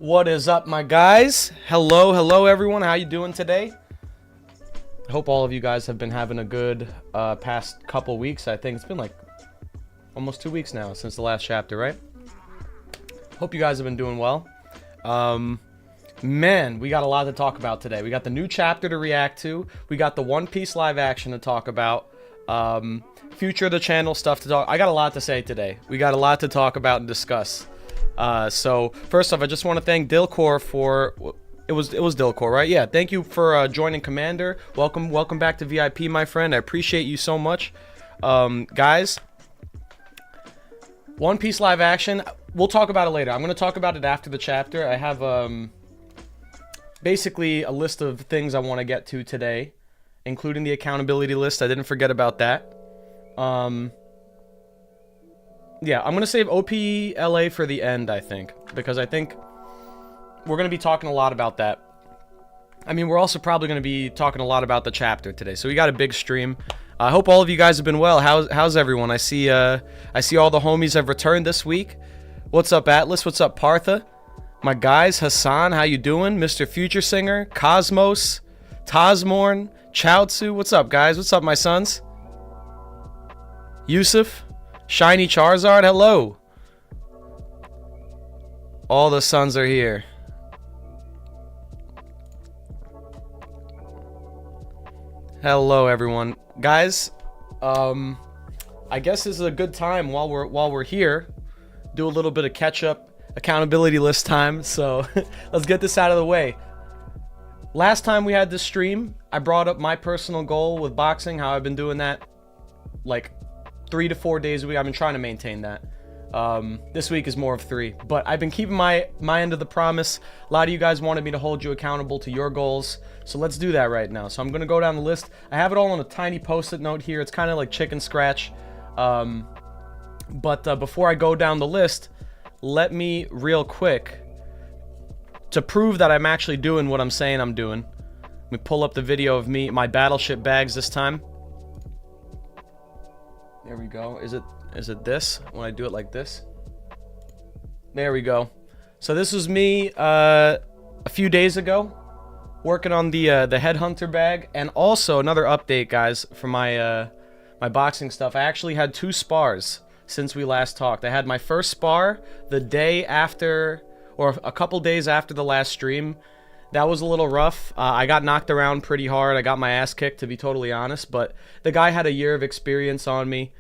What is up, my guys? Hello everyone. How you doing today? I hope all of you guys have been having a good past couple weeks. I think it's been like almost 2 weeks now since the last chapter, right? Hope you guys have been doing well. Man, we got a lot to talk about today. We got the new chapter to react to. We got the One Piece live action to talk about. Future of the channel stuff to talk. I got a lot to say today. We got a lot to talk about and discuss. So first off, I just want to thank Dilcor for it was Dilcor, right? Yeah, thank you for joining Commander. Welcome back to VIP, my friend. I appreciate you so much. Guys, One Piece live action, we'll talk about it later. I'm going to talk about it after the chapter. I have basically a list of things I want to get to today, including the accountability list. I didn't forget about that. Yeah, I'm going to save OPLA for the end, I think, because I think we're going to be talking a lot about that. I mean, we're also probably going to be talking a lot about the chapter today, so we got a big stream. I hope all of you guys have been well. How's everyone? I see all the homies have returned this week. What's up, Atlas? What's up, Partha? My guys, Hassan, how you doing? Mr. Future Singer, Cosmos, Tazmorn, Chaozu. What's up, guys? What's up, my sons? Yusuf, Shiny Charizard, hello. All the sons are here. Hello, everyone. Guys, I guess this is a good time while we're here. Do a little bit of catch-up accountability list time. So let's get this out of the way. Last time we had this stream, I brought up my personal goal with boxing, how I've been doing that like 3 to 4 days a week. I've been trying to maintain that. This week is more of 3, but I've been keeping my end of the promise. A lot of you guys wanted me to hold you accountable to your goals, so let's do that right now. So I'm gonna go down the list. I have it all on a tiny post-it note here. It's kind of like chicken scratch. But before I go down the list, let me real quick, to prove that I'm actually doing what I'm saying I'm doing, let me pull up the video of my battleship bags this time. There we go. Is it this? When I do it like this? There we go. So this was me a few days ago, working on the Headhunter bag. And also another update, guys, for my my boxing stuff. I actually had 2 spars since we last talked. I had my first spar the day after, or a couple days after the last stream. That was a little rough. I got knocked around pretty hard. I got my ass kicked, to be totally honest. But the guy had a year of experience on me.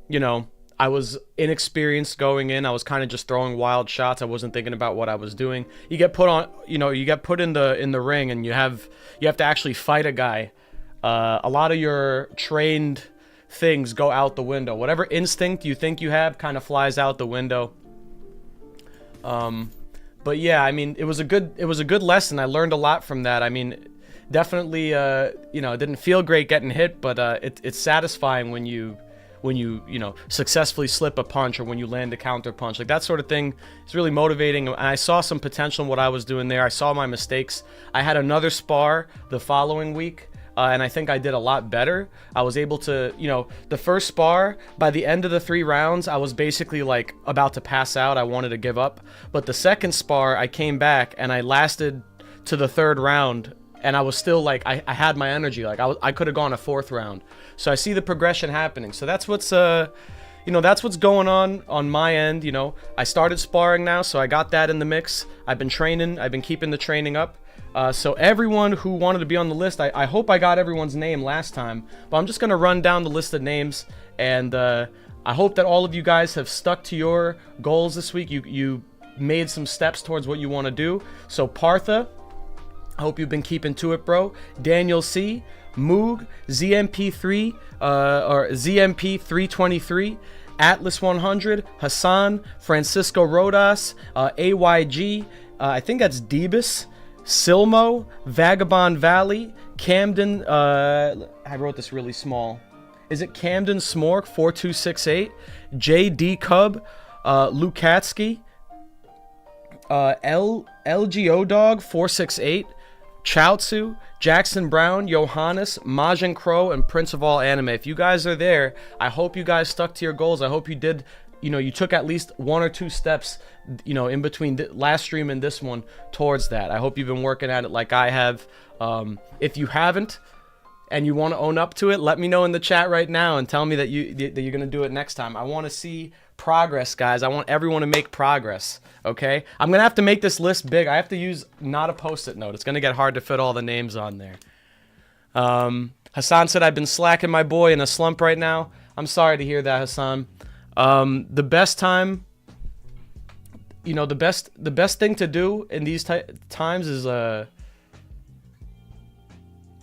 You know, I was inexperienced going in. I was kind of just throwing wild shots. I wasn't thinking about what I was doing. You get put on, you know, you get put in the ring, and you have to actually fight a guy. A lot of your trained things go out the window. Whatever instinct you think you have kind of flies out the window. But yeah, I mean, it was a good lesson. I learned a lot from that. I mean, definitely, you know, it didn't feel great getting hit, but it's satisfying when you know, successfully slip a punch, or when you land a counter punch. Like, that sort of thing is really motivating. And I saw some potential in what I was doing there. I saw my mistakes. I had another spar the following week. And I think I did a lot better. I was able to, you know, the first spar, by the end of the 3 rounds, I was basically like about to pass out. I wanted to give up. But the second spar, I came back and I lasted to the 3rd round, and I was still like, I had my energy. Like, I could have gone a 4th round. So I see the progression happening. So that's what's, you know, that's what's going on my end. You know, I started sparring now, so I got that in the mix. I've been training. I've been keeping the training up. So everyone who wanted to be on the list, I hope I got everyone's name last time, but I'm just going to run down the list of names, and I hope that all of you guys have stuck to your goals this week. You made some steps towards what you want to do. So Partha, I hope you've been keeping to it, bro. Daniel C, Moog, ZMP3, or ZMP323, Atlas 100, Hassan, Francisco Rodas, AYG, I think that's Debus, Silmo, Vagabond Valley, Camden, I wrote this really small. Is it Camden Smork 4268, JD Cub, Lukatsky, LGO Dog 468, Chaozu, Jackson Brown, Johannes, Majin Crow, and Prince of All Anime. If you guys are there, I hope you guys stuck to your goals. I hope you did you took at least 1 or 2 steps, in between last stream and this one towards that. I hope you've been working at it like I have. If you haven't and you want to own up to it, let me know in the chat right now and tell me that you're going to do it next time. I want to see progress, guys. I want everyone to make progress, okay? I'm going to have to make this list big. I have to use not a post-it note. It's going to get hard to fit all the names on there. Hassan said, I've been slacking my boy in a slump right now. I'm sorry to hear that, Hassan. The best time, the best thing to do in these times is,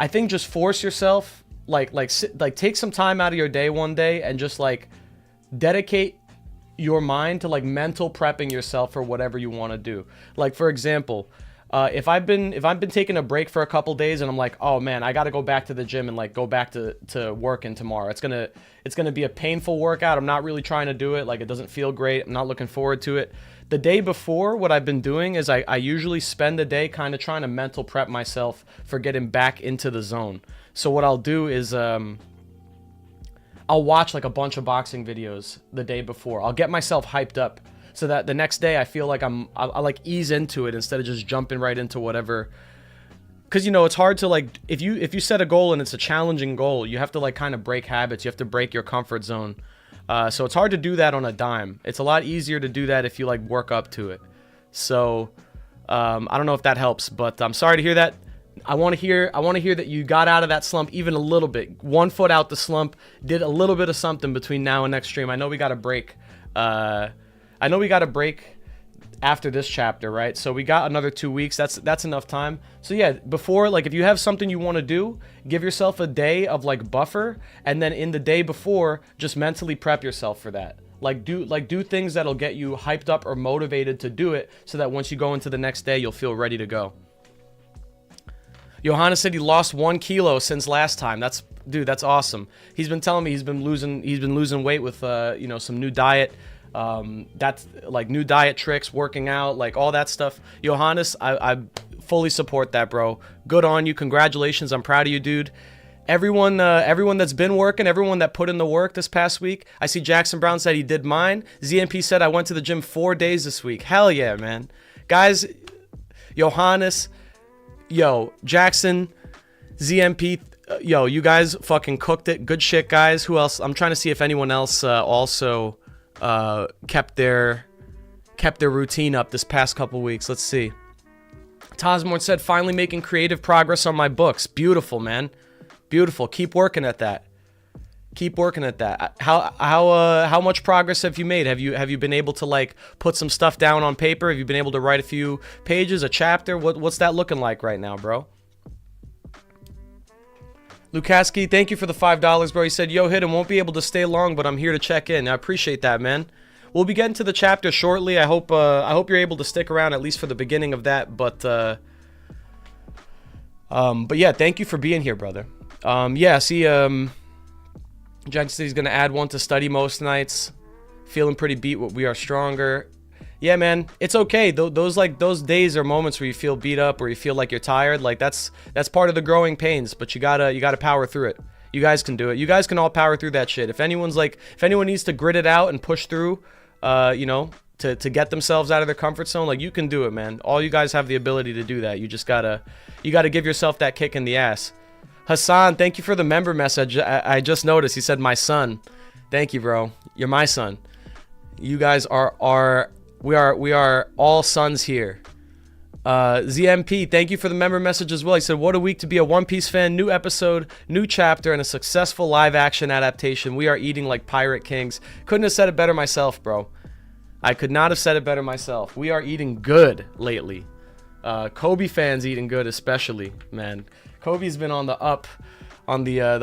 I think just force yourself, like take some time out of your day one day and just like dedicate your mind to like mental prepping yourself for whatever you want to do. Like, for example, if I've been taking a break for a couple days and I'm like, oh man, I got to go back to the gym and like go back to working tomorrow. It's gonna be a painful workout. I'm not really trying to do it. Like, it doesn't feel great. I'm not looking forward to it. The day before, what I've been doing is I usually spend the day kind of trying to mental prep myself for getting back into the zone. So what I'll do is I'll watch like a bunch of boxing videos the day before. I'll get myself hyped up so that the next day I feel like I like ease into it instead of just jumping right into whatever. Because it's hard to like, if you set a goal and it's a challenging goal, you have to like kind of break habits. You have to break your comfort zone. So it's hard to do that on a dime. It's a lot easier to do that if you like work up to it. So I don't know if that helps, but I'm sorry to hear that. I want to hear that you got out of that slump even a little bit. 1 foot out the slump, did a little bit of something between now and next stream. I know we got a break. After this chapter, right? So we got another 2 weeks. That's enough time. So yeah, before, like, if you have something you want to do, give yourself a day of like buffer, and then in the day before, just mentally prep yourself for that. Do things that'll get you hyped up or motivated to do it, so that once you go into the next day, you'll feel ready to go. Johanna said he lost 1 kilo since last time. That's awesome. He's been telling me he's been losing weight with some new diet. That's like new diet tricks, working out, like all that stuff. Johannes, I fully support that, bro. Good on you. Congratulations. I'm proud of you, dude. Everyone that's been working, everyone that put in the work this past week. I see Jackson Brown said he did mine. ZMP said I went to the gym 4 days this week. Hell yeah, man. Guys, Johannes, Jackson, ZMP, you guys fucking cooked it. Good shit, guys. Who else? I'm trying to see if anyone else also kept their routine up this past couple weeks. Let's see. Tosmorn said, finally making creative progress on my books. Beautiful, man. Beautiful. Keep working at that. Keep working at that. How much progress have you made? Have you been able to like put some stuff down on paper? Have you been able to write a few pages, a chapter? What's that looking like right now, bro? Lukaski, thank you for the $5, bro. He said, yo, hit him. Won't be able to stay long, but I'm here to check in. I appreciate that, man. We'll be getting to the chapter shortly. I hope you're able to stick around at least for the beginning of that. But yeah, thank you for being here, brother. Yeah, see, Jackson said he's gonna add 1 to study most nights. Feeling pretty beat. We are stronger. Yeah, man, it's okay. Those days or moments where you feel beat up or you feel like you're tired, like that's part of the growing pains. But you gotta power through it. You guys can do it. You guys can all power through that shit. If anyone needs to grit it out and push through, to get themselves out of their comfort zone, like, you can do it, man. All you guys have the ability to do that. You just gotta give yourself that kick in the ass. Hassan, thank you for the member message. I just noticed he said my son. Thank you, bro. You're my son. You guys we are all sons here. ZMP, thank you for the member message as well. He said, what a week to be a One Piece fan. New episode, new chapter, and a successful live action adaptation. We are eating like pirate kings. Couldn't have said it better myself, bro. I could not have said it better myself. We are eating good lately. Kobe fans eating good especially, man. Kobe's been on the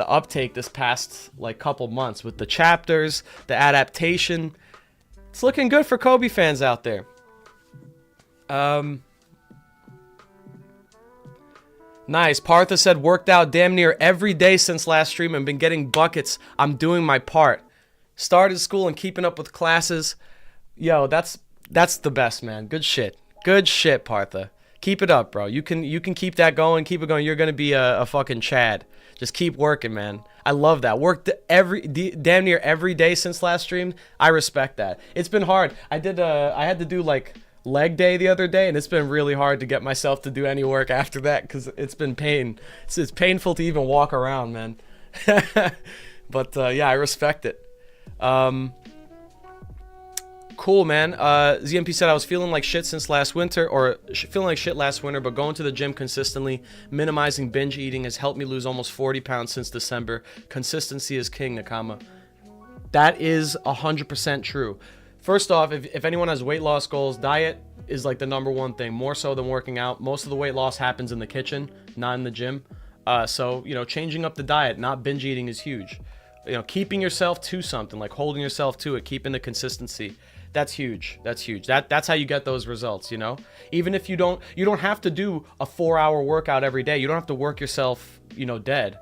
uptake this past like couple months with the chapters, the adaptation. It's looking good for Kobe fans out there. Nice. Partha said, worked out damn near every day since last stream and been getting buckets. I'm doing my part. Started school and keeping up with classes. Yo, that's the best, man. Good shit. Good shit, Partha. Keep it up, bro. You can keep that going. Keep it going. You're going to be a fucking Chad. Just keep working, man. I love that. Worked damn near every day since last stream. I respect that. It's been hard. I had to do like leg day the other day, and it's been really hard to get myself to do any work after that because it's been pain. It's painful to even walk around, man. But yeah, I respect it. Cool, man. ZMP said, I was feeling like shit since last winter, or feeling like shit last winter, but going to the gym consistently, minimizing binge eating has helped me lose almost 40 pounds since December. Consistency is king, Nakama. That is 100% true. First off, if anyone has weight loss goals, diet is like the #1 thing, more so than working out. Most of the weight loss happens in the kitchen, not in the gym. So, you know, changing up the diet, not binge eating is huge. You know, keeping yourself to something, like holding yourself to it, keeping the consistency. That's huge. That's huge. That's how you get those results, you know? Even if you don't have to do a 4-hour workout every day. You don't have to work yourself, you know, dead.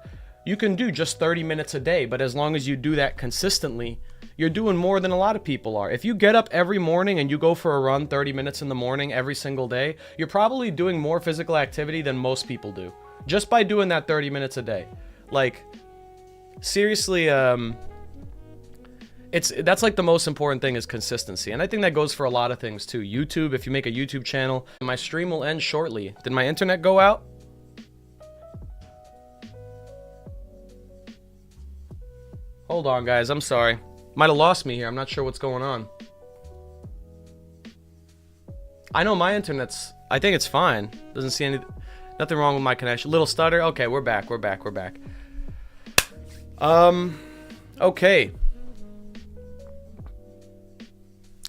You can do just 30 minutes a day, but as long as you do that consistently, you're doing more than a lot of people are. If you get up every morning and you go for a run 30 minutes in the morning every single day, you're probably doing more physical activity than most people do. Just by doing that 30 minutes a day. Like, seriously, that's like the most important thing is consistency, and I think that goes for a lot of things too. YouTube, if you make a YouTube channel, my stream will end shortly. Did my internet go out? Hold on, guys. I'm sorry. Might have lost me here. I'm not sure what's going on. I know my internet's... I think it's fine. Doesn't see nothing wrong with my connection. Little stutter. Okay, we're back. We're back. Okay.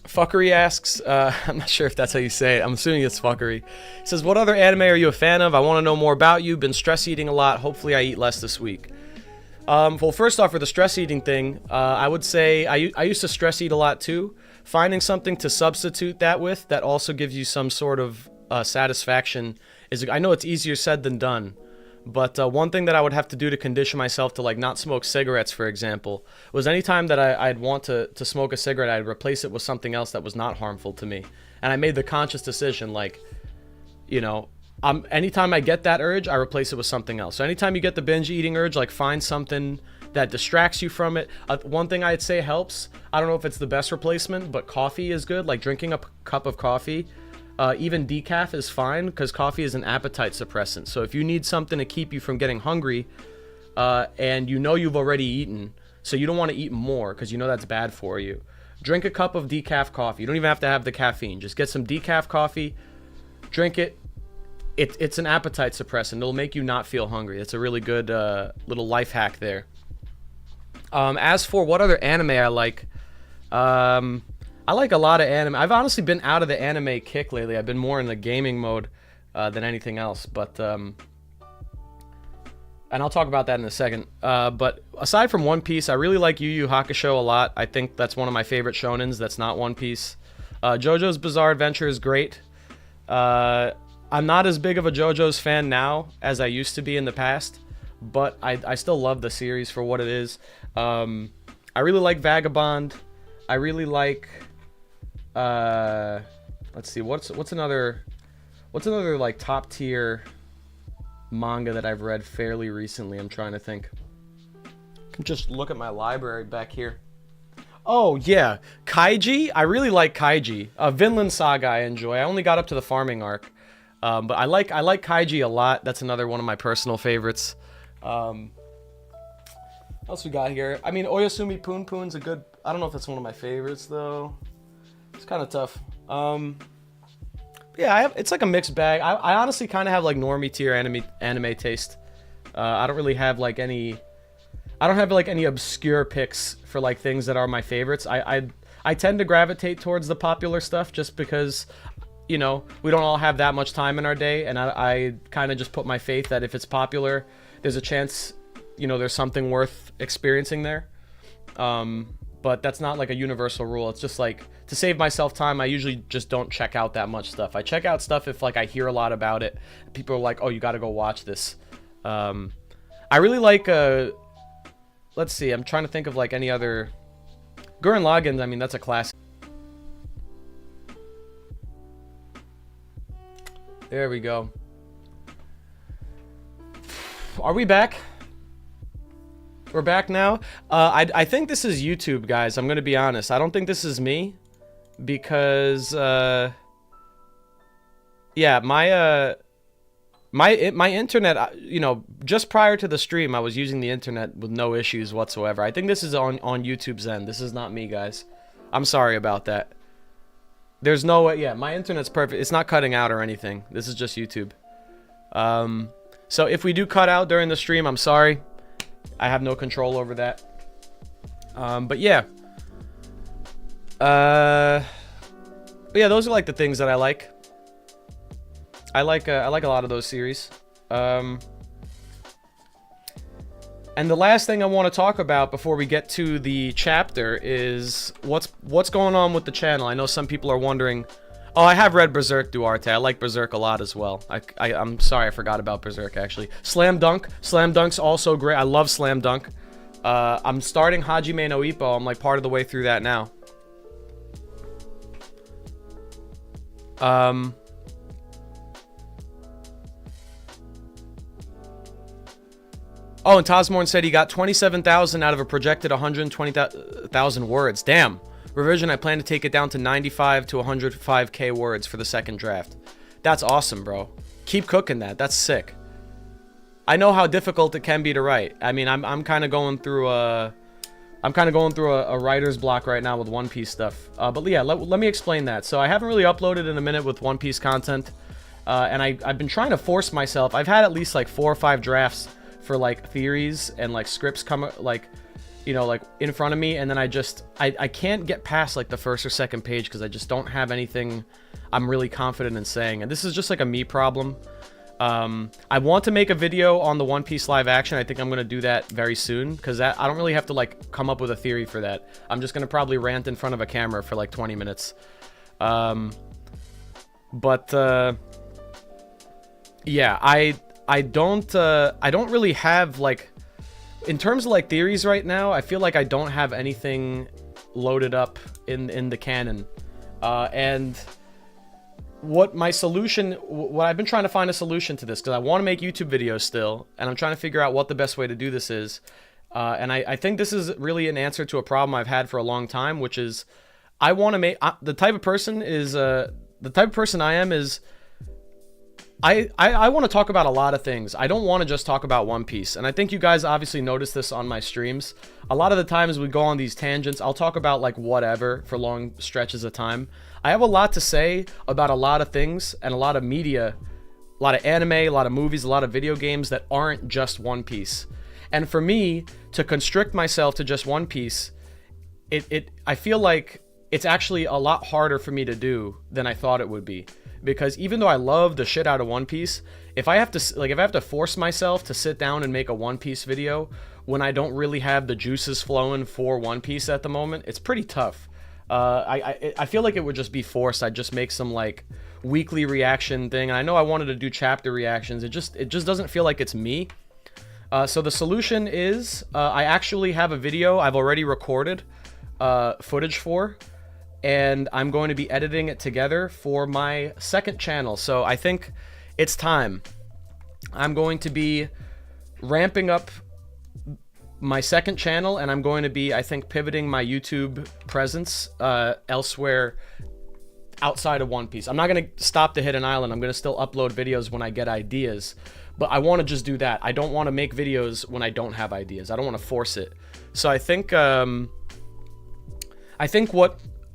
Fuckery asks, I'm not sure if that's how you say it. I'm assuming it's Fuckery. He says, what other anime are you a fan of? I want to know more about you. Been stress eating a lot. Hopefully I eat less this week. Well, first off, for the stress eating thing, I would say I used to stress eat a lot too. Finding something to substitute that with that also gives you some sort of satisfaction is, I know it's easier said than done. But one thing that I would have to do to condition myself to like not smoke cigarettes, for example, was anytime that I'd want to smoke a cigarette, I'd replace it with something else that was not harmful to me. And I made the conscious decision, like, you know, anytime I get that urge, I replace it with something else. So anytime you get the binge eating urge, like find something that distracts you from it. One thing I'd say helps, I don't know if it's the best replacement, but coffee is good. Like drinking a cup of coffee. Even decaf is fine because coffee is an appetite suppressant. So if you need something to keep you from getting hungry and you know you've already eaten, so you don't want to eat more because you know that's bad for you, drink a cup of decaf coffee. You don't even have to have the caffeine. Just get some decaf coffee, drink it. It's an appetite suppressant. It'll make you not feel hungry. It's a really good little life hack there. As for what other anime I like a lot of anime. I've honestly been out of the anime kick lately. I've been more in the gaming mode than anything else. But and I'll talk about that in a second. But aside from One Piece, I really like Yu Yu Hakusho a lot. I think that's one of my favorite shonens that's not One Piece. JoJo's Bizarre Adventure is great. I'm not as big of a JoJo's fan now as I used to be in the past, but I still love the series for what it is. I really like Vagabond. I really like... let's see, what's another like top tier manga that I've read fairly recently? I'm trying to think. I can just look at my library back here. Oh yeah, Kaiji. I really like Kaiji. Vinland Saga I enjoy. I only got up to the farming arc, but I like Kaiji a lot. That's another one of my personal favorites. What else we got here? I mean, Oyasumi Poon Poon's a good... I don't know if that's one of my favorites though. It's kind of tough. Yeah, it's like a mixed bag. I honestly kind of have like normie tier anime taste. I don't really have like any... I don't have like any obscure picks for like things that are my favorites. I tend to gravitate towards the popular stuff just because, you know, we don't all have that much time in our day, and I kind of just put my faith that if it's popular, there's a chance, you know, there's something worth experiencing there. But that's not like a universal rule. It's just like, to save myself time, I usually just don't check out that much stuff. I check out stuff if like I hear a lot about it. People are like, oh, you gotta go watch this. I really like, let's see, I'm trying to think of like any other... Gurren Lagann, I mean, that's a classic. There we go. Are we back? We're back now. I think this is YouTube, guys. I'm gonna be honest. I don't think this is me, because yeah, my internet, you know, just prior to the stream, I was using the internet with no issues whatsoever. I think this is on YouTube's end. This is not me, guys. I'm sorry about that. There's no way. Yeah, my internet's perfect. It's not cutting out or anything. This is just YouTube. So if we do cut out during the stream, I'm sorry. I have no control over that. But yeah. But yeah, those are like the things that I like. I like a lot of those series. And the last thing I want to talk about before we get to the chapter is what's going on with the channel. I know some people are wondering. Oh, I have read Berserk, Duarte. I like Berserk a lot as well. I'm sorry I forgot about Berserk, actually. Slam Dunk. Slam Dunk's also great. I love Slam Dunk. I'm starting Hajime no Ippo. I'm like part of the way through that now. Oh, and Tosmorn said he got 27,000 out of a projected 120,000 words. Damn. Revision, I plan to take it down to 95 to 105k words for the second draft. That's awesome, bro. Keep cooking that. That's sick. I know how difficult it can be to write. I mean, I'm kind of going through a writer's block right now with One Piece stuff. But yeah, let me explain that. So I haven't really uploaded in a minute with One Piece content, and I've been trying to force myself. I've had at least like 4 or 5 drafts for like theories and like scripts come like, you know, like in front of me, and then I can't get past like the first or second page because I just don't have anything I'm really confident in saying. And this is just like a me problem. I want to make a video on the One Piece live action. I think I'm going to do that very soon, because I don't really have to like come up with a theory for that. I'm just going to probably rant in front of a camera for like 20 minutes. Yeah, I don't really have like, in terms of like theories right now, I feel like I don't have anything loaded up in the canon. And what my solution, what I've been trying to find a solution to this, because I want to make YouTube videos still, and I'm trying to figure out what the best way to do this is. And I think this is really an answer to a problem I've had for a long time, which is I want to make, the type of person I am is, I want to talk about a lot of things. I don't want to just talk about One Piece. And I think you guys obviously notice this on my streams. A lot of the times we go on these tangents. I'll talk about like whatever for long stretches of time. I have a lot to say about a lot of things and a lot of media, a lot of anime, a lot of movies, a lot of video games that aren't just One Piece. And for me to constrict myself to just One Piece, I feel like it's actually a lot harder for me to do than I thought it would be. Because even though I love the shit out of One Piece, if I have to force myself to sit down and make a One Piece video when I don't really have the juices flowing for One Piece at the moment, it's pretty tough. I feel like it would just be forced. I'd just make some like weekly reaction thing. And I know I wanted to do chapter reactions. It just doesn't feel like it's me. So the solution is I actually have a video I've already recorded footage for. And I'm going to be editing it together for my second channel. So I think it's time. I'm going to be ramping up my second channel, and I'm going to be, I think, pivoting my YouTube presence elsewhere outside of One Piece. I'm not going to stop the Hidden Island. I'm going to still upload videos when I get ideas, but I want to just do that. I don't want to make videos when I don't have ideas. I don't want to force it. So I think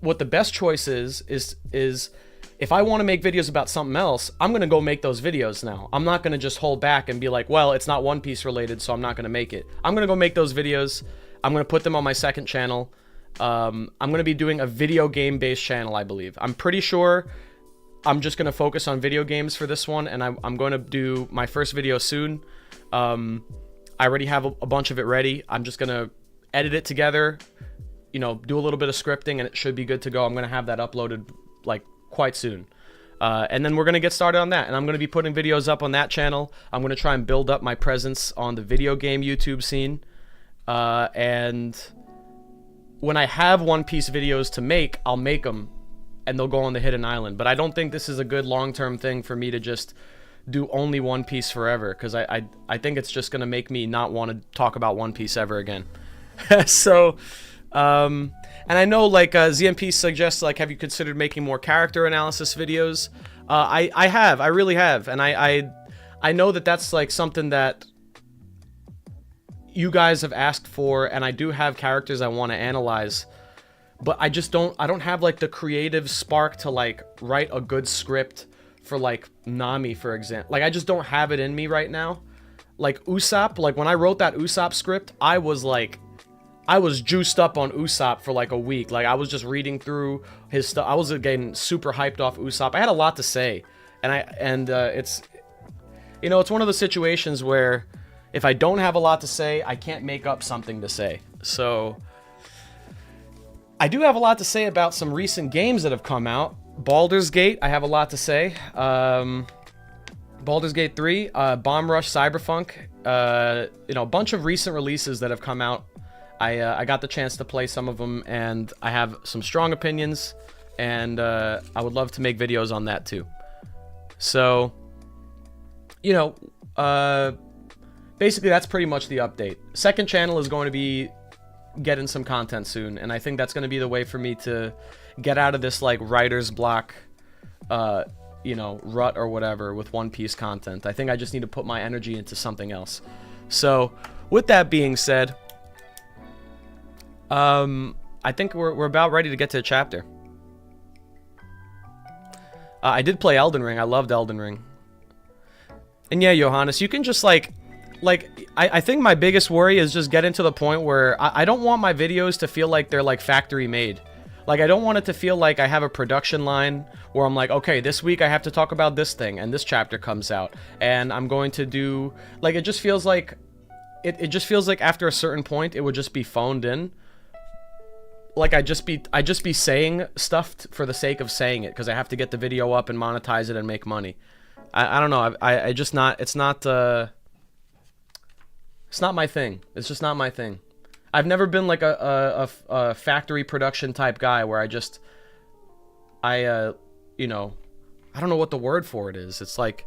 what the best choice is if I want to make videos about something else, I'm going to go make those videos now. I'm not going to just hold back and be like, well, it's not One Piece related, so I'm not going to make it. I'm going to go make those videos. I'm going to put them on my second channel. I'm going to be doing a video game based channel, I believe. I'm pretty sure I'm just going to focus on video games for this one, and I'm going to do my first video soon. I already have a bunch of it ready. I'm just going to edit it together, you know, do a little bit of scripting, and it should be good to go. I'm going to have that uploaded like quite soon. And then we're going to get started on that. And I'm going to be putting videos up on that channel. I'm going to try and build up my presence on the video game YouTube scene. And when I have One Piece videos to make, I'll make them and they'll go on the Hidden Island. But I don't think this is a good long-term thing for me to just do only One Piece forever, because I think it's just gonna make me not want to talk about One Piece ever again. So, and I know like ZMP suggests like, have you considered making more character analysis videos? I really have, and I know that that's like something that you guys have asked for, and I do have characters I want to analyze, but I don't have like the creative spark to like write a good script for like Nami, for example. Like I just don't have it in me right now. Like Usopp, like when I wrote that Usopp script, I was juiced up on Usopp for like a week. Like I was just reading through his stuff. I was getting super hyped off Usopp. I had a lot to say, and it's, you know, it's one of the situations where if I don't have a lot to say, I can't make up something to say. So I do have a lot to say about some recent games that have come out. Baldur's Gate, I have a lot to say. Baldur's Gate 3, Bomb Rush, Cyberpunk, you know, a bunch of recent releases that have come out. I got the chance to play some of them, and I have some strong opinions, and I would love to make videos on that too. So, you know, basically that's pretty much the update. Second channel is going to be getting some content soon, and I think that's going to be the way for me to get out of this like writer's block, you know, rut or whatever with One Piece content. I think I just need to put my energy into something else. So with that being said, I think we're about ready to get to a chapter. I did play Elden Ring. I loved Elden Ring. And yeah, Johannes, you can just like I think my biggest worry is just getting to the point where I don't want my videos to feel like they're like factory made. Like I don't want it to feel like I have a production line where I'm like, okay, this week I have to talk about this thing and this chapter comes out and I'm going to do, like, it just feels like it just feels like after a certain point it would just be phoned in. Like I just be saying stuff for the sake of saying it because I have to get the video up and monetize it and make money. I don't know. I just not, it's not my thing. It's just not my thing. I've never been like a factory production type guy where you know, I don't know what the word for it is. It's like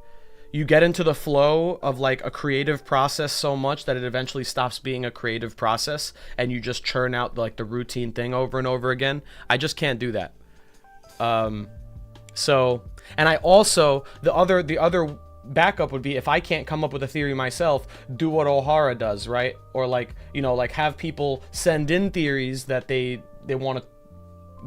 you get into the flow of like a creative process so much that it eventually stops being a creative process and you just churn out like the routine thing over and over again. I just can't do that. So, and I also, the other backup would be if I can't come up with a theory myself, do what O'Hara does, right? Or like, you know, like have people send in theories that they want to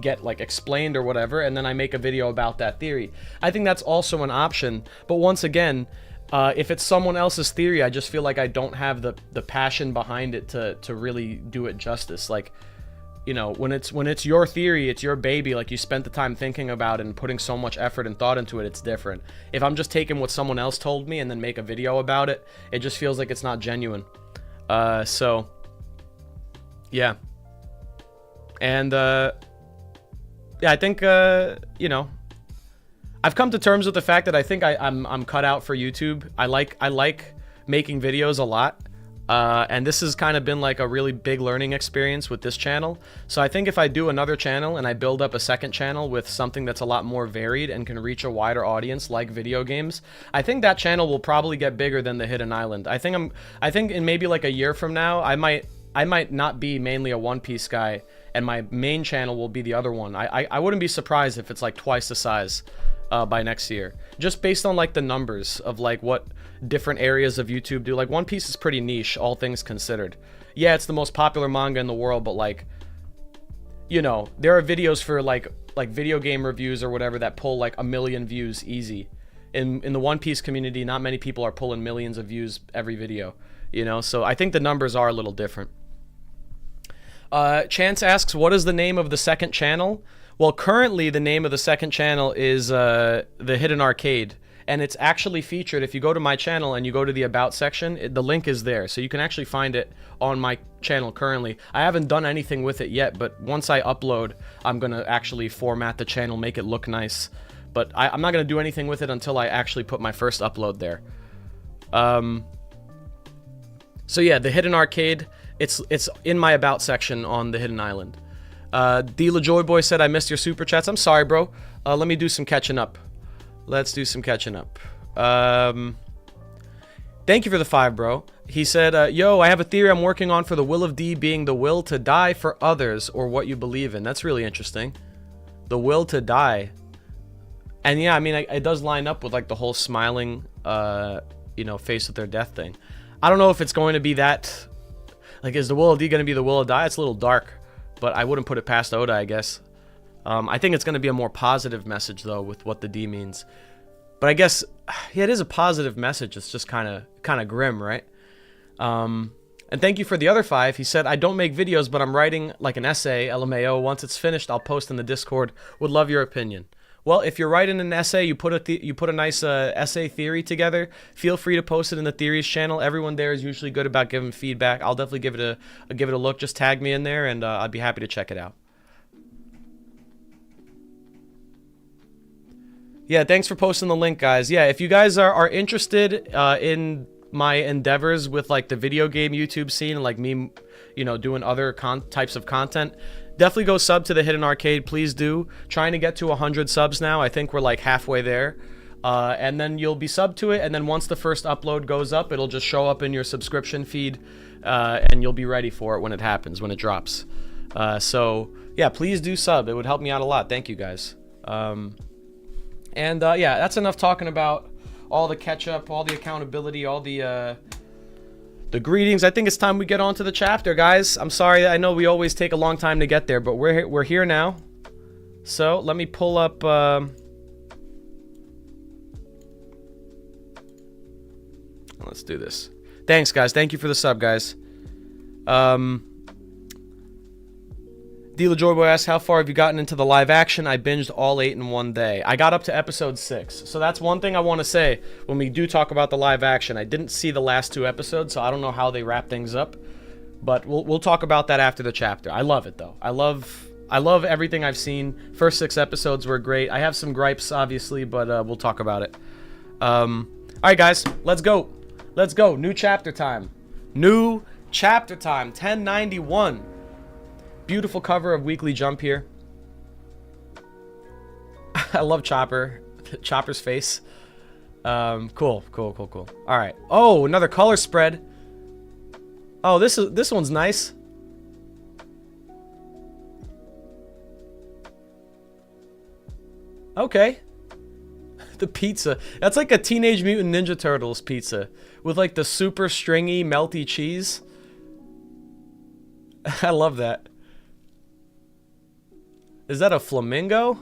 get like explained or whatever, and then I make a video about that theory. I think that's also an option, but once again, if it's someone else's theory, I just feel like I don't have the passion behind it to really do it justice. Like, you know, when it's your theory, it's your baby, like you spent the time thinking about it and putting so much effort and thought into it, it's different. If I'm just taking what someone else told me and then make a video about it, it just feels like it's not genuine. So yeah. And yeah, I think you know, I've come to terms with the fact that I think I'm cut out for YouTube. I like making videos a lot. And this has kind of been like a really big learning experience with this channel. So I think if I do another channel and I build up a second channel with something that's a lot more varied and can reach a wider audience like video games, I think that channel will probably get bigger than the Hidden Island. I think in maybe like a year from now, I might not be mainly a One Piece guy and my main channel will be the other one. I wouldn't be surprised if it's like twice the size by next year, just based on like the numbers of like what different areas of YouTube do. Like One Piece is pretty niche, all things considered. Yeah, it's the most popular manga in the world, but like, you know, there are videos for like video game reviews or whatever that pull like 1 million views easy. In the One Piece community, not many people are pulling millions of views every video, you know, so I think the numbers are a little different. Chance asks, what is the name of the second channel? Well, currently the name of the second channel is The Hidden Arcade, and it's actually featured. If you go to my channel and you go to the About section, the link is there, so you can actually find it on my channel currently. I haven't done anything with it yet, but once I upload, I'm going to actually format the channel, make it look nice. But I'm not going to do anything with it until I actually put my first upload there. So yeah, The Hidden Arcade, it's in my About section on the Hidden Island. D. LaJoy Boy said, I missed your super chats. I'm sorry, bro. Let me do some catching up. Let's do some catching up. Thank you for the 5, bro. He said, yo, I have a theory I'm working on for the will of D being the will to die for others or what you believe in. That's really interesting. The will to die. And yeah, I mean, it does line up with like the whole smiling, you know, face with their death thing. I don't know if it's going to be that, like, is the will of D going to be the will to die? It's a little dark, but I wouldn't put it past Oda, I guess. I think it's going to be a more positive message though with what the D means. But I guess, yeah, it is a positive message. It's just kind of grim, right? And thank you for the other 5. He said, I don't make videos, but I'm writing like an essay, LMAO. Once it's finished, I'll post in the Discord. Would love your opinion. Well, if you're writing an essay, you put a nice essay theory together, feel free to post it in the theories channel. Everyone there is usually good about giving feedback. I'll definitely give it a look. Just tag me in there, and I'd be happy to check it out. Yeah, thanks for posting the link, guys. Yeah, if you guys are interested in my endeavors with like the video game YouTube scene and like me, you know, doing other types of content, definitely go sub to the Hidden Arcade. Please do. Trying to get to 100 subs now. I think we're like halfway there. And then you'll be subbed to it. And then once the first upload goes up, it'll just show up in your subscription feed. And you'll be ready for it when it happens, when it drops. So yeah, please do sub. It would help me out a lot. Thank you, guys. Yeah, that's enough talking about all the catch-up, all the accountability, all the greetings. I think it's time we get on to the chapter, guys. I'm sorry, I know we always take a long time to get there, but we're here now. So let me pull up. Let's do this. Thanks, guys. Thank you for the sub, guys. D. LaJoyboy asks, how far have you gotten into the live action? I binged all 8 in one day. I got up to episode 6. So that's one thing I want to say when we do talk about the live action. I didn't see the last 2 episodes, so I don't know how they wrap things up. But we'll talk about that after the chapter. I love it, though. I love everything I've seen. First 6 episodes were great. I have some gripes, obviously, but we'll talk about it. All right, guys. Let's go. Let's go. New chapter time. New chapter time. 1091. Beautiful cover of Weekly Jump here. I love Chopper. Chopper's face. Cool. All right. Oh, another color spread. Oh, this one's nice. Okay. The pizza. That's like a Teenage Mutant Ninja Turtles pizza with like the super stringy, melty cheese. I love that. Is that a flamingo?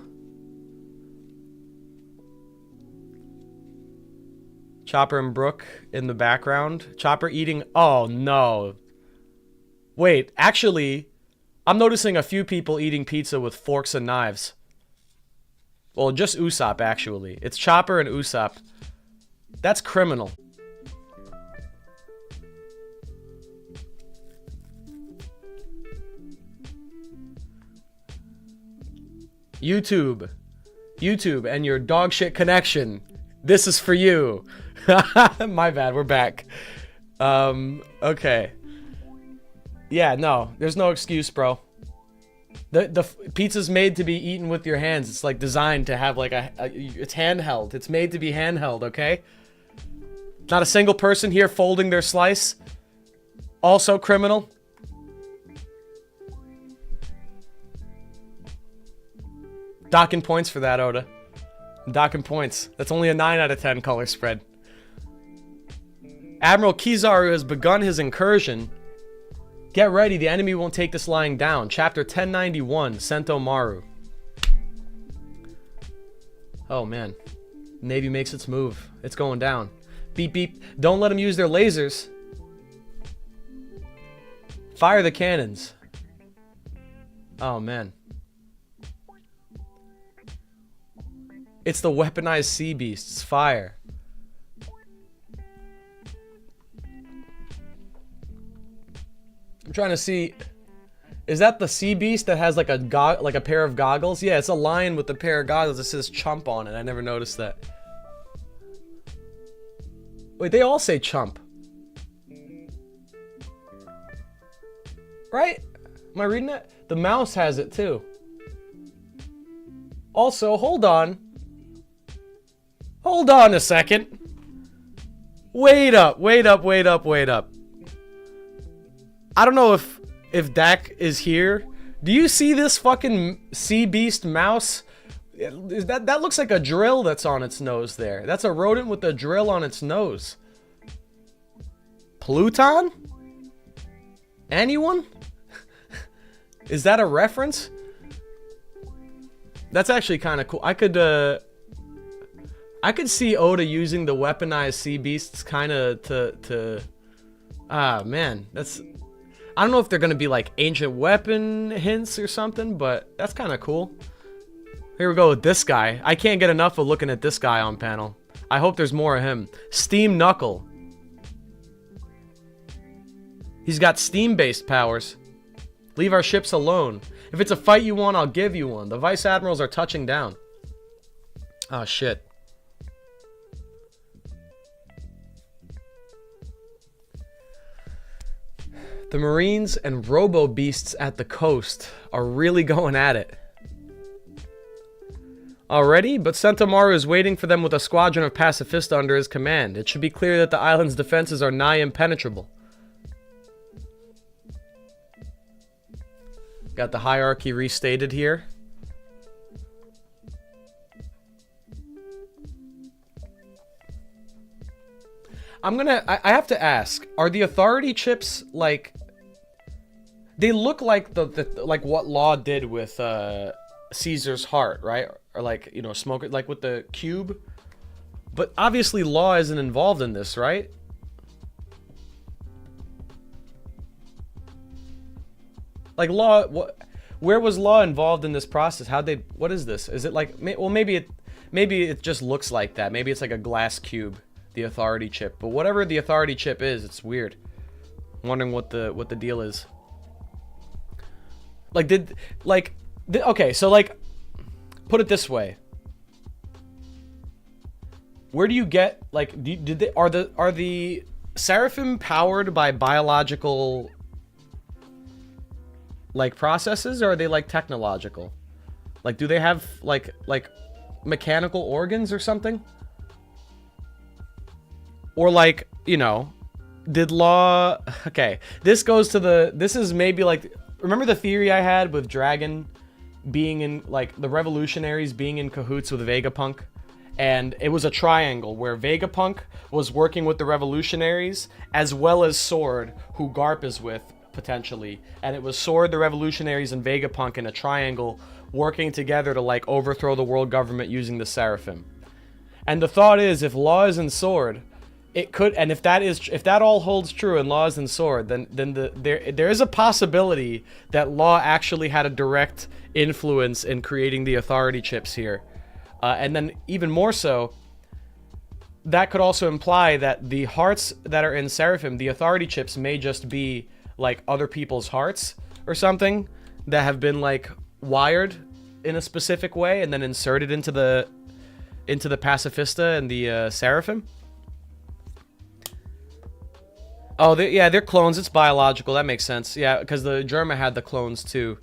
Chopper and Brooke in the background. Chopper eating... Oh, no. Wait, actually, I'm noticing a few people eating pizza with forks and knives. Well, just Usopp, actually. It's Chopper and Usopp. That's criminal. YouTube and your dog shit connection. This is for you. My bad, we're back. Okay. Yeah, no, there's no excuse, bro. The pizza's made to be eaten with your hands. It's like designed to have like it's handheld. It's made to be handheld, okay? Not a single person here folding their slice. Also criminal. Docking points for that, Oda. Docking points. That's only a 9 out of 10 color spread. Admiral Kizaru has begun his incursion. Get ready, the enemy won't take this lying down. Chapter 1091, Sento Maru. Oh, man. Navy makes its move. It's going down. Beep, beep. Don't let them use their lasers. Fire the cannons. Oh, man. It's the weaponized sea beasts. Fire. I'm trying to see. Is that the sea beast that has like a pair of goggles? Yeah, it's a lion with a pair of goggles that says chump on it. I never noticed that. Wait, they all say chump. Right? Am I reading that? The mouse has it too. Also, hold on. Hold on a second. Wait up, wait up, wait up, wait up. I don't know if Dak is here. Do you see this fucking sea beast mouse? That looks like a drill that's on its nose there. That's a rodent with a drill on its nose. Pluton? Anyone? Is that a reference? That's actually kind of cool. I could see Oda using the weaponized sea beasts kind of to ah man, that's, I don't know if they're gonna be like ancient weapon hints or something, but that's kind of cool. Here we go with this guy. I can't get enough of looking at this guy on panel. I hope there's more of him. Steam Knuckle. He's got steam-based powers. Leave our ships alone. If it's a fight you want, I'll give you one. The Vice Admirals are touching down. Oh, shit. The Marines and Robo-Beasts at the coast are really going at it. Already? But Sentomaru is waiting for them with a squadron of pacifista under his command. It should be clear that the island's defenses are nigh impenetrable. Got the hierarchy restated here. I have to ask, are the authority chips like, they look like like what Law did with Caesar's heart, right? Or like, you know, smoke it like with the cube. But obviously Law isn't involved in this, right? Like Law, where was Law involved in this process? How'd they, what is this? Is it like, well, maybe it just looks like that. Maybe it's like a glass cube, the authority chip. But whatever the authority chip is, it's weird. I'm wondering what the deal is. Like, okay, so like, put it this way. Where do you get, like, are the Seraphim powered by biological like processes, or are they like technological? Like, do they have like mechanical organs or something? Or like, you know, did Law, okay, this goes to this is maybe like, remember the theory I had with Dragon being in, like, the revolutionaries being in cahoots with Vegapunk? And it was a triangle where Vegapunk was working with the revolutionaries as well as Sword, who Garp is with potentially, and it was Sword, the revolutionaries, and Vegapunk in a triangle working together to like overthrow the world government using the Seraphim. And the thought is, if Law is in Sword, it could, and if that all holds true and Law is in Sword, then there is a possibility that Law actually had a direct influence in creating the authority chips here. And then even more so, that could also imply that the hearts that are in Seraphim, the authority chips, may just be like other people's hearts or something that have been like wired in a specific way and then inserted into the pacifista and the Seraphim. Oh, they're clones. It's biological. That makes sense. Yeah, because the Germa had the clones too.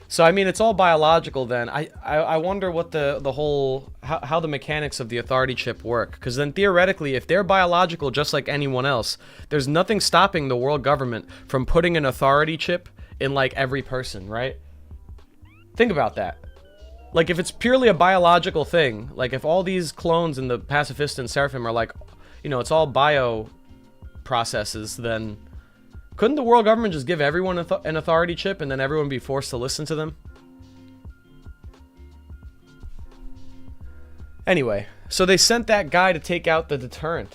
So, I mean, it's all biological then. I wonder what the whole, how the mechanics of the authority chip work. Because then theoretically, if they're biological just like anyone else, there's nothing stopping the world government from putting an authority chip in like every person, right? Think about that. Like, if it's purely a biological thing, like if all these clones in the pacifist and Seraphim are like, you know, it's all bio processes, then couldn't the world government just give everyone an authority chip and then everyone be forced to listen to them? Anyway, so they sent that guy to take out the deterrent.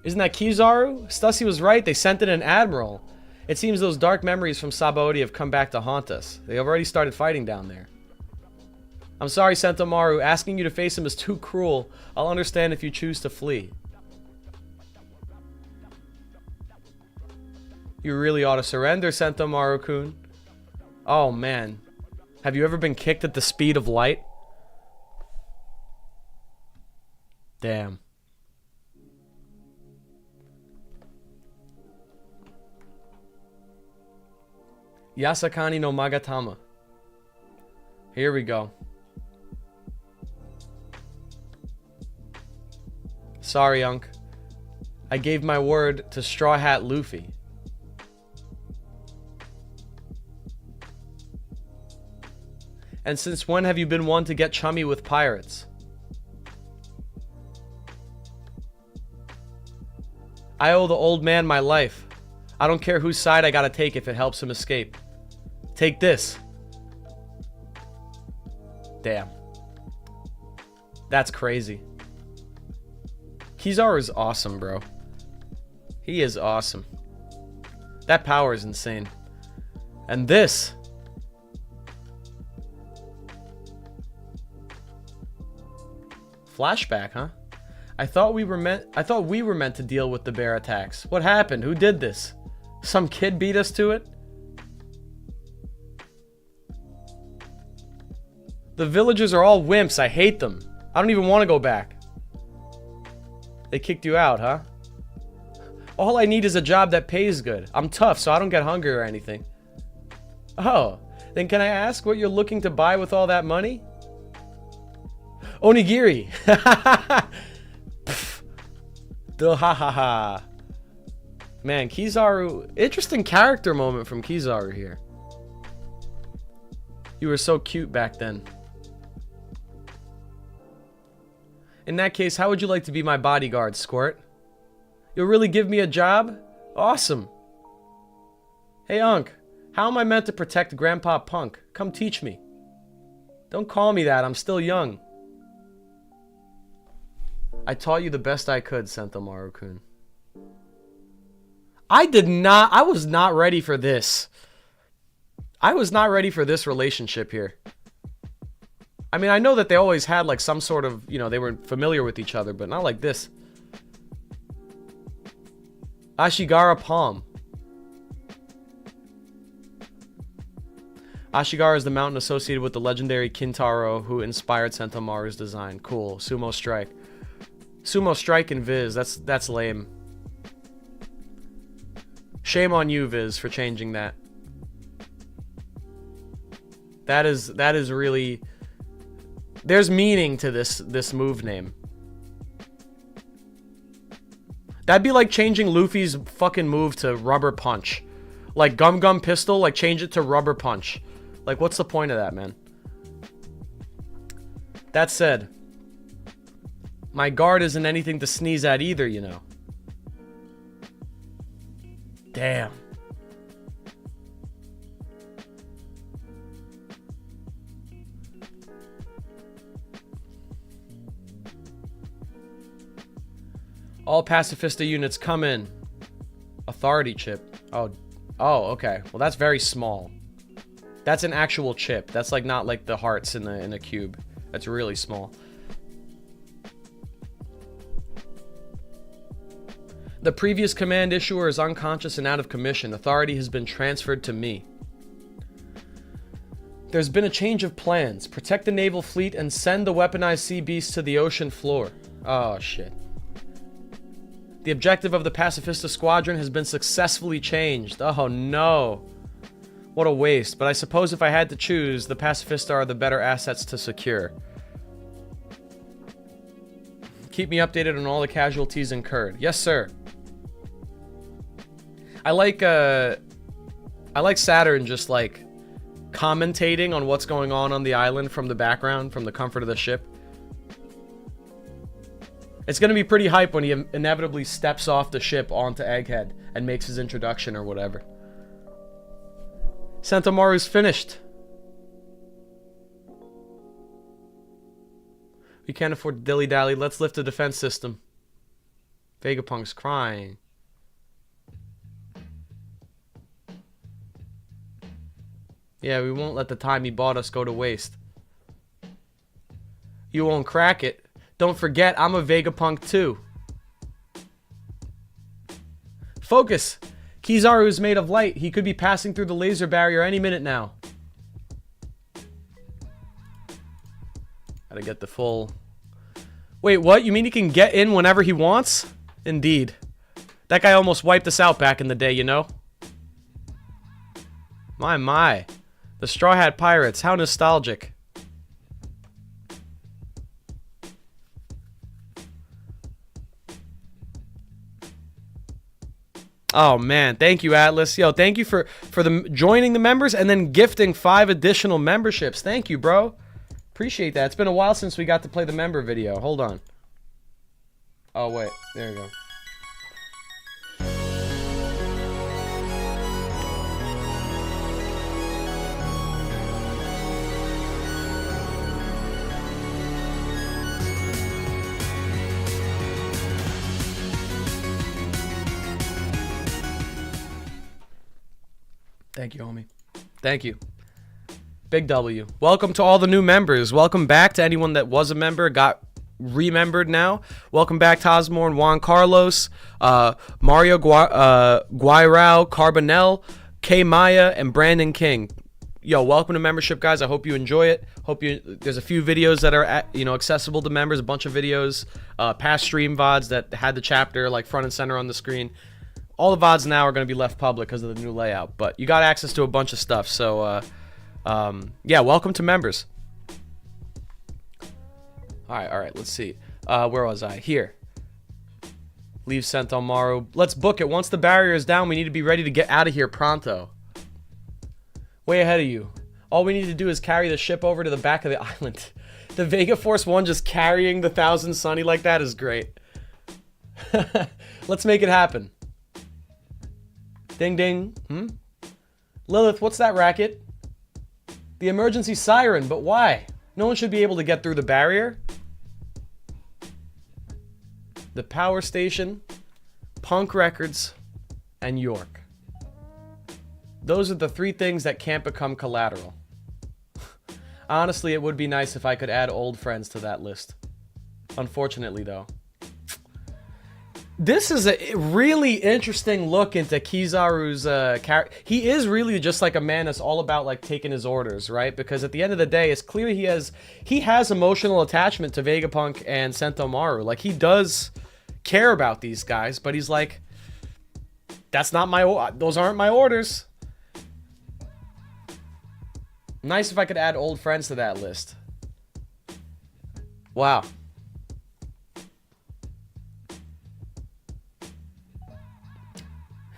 Isn't that Kizaru? Stussy was right, they sent in an admiral. It seems those dark memories from Sabaody have come back to haunt us. They have already started fighting down there. I'm sorry, Sentomaru. Asking you to face him is too cruel. I'll understand if you choose to flee. You really ought to surrender, Sentomaru-kun. Oh, man. Have you ever been kicked at the speed of light? Damn. Yasakani no Magatama. Here we go. Sorry, Unc. I gave my word to Straw Hat Luffy. And since when have you been one to get chummy with pirates? I owe the old man my life. I don't care whose side I gotta take if it helps him escape. Take this. Damn. That's crazy. Kizaru is awesome, bro. He is awesome. That power is insane. And this. Flashback, huh? I thought we were meant to deal with the bear attacks. What happened? Who did this? Some kid beat us to it? The villagers are all wimps. I hate them. I don't even want to go back. They kicked you out, huh? All I need is a job that pays good. I'm tough, so I don't get hungry or anything. Oh, then can I ask what you're looking to buy with all that money? Onigiri! Duh, ha ha ha. Man, Kizaru... Interesting character moment from Kizaru here. You were so cute back then. In that case, how would you like to be my bodyguard, Squirt? You'll really give me a job? Awesome. Hey, Unc. How am I meant to protect Grandpa Punk? Come teach me. Don't call me that. I'm still young. I taught you the best I could, Sentomaru-kun. I was not ready for this. I was not ready for this relationship here. I mean, I know that they always had like some sort of, you know, they were familiar with each other, but not like this. Ashigara Palm. Ashigara is the mountain associated with the legendary Kintaro who inspired Sentomaru's design. Cool. Sumo Strike. Sumo Strike and Viz. That's lame. Shame on you, Viz, for changing that. That is really... There's meaning to this move name. That'd be like changing Luffy's fucking move to Rubber Punch. Like Gum Gum Pistol, like change it to Rubber Punch. Like, what's the point of that, man? That said, my guard isn't anything to sneeze at either, you know. Damn. All Pacifista units come in. Authority chip. Oh, okay. Well, that's very small. That's an actual chip. That's like not like the hearts in the cube. That's really small. The previous command issuer is unconscious and out of commission. Authority has been transferred to me. There's been a change of plans. Protect the naval fleet and send the weaponized sea beasts to the ocean floor. Oh, shit. The objective of the Pacifista Squadron has been successfully changed. Oh, no. What a waste. But I suppose if I had to choose, the Pacifista are the better assets to secure. Keep me updated on all the casualties incurred. Yes, sir. I like Saturn just, like, commentating on what's going on the island from the background, from the comfort of the ship. It's going to be pretty hype when he inevitably steps off the ship onto Egghead and makes his introduction or whatever. Sentomaru's finished. We can't afford to dilly-dally. Let's lift the defense system. Vegapunk's crying. Yeah, we won't let the time he bought us go to waste. You won't crack it. Don't forget, I'm a Vegapunk too. Focus! Kizaru is made of light. He could be passing through the laser barrier any minute now. Gotta get the full... Wait, what? You mean he can get in whenever he wants? Indeed. That guy almost wiped us out back in the day, you know? My. The Straw Hat Pirates. How nostalgic. Oh man, thank you, Atlas. Yo, thank you for joining the members and then gifting 5 additional memberships. Thank you, bro. Appreciate that. It's been a while since we got to play the member video. Hold on. Oh wait, there you go. Thank you, homie. Thank you. Big W. Welcome to all the new members. Welcome back to anyone that was a member, got remembered now. Welcome back to Osmore, Juan Carlos, Mario Guairao, Carbonell, K Maya, and Brandon King. Yo, welcome to membership, guys. I hope you enjoy it. There's a few videos that are accessible to members, a bunch of videos, past stream VODs that had the chapter like front and center on the screen. All the VODs now are going to be left public because of the new layout, but you got access to a bunch of stuff. So, yeah, welcome to members. All right, let's see. Where was I? Here. Leave sent on Maru. Let's book it. Once the barrier is down, we need to be ready to get out of here pronto. Way ahead of you. All we need to do is carry the ship over to the back of the island. The Vega Force 1 just carrying the 1000 Sunny like that is great. Let's make it happen. Ding ding. Lilith, what's that racket? The emergency siren, but why? No one should be able to get through the barrier. The power station, Punk Records, and York. Those are the 3 things that can't become collateral. Honestly, it would be nice if I could add old friends to that list. Unfortunately, though. This is a really interesting look into Kizaru's character. He is really just like a man that's all about like taking his orders, right? Because at the end of the day, it's clear he has emotional attachment to Vegapunk and Sentomaru. Like, he does care about these guys, but he's like, those aren't my orders. Nice if I could add old friends to that list. Wow.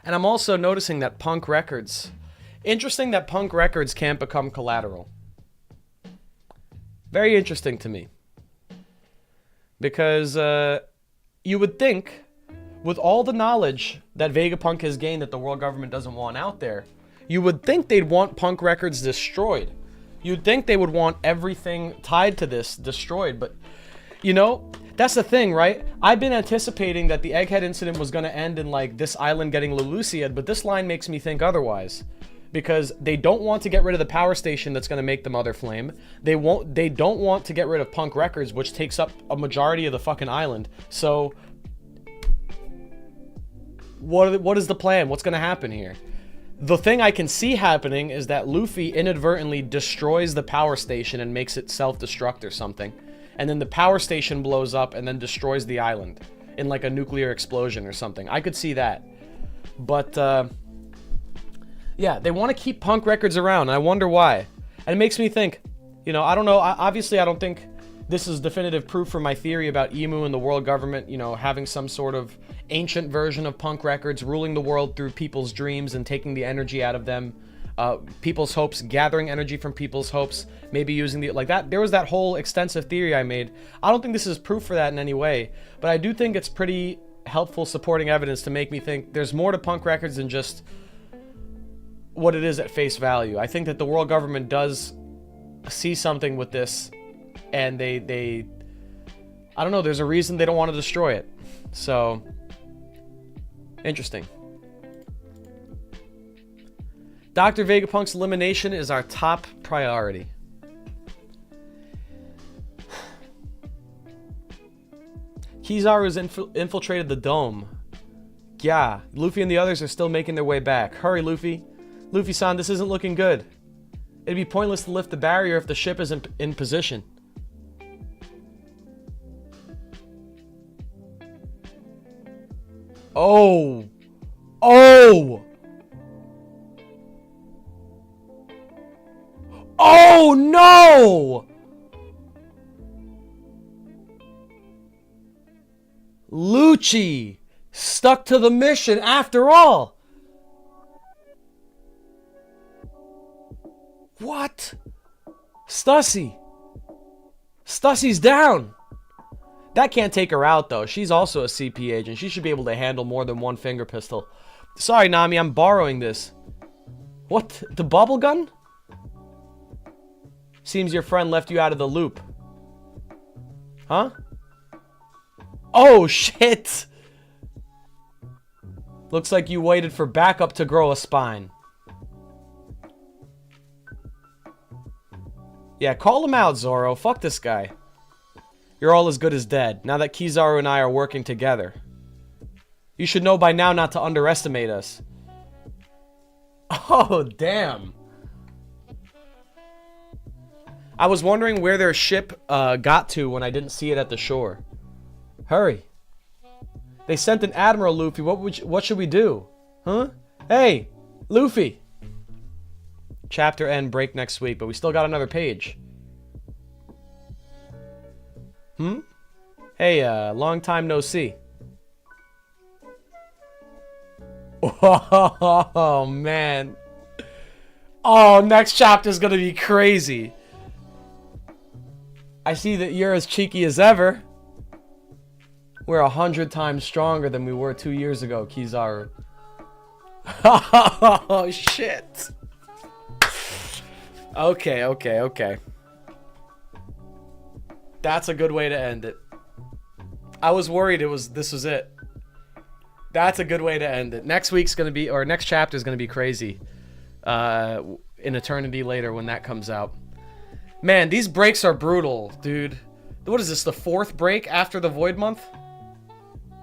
And I'm also noticing that Punk Records... Interesting that Punk Records can't become collateral. Very interesting to me. Because you would think, with all the knowledge that Vegapunk has gained that the world government doesn't want out there, you would think they'd want Punk Records destroyed. You'd think they would want everything tied to this destroyed, but... You know, that's the thing, right? I've been anticipating that the Egghead incident was going to end in, like, this island getting Leluciad, but this line makes me think otherwise. Because they don't want to get rid of the power station that's going to make the Mother Flame. They don't want to get rid of Punk Records, which takes up a majority of the fucking island. So, what is the plan? What's going to happen here? The thing I can see happening is that Luffy inadvertently destroys the power station and makes it self-destruct or something. And then the power station blows up and then destroys the island in like a nuclear explosion or something. I could see that. But, yeah, they want to keep Punk Records around, and I wonder why. And it makes me think, you know, I don't know, obviously I don't think this is definitive proof for my theory about Emu and the world government, you know, having some sort of ancient version of Punk Records, ruling the world through people's dreams and taking the energy out of them. People's hopes, gathering energy from people's hopes, maybe using the, like that, there was that whole extensive theory I made. I don't think this is proof for that in any way, but I do think it's pretty helpful supporting evidence to make me think there's more to Punk Records than just what it is at face value. I think that the world government does see something with this, and they I don't know, there's a reason they don't want to destroy it. So, interesting. Dr. Vegapunk's elimination is our top priority. Kizaru's infiltrated the dome. Yeah, Luffy and the others are still making their way back. Hurry, Luffy. Luffy-san, this isn't looking good. It'd be pointless to lift the barrier if the ship isn't in position. Oh! Oh! Oh no! Lucci Stuck to the mission after all. What? Stussy. Stussy's down. That can't take her out, though. She's also a CP agent. She should be able to handle more than one finger pistol. Sorry, Nami, I'm borrowing this. What? The bubble gun? Seems your friend left you out of the loop. Huh? Oh, shit! Looks like you waited for backup to grow a spine. Yeah, call him out, Zoro. Fuck this guy. You're all as good as dead, now that Kizaru and I are working together. You should know by now not to underestimate us. Oh, damn. I was wondering where their ship got to when I didn't see it at the shore. Hurry. They sent an Admiral, Luffy. What should we do? Huh? Hey, Luffy. Chapter end, break next week, but we still got another page. Hey, long time no see. Oh, man. Oh, next chapter's gonna be crazy. I see that you're as cheeky as ever. We're 100 times stronger than we were 2 years ago, Kizaru. Oh, shit. Okay. That's a good way to end it. I was worried this was it. That's a good way to end it. Next week's gonna be, or next chapter is gonna be crazy. In Eternity Later when that comes out. Man, these breaks are brutal, dude. What is this, the 4th break after the Void Month?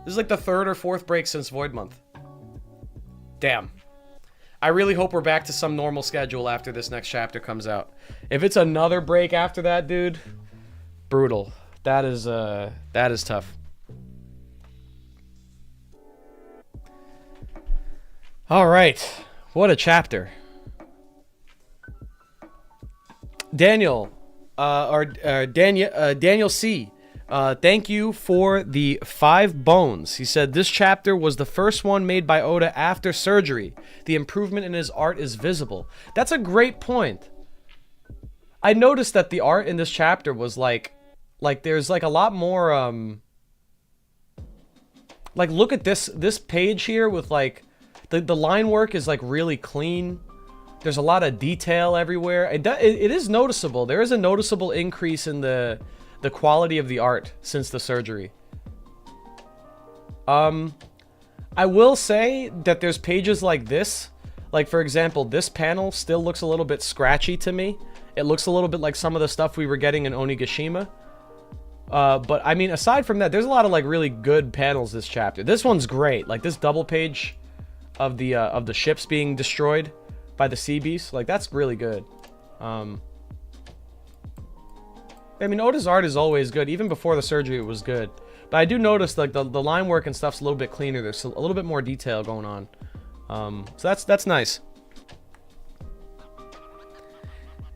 This is like the 3rd or 4th break since Void Month. Damn. I really hope we're back to some normal schedule after this next chapter comes out. If it's another break after that, dude, brutal. That is tough. All right. What a chapter. Daniel, Daniel C. Thank you for the 5 bones. He said, this chapter was the first one made by Oda after surgery. The improvement in his art is visible. That's a great point. I noticed that the art in this chapter was like there's like a lot more, like look at this page here with like, the line work is like really clean. There's a lot of detail everywhere. It is noticeable. There is a noticeable increase in the quality of the art since the surgery. I will say that there's pages like this. Like, for example, this panel still looks a little bit scratchy to me. It looks a little bit like some of the stuff we were getting in Onigashima. But, I mean, aside from that, there's a lot of, like, really good panels this chapter. This one's great. Like, this double page of the ships being destroyed by the sea beast. Like, that's really good. I mean, Oda's art is always good. Even before the surgery, it was good. But I do notice, like, the line work and stuff's a little bit cleaner. There's a little bit more detail going on. So that's nice.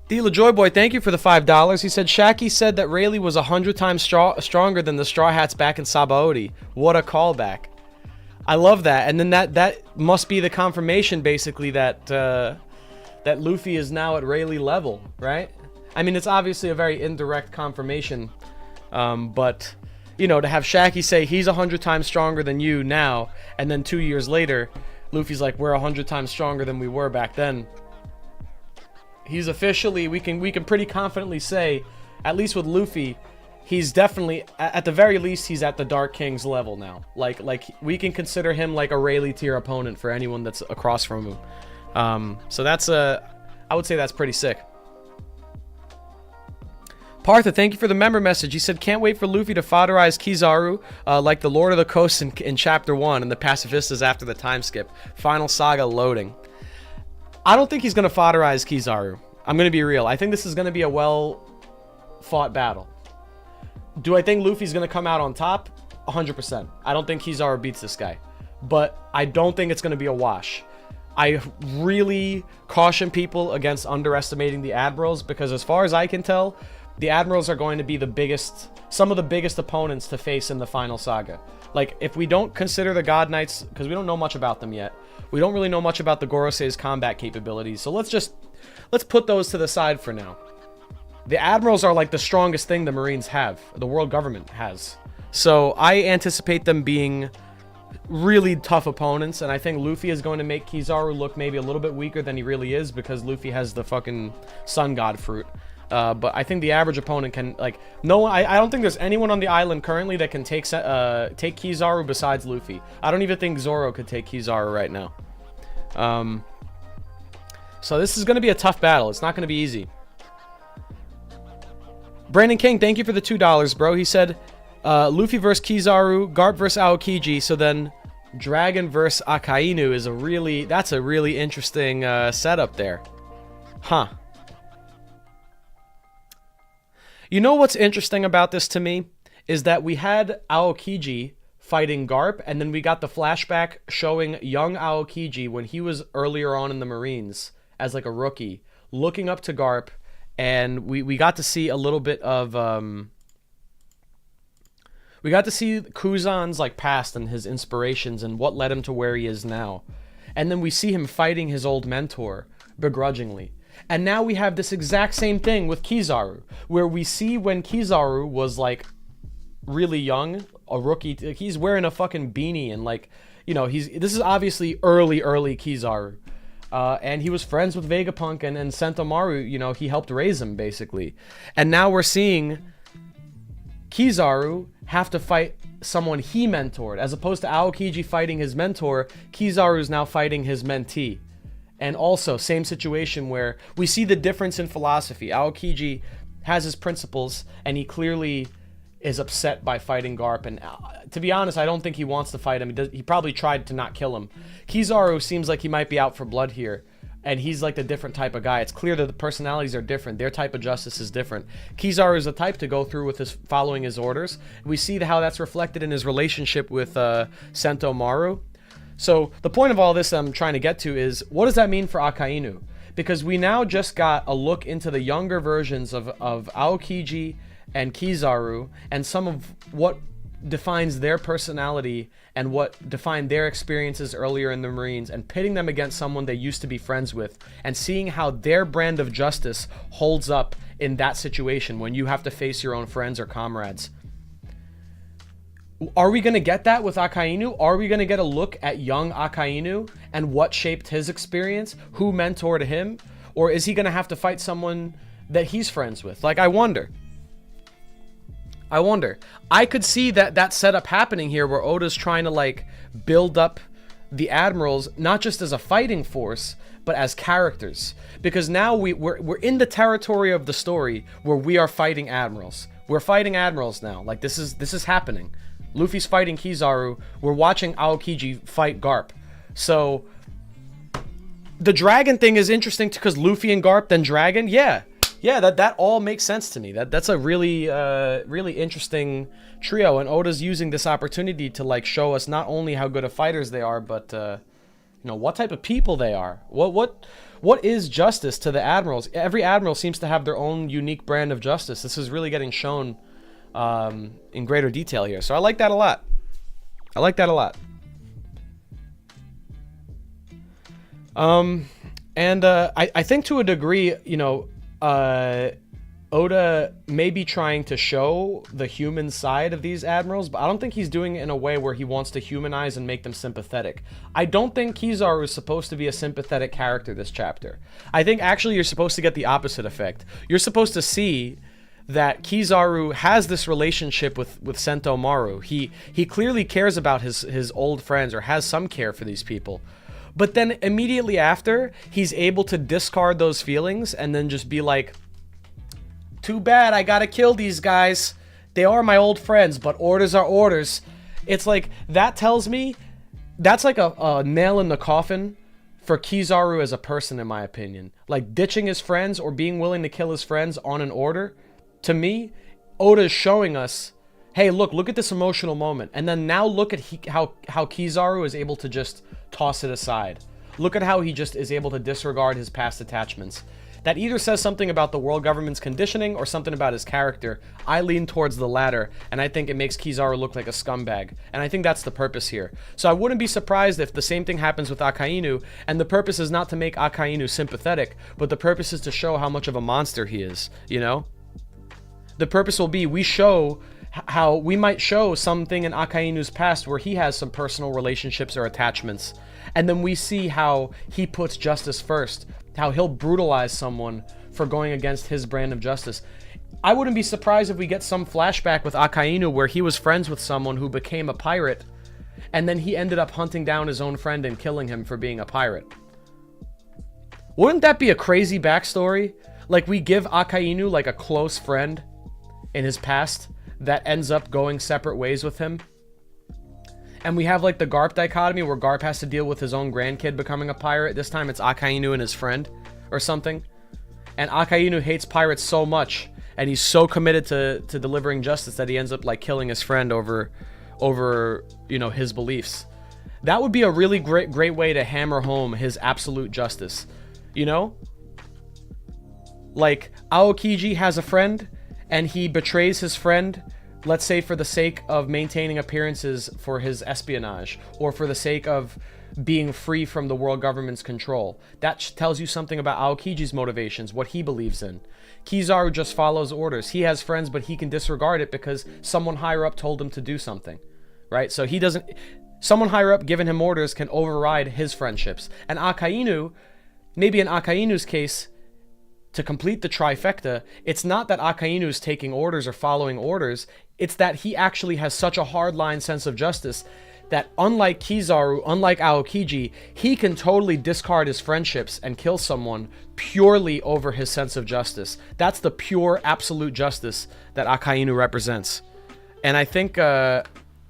D. LaJoy Boy, thank you for the $5. He said, Shaki said that Rayleigh was 100 times stronger than the Straw Hats back in Sabaody. What a callback. I love that. And then that must be the confirmation, basically, that that Luffy is now at Rayleigh level, right? I mean, it's obviously a very indirect confirmation. But, you know, to have Shaki say he's 100 times stronger than you now, and then 2 years later, Luffy's like, we're 100 times stronger than we were back then. He's officially, we can pretty confidently say, at least with Luffy, he's definitely, at the very least, he's at the Dark King's level now. Like we can consider him like a Rayleigh tier opponent for anyone that's across from him. So that's I would say that's pretty sick. Partha, thank you for the member message. He said, can't wait for Luffy to foderize Kizaru like the Lord of the Coast in Chapter 1 and the Pacifistas after the time skip. Final Saga loading. I don't think he's going to foderize Kizaru. I'm going to be real. I think this is going to be a well-fought battle. Do I think Luffy's going to come out on top? 100%. I don't think Kizaru beats this guy. But I don't think it's going to be a wash. I really caution people against underestimating the Admirals because as far as I can tell, the Admirals are going to be some of the biggest opponents to face in the final saga. Like, if we don't consider the God Knights, because we don't know much about them yet, we don't really know much about the Gorosei's combat capabilities, so let's put those to the side for now. The Admirals are like the strongest thing the Marines have, the world government has. So I anticipate them being really tough opponents, and I think Luffy is going to make Kizaru look maybe a little bit weaker than he really is, because Luffy has the fucking Sun God fruit. But I think the average opponent can, like, no one, I don't think there's anyone on the island currently that can take Kizaru besides Luffy. I don't even think Zoro could take Kizaru right now. So this is going to be a tough battle. It's not going to be easy. Brandon King, thank you for the $2, bro. He said, Luffy versus Kizaru, Garp versus Aokiji, so then Dragon versus Akainu is that's a really interesting setup there. Huh. You know what's interesting about this to me? Is that we had Aokiji fighting Garp, and then we got the flashback showing young Aokiji when he was earlier on in the Marines as like a rookie, looking up to Garp, and we got to see a little bit of we got to see Kuzan's like past and his inspirations and what led him to where he is now. And then we see him fighting his old mentor begrudgingly. And now we have this exact same thing with Kizaru, where we see when Kizaru was like really young, a rookie, he's wearing a fucking beanie and like, you know, this is obviously early Kizaru. And he was friends with Vegapunk and Sentomaru, you know, he helped raise him basically. And now we're seeing Kizaru have to fight someone he mentored, as opposed to Aokiji fighting his mentor. Kizaru is now fighting his mentee. And also, same situation where we see the difference in philosophy. Aokiji has his principles, and he clearly is upset by fighting Garp. And to be honest, I don't think he wants to fight him. He probably tried to not kill him. Kizaru seems like he might be out for blood here, and he's like the different type of guy. It's clear that the personalities are different. Their type of justice is different. Kizaru is the type to go through with following his orders. We see how that's reflected in his relationship with Sentomaru. So the point of all this I'm trying to get to is, what does that mean for Akainu? Because we now just got a look into the younger versions of Aokiji and Kizaru, and some of what defines their personality and what defined their experiences earlier in the Marines, and pitting them against someone they used to be friends with, and seeing how their brand of justice holds up in that situation when you have to face your own friends or comrades. Are we going to get that with Akainu? Are we going to get a look at young Akainu and what shaped his experience? Who mentored him? Or is he going to have to fight someone that he's friends with? Like, I wonder. I could see that setup happening here, where Oda's trying to like build up the Admirals not just as a fighting force, but as characters. Because now we're in the territory of the story where we are fighting Admirals. We're fighting Admirals now. Like, this is happening. Luffy's fighting Kizaru. We're watching Aokiji fight Garp. So the dragon thing is interesting because Luffy and Garp, then dragon. Yeah, that all makes sense to me. That's a really really interesting trio, and Oda's using this opportunity to like show us not only how good of fighters they are, but you know, what type of people they are. What is justice to the Admirals? Every Admiral seems to have their own unique brand of justice. This is really getting shown in greater detail here. So I like that a lot. I think to a degree, you know, Oda may be trying to show the human side of these Admirals, but I don't think he's doing it in a way where he wants to humanize and make them sympathetic. I don't think Kizaru is supposed to be a sympathetic character this chapter. I think actually you're supposed to get the opposite effect. You're supposed to see that Kizaru has this relationship with Sentomaru. He clearly cares about his old friends, or has some care for these people. But then immediately after, he's able to discard those feelings and then just be like, too bad, I gotta kill these guys. They are my old friends, but orders are orders. It's like, that tells me, that's like a nail in the coffin for Kizaru as a person, in my opinion. Like, ditching his friends or being willing to kill his friends on an order. To me, Oda is showing us, hey, look at this emotional moment. And then now look at how Kizaru is able to just toss it aside. Look at how he just is able to disregard his past attachments. That either says something about the world government's conditioning or something about his character. I lean towards the latter, and I think it makes Kizaru look like a scumbag. And I think that's the purpose here. So I wouldn't be surprised if the same thing happens with Akainu, and the purpose is not to make Akainu sympathetic, but the purpose is to show how much of a monster he is, you know? The purpose will be, we might show something in Akainu's past where he has some personal relationships or attachments. And then we see how he puts justice first, how he'll brutalize someone for going against his brand of justice. I wouldn't be surprised if we get some flashback with Akainu where he was friends with someone who became a pirate, and then he ended up hunting down his own friend and killing him for being a pirate. Wouldn't that be a crazy backstory? Like, we give Akainu like a close friend in his past that ends up going separate ways with him. And we have like the Garp dichotomy where Garp has to deal with his own grandkid becoming a pirate. This time it's Akainu and his friend or something. And Akainu hates pirates so much, and he's so committed to delivering justice that he ends up like killing his friend over you know, his beliefs. That would be a really great way to hammer home his absolute justice. You know? Like, Aokiji has a friend, and he betrays his friend, let's say for the sake of maintaining appearances for his espionage, or for the sake of being free from the world government's control. That tells you something about Aokiji's motivations, what he believes in. Kizaru just follows orders. He has friends, but he can disregard it because someone higher up told him to do something, right? So he doesn't... Someone higher up giving him orders can override his friendships. And Akainu, maybe in Akainu's case, to complete the trifecta, it's not that Akainu is taking orders or following orders, it's that he actually has such a hardline sense of justice that unlike Kizaru, unlike Aokiji, he can totally discard his friendships and kill someone purely over his sense of justice. That's the pure, absolute justice that Akainu represents. And I think that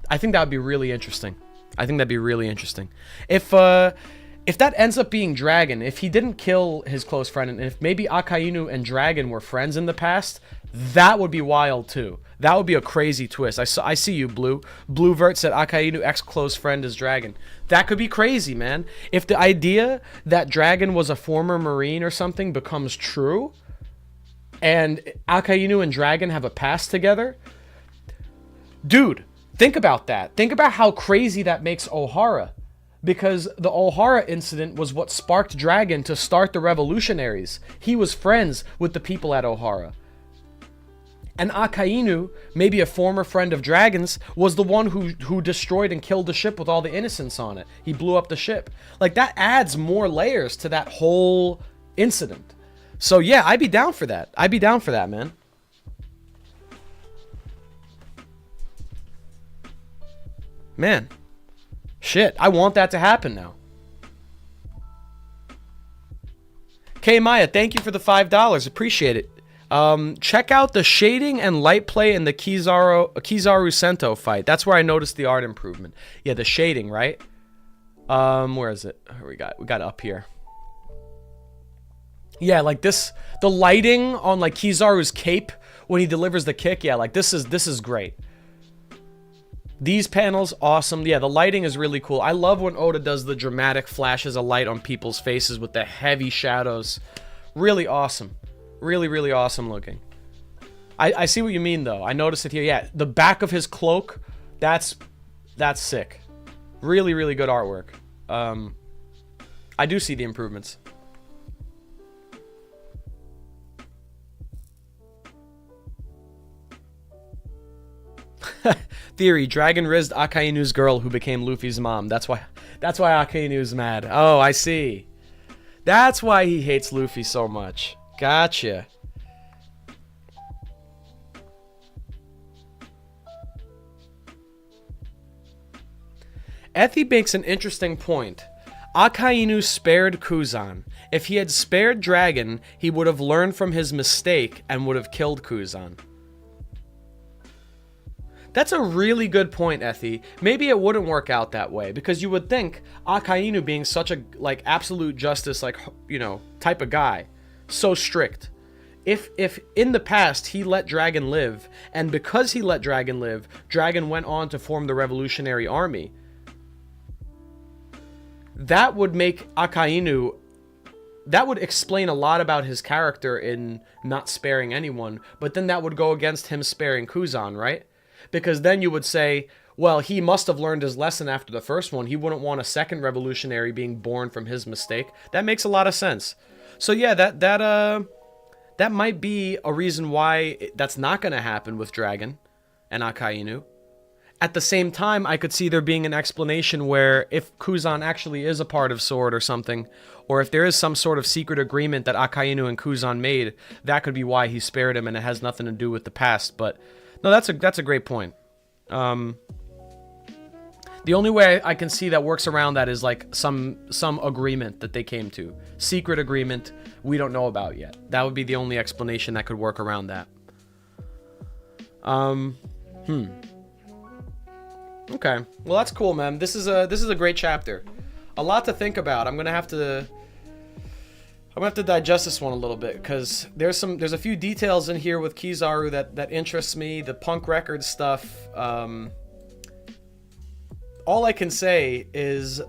would be really interesting. I think that'd be really interesting. If that ends up being Dragon, if he didn't kill his close friend, and if maybe Akainu and Dragon were friends in the past, that would be wild too. That would be a crazy twist. I see you, Blue. Blue Vert said Akainu ex-close friend is Dragon. That could be crazy, man. If the idea that Dragon was a former Marine or something becomes true, and Akainu and Dragon have a past together, dude, think about that. Think about how crazy that makes Ohara. Because the Ohara incident was what sparked Dragon to start the revolutionaries. He was friends with the people at Ohara. And Akainu, maybe a former friend of Dragon's, was the one who destroyed and killed the ship with all the innocents on it. He blew up the ship. Like, that adds more layers to that whole incident. So yeah, I'd be down for that. I'd be down for that, man. Man. Shit, I want that to happen now. K Maya, thank you for the $5. Appreciate it. Check out the shading and light play in the Kizaru Sento fight. That's where I noticed the art improvement. Yeah, the shading, right? Where is it? We got up here. Yeah, like this, the lighting on like Kizaru's cape when he delivers the kick. Yeah, like this is great. These panels, awesome. Yeah, the lighting is really cool. I love when Oda does the dramatic flashes of light on people's faces with the heavy shadows. Really awesome. Really, really awesome looking. I see what you mean, though. I noticed it here. Yeah, the back of his cloak, that's sick. Really, really good artwork. I do see the improvements. Theory: Dragon rizzed Akainu's girl who became Luffy's mom. That's why Akainu's mad. Oh, I see. That's why he hates Luffy so much. Gotcha. Ethi makes an interesting point. Akainu spared Kuzan. If he had spared Dragon, he would have learned from his mistake and would have killed Kuzan. That's a really good point, Ethi. Maybe it wouldn't work out that way, because you would think Akainu being such a, like, absolute justice, like, you know, type of guy, so strict. If in the past he let Dragon live, and because he let Dragon live, Dragon went on to form the Revolutionary Army, that would make Akainu that would explain a lot about his character in not sparing anyone, but then that would go against him sparing Kuzan, right? Because then you would say, well, he must have learned his lesson after the first one. He wouldn't want a second revolutionary being born from his mistake. That makes a lot of sense. So yeah, that might be a reason why that's not going to happen with Dragon and Akainu. At the same time, I could see there being an explanation where if Kuzan actually is a part of Sword or something, or if there is some sort of secret agreement that Akainu and Kuzan made, that could be why he spared him, and it has nothing to do with the past. But no, that's a great point. The only way I can see that works around that is like some agreement that they came to. Secret agreement we don't know about yet. That would be the only explanation that could work around that. Okay. Well, that's cool, man. This is a great chapter. A lot to think about. I'm gonna have to digest this one a little bit, because there's a few details in here with Kizaru that interests me. The Punk Records stuff. All I can say is,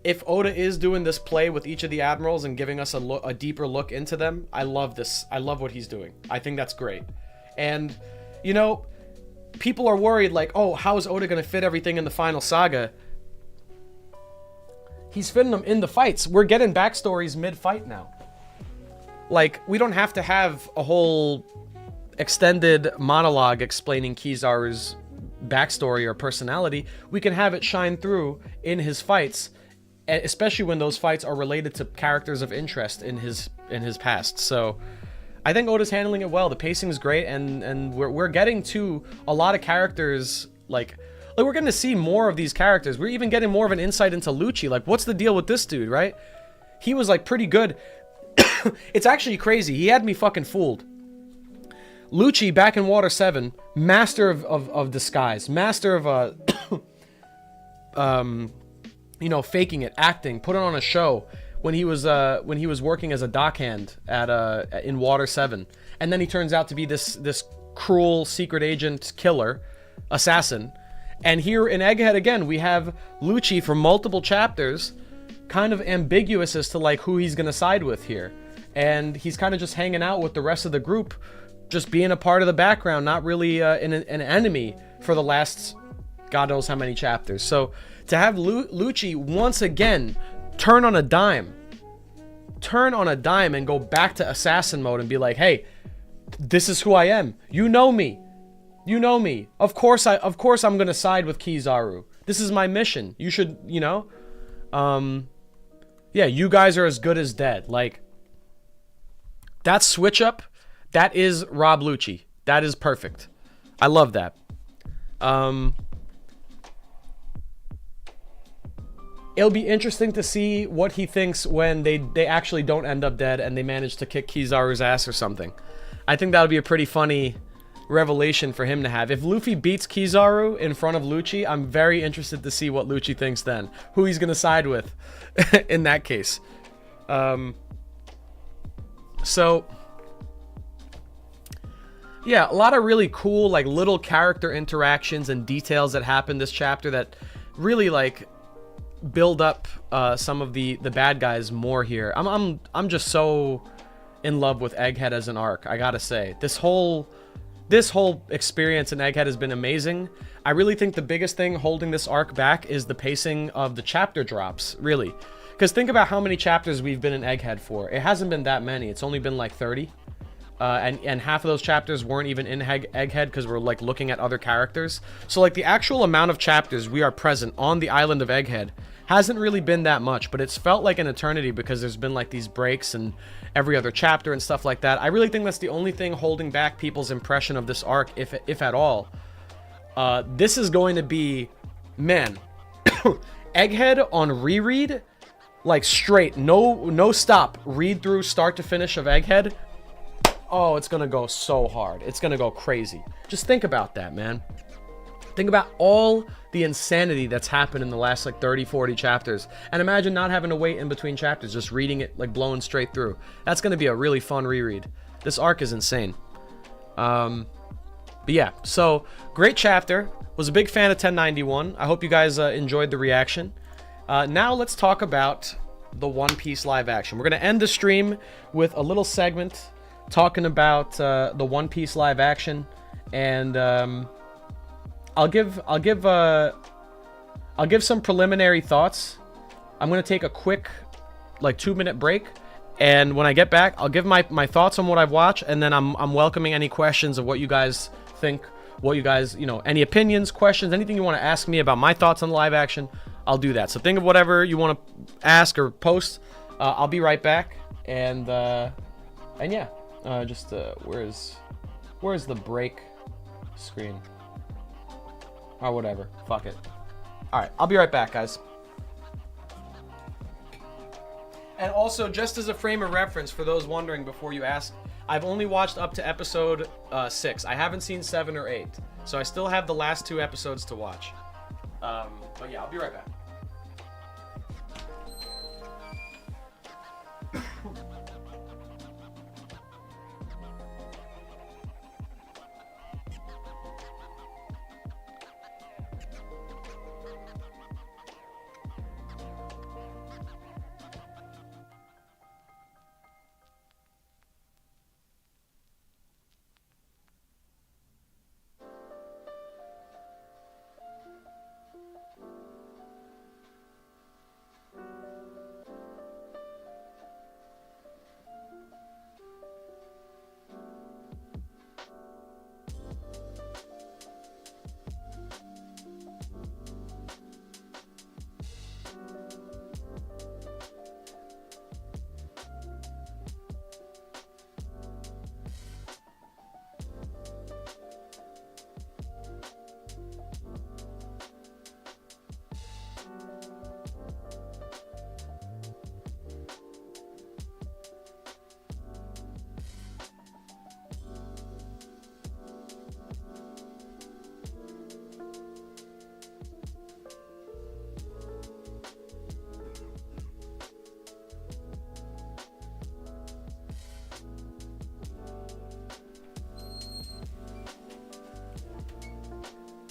if Oda is doing this play with each of the admirals and giving us a deeper look into them, I love this. I love what he's doing. I think that's great. And, you know, people are worried, like, oh, how is Oda going to fit everything in the final saga? He's fitting them in the fights. We're getting backstories mid-fight now. Like, we don't have to have a whole extended monologue explaining Kizaru's backstory or personality. We can have it shine through in his fights, especially when those fights are related to characters of interest in his past. So I think Oda's handling it well. The pacing is great, and we're getting to a lot of characters. Like we're getting to see more of these characters. We're even getting more of an insight into Lucci. Like, what's the deal with this dude, right? He was like pretty good. It's actually crazy. He had me fucking fooled. Lucci, back in Water 7, master of disguise, master of you know, faking it, acting, put it on a show when he was working as a dockhand in Water 7, and then he turns out to be this cruel secret agent killer, assassin. And here in Egghead again, we have Lucci for multiple chapters, kind of ambiguous as to like who he's gonna side with here, and he's kind of just hanging out with the rest of the group, just being a part of the background, not really an enemy for the last God knows how many chapters. So to have Lucci once again turn on a dime and go back to assassin mode and be like, hey, this is who I am. You know me. Of course I'm gonna side with Kizaru. This is my mission. You should, you know. Yeah, you guys are as good as dead. Like, that switch up, that is Rob Lucci. That is perfect. I love that. It'll be interesting to see what he thinks when they actually don't end up dead and they manage to kick Kizaru's ass or something. I think that would be a pretty funny revelation for him to have. If Luffy beats Kizaru in front of Lucci, I'm very interested to see what Lucci thinks then. Who he's going to side with in that case. So yeah, a lot of really cool, like, little character interactions and details that happen this chapter that really, like, build up some of the bad guys more here. I'm just so in love with Egghead as an arc, I gotta say. This whole experience in Egghead has been amazing. I really think the biggest thing holding this arc back is the pacing of the chapter drops, really. Because think about how many chapters we've been in Egghead for. It hasn't been that many. It's only been like 30. And half of those chapters weren't even in Egghead because we're like looking at other characters. So like the actual amount of chapters we are present on the island of Egghead hasn't really been that much, but it's felt like an eternity because there's been like these breaks and every other chapter and stuff like that. I really think that's the only thing holding back people's impression of this arc, if at all. This is going to be, man, Egghead on reread, like straight, no stop, read through start to finish of Egghead. Oh, it's gonna go so hard. It's gonna go crazy. Just think about that, man. Think about all the insanity that's happened in the last like 30, 40 chapters. And imagine not having to wait in between chapters, just reading it, like blowing straight through. That's gonna be a really fun reread. This arc is insane. But yeah, so great chapter. Was a big fan of 1091. I hope you guys enjoyed the reaction. Now let's talk about the One Piece live action. We're gonna end the stream with a little segment talking about the One Piece live action, and I'll give some preliminary thoughts. I'm gonna take a quick, like, 2-minute break, and when I get back, I'll give my thoughts on what I've watched, and then I'm welcoming any questions of what you guys think, what you guys, any opinions, questions, anything you want to ask me about my thoughts on the live action. I'll do that. So think of whatever you want to ask or post. I'll be right back, and yeah, where's the break screen? Or whatever. Fuck it. All right, I'll be right back, guys. And also, just as a frame of reference for those wondering before you ask, I've only watched up to episode 6. I haven't seen 7 or 8, so I still have the last 2 episodes to watch. But yeah, I'll be right back.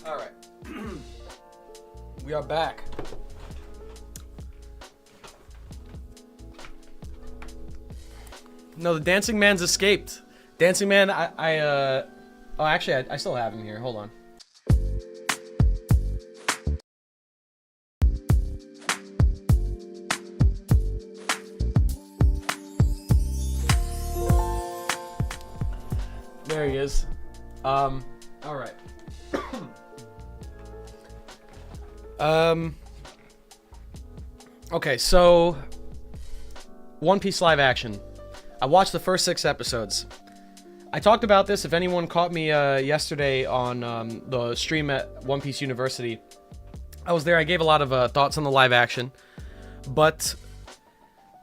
All right. We are back. No, the Dancing Man's escaped. Dancing Man, oh, actually, I still have him here. Hold on. There he is. All right. Okay, so One Piece live action. I watched the first 6 episodes. I talked about this, if anyone caught me yesterday on the stream at One Piece University. I was there, I gave a lot of thoughts on the live action. But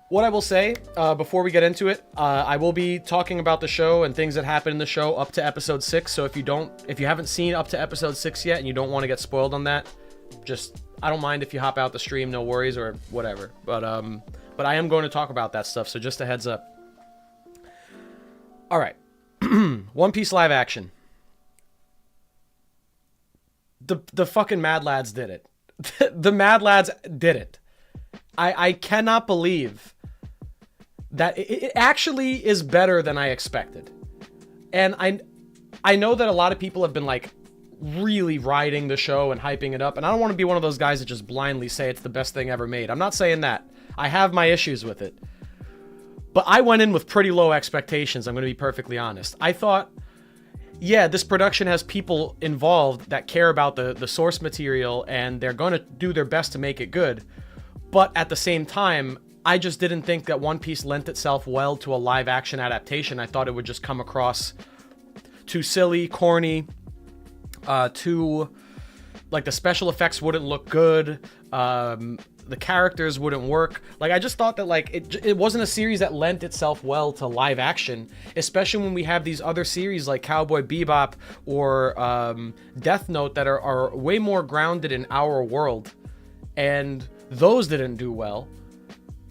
what I will say, before we get into it, I will be talking about the show and things that happen in the show up to episode 6. So if you haven't seen up to episode 6 yet and you don't want to get spoiled on that, I don't mind if you hop out the stream, no worries, or whatever. But I am going to talk about that stuff, so just a heads up. All right. One Piece live action. The fucking Mad Lads did it. The Mad Lads did it. I cannot believe that it actually is better than I expected. And I know that a lot of people have been like really riding the show and hyping it up, and I don't want to be one of those guys that just blindly say it's the best thing ever made. I'm not saying that. I have my issues with it. But I went in with pretty low expectations, I'm going to be perfectly honest. I thought, yeah, this production has people involved that care about the source material, and they're going to do their best to make it good. But at the same time, I just didn't think that One Piece lent itself well to a live action adaptation. I thought it would just come across too silly, corny, too, like, the special effects wouldn't look good, the characters wouldn't work. Like, I just thought that, like, it wasn't a series that lent itself well to live action, especially when we have these other series like Cowboy Bebop or Death Note that are way more grounded in our world, and those didn't do well,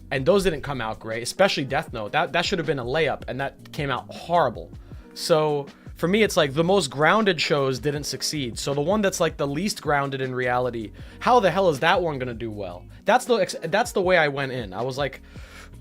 and those didn't come out great, especially Death Note. That should have been a layup, and that came out horrible. So for me, it's like the most grounded shows didn't succeed. So the one that's like the least grounded in reality, how the hell is that one gonna do well? That's the way I went in. I was like,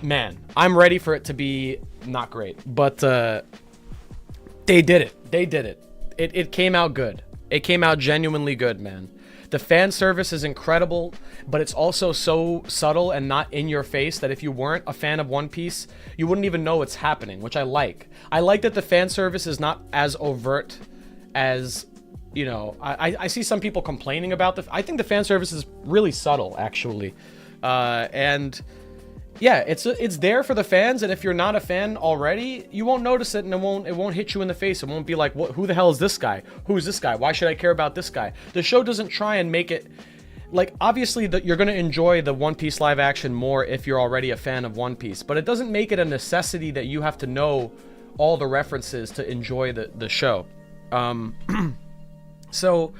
man, I'm ready for it to be not great, but they did it. They did it. It came out good. It came out genuinely good, man. The fan service is incredible, but it's also so subtle and not in your face that if you weren't a fan of One Piece, you wouldn't even know it's happening, which I like. I like that the fan service is not as overt as, you know, I see some people complaining about I think the fan service is really subtle, actually. And yeah, it's there for the fans, and if you're not a fan already, you won't notice it, and it won't hit you in the face. It won't be like, who the hell is this guy? Who's this guy? Why should I care about this guy? The show doesn't try and make it like, obviously you're gonna enjoy the One Piece live action more if you're already a fan of One Piece, but it doesn't make it a necessity that you have to know all the references to enjoy the show. So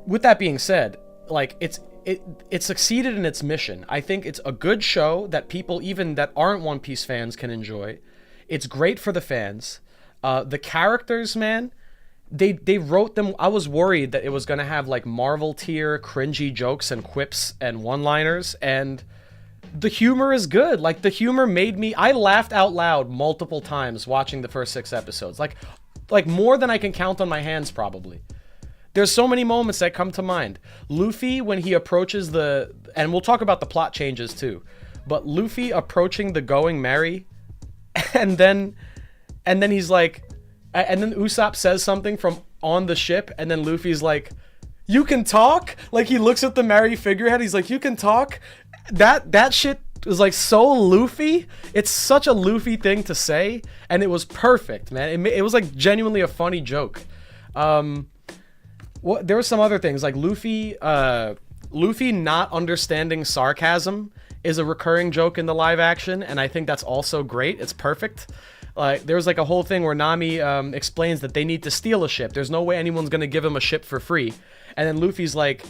with that being said, like, it succeeded in its mission. I think it's a good show that people even that aren't One Piece fans can enjoy. It's great for the fans. The characters, man, they wrote them. I was worried that it was gonna have like Marvel tier cringy jokes and quips and one-liners, and the humor is good. Like, the humor made me, I laughed out loud multiple times watching the first 6 episodes. Like more than I can count on my hands, probably. There's so many moments that come to mind. Luffy, when he approaches and we'll talk about the plot changes too, but Luffy approaching the Going Merry, and then he's like, and then Usopp says something from on the ship, and then Luffy's like, "You can talk?" Like, he looks at the Merry figurehead, he's like, "You can talk?" That shit was like so Luffy. It's such a Luffy thing to say, and it was perfect, man. It was like genuinely a funny joke. Well, there were some other things like Luffy not understanding sarcasm is a recurring joke in the live action, and I think that's also great. It's perfect. Like, there was like a whole thing where Nami explains that they need to steal a ship. There's no way anyone's gonna give him a ship for free, and then Luffy's like,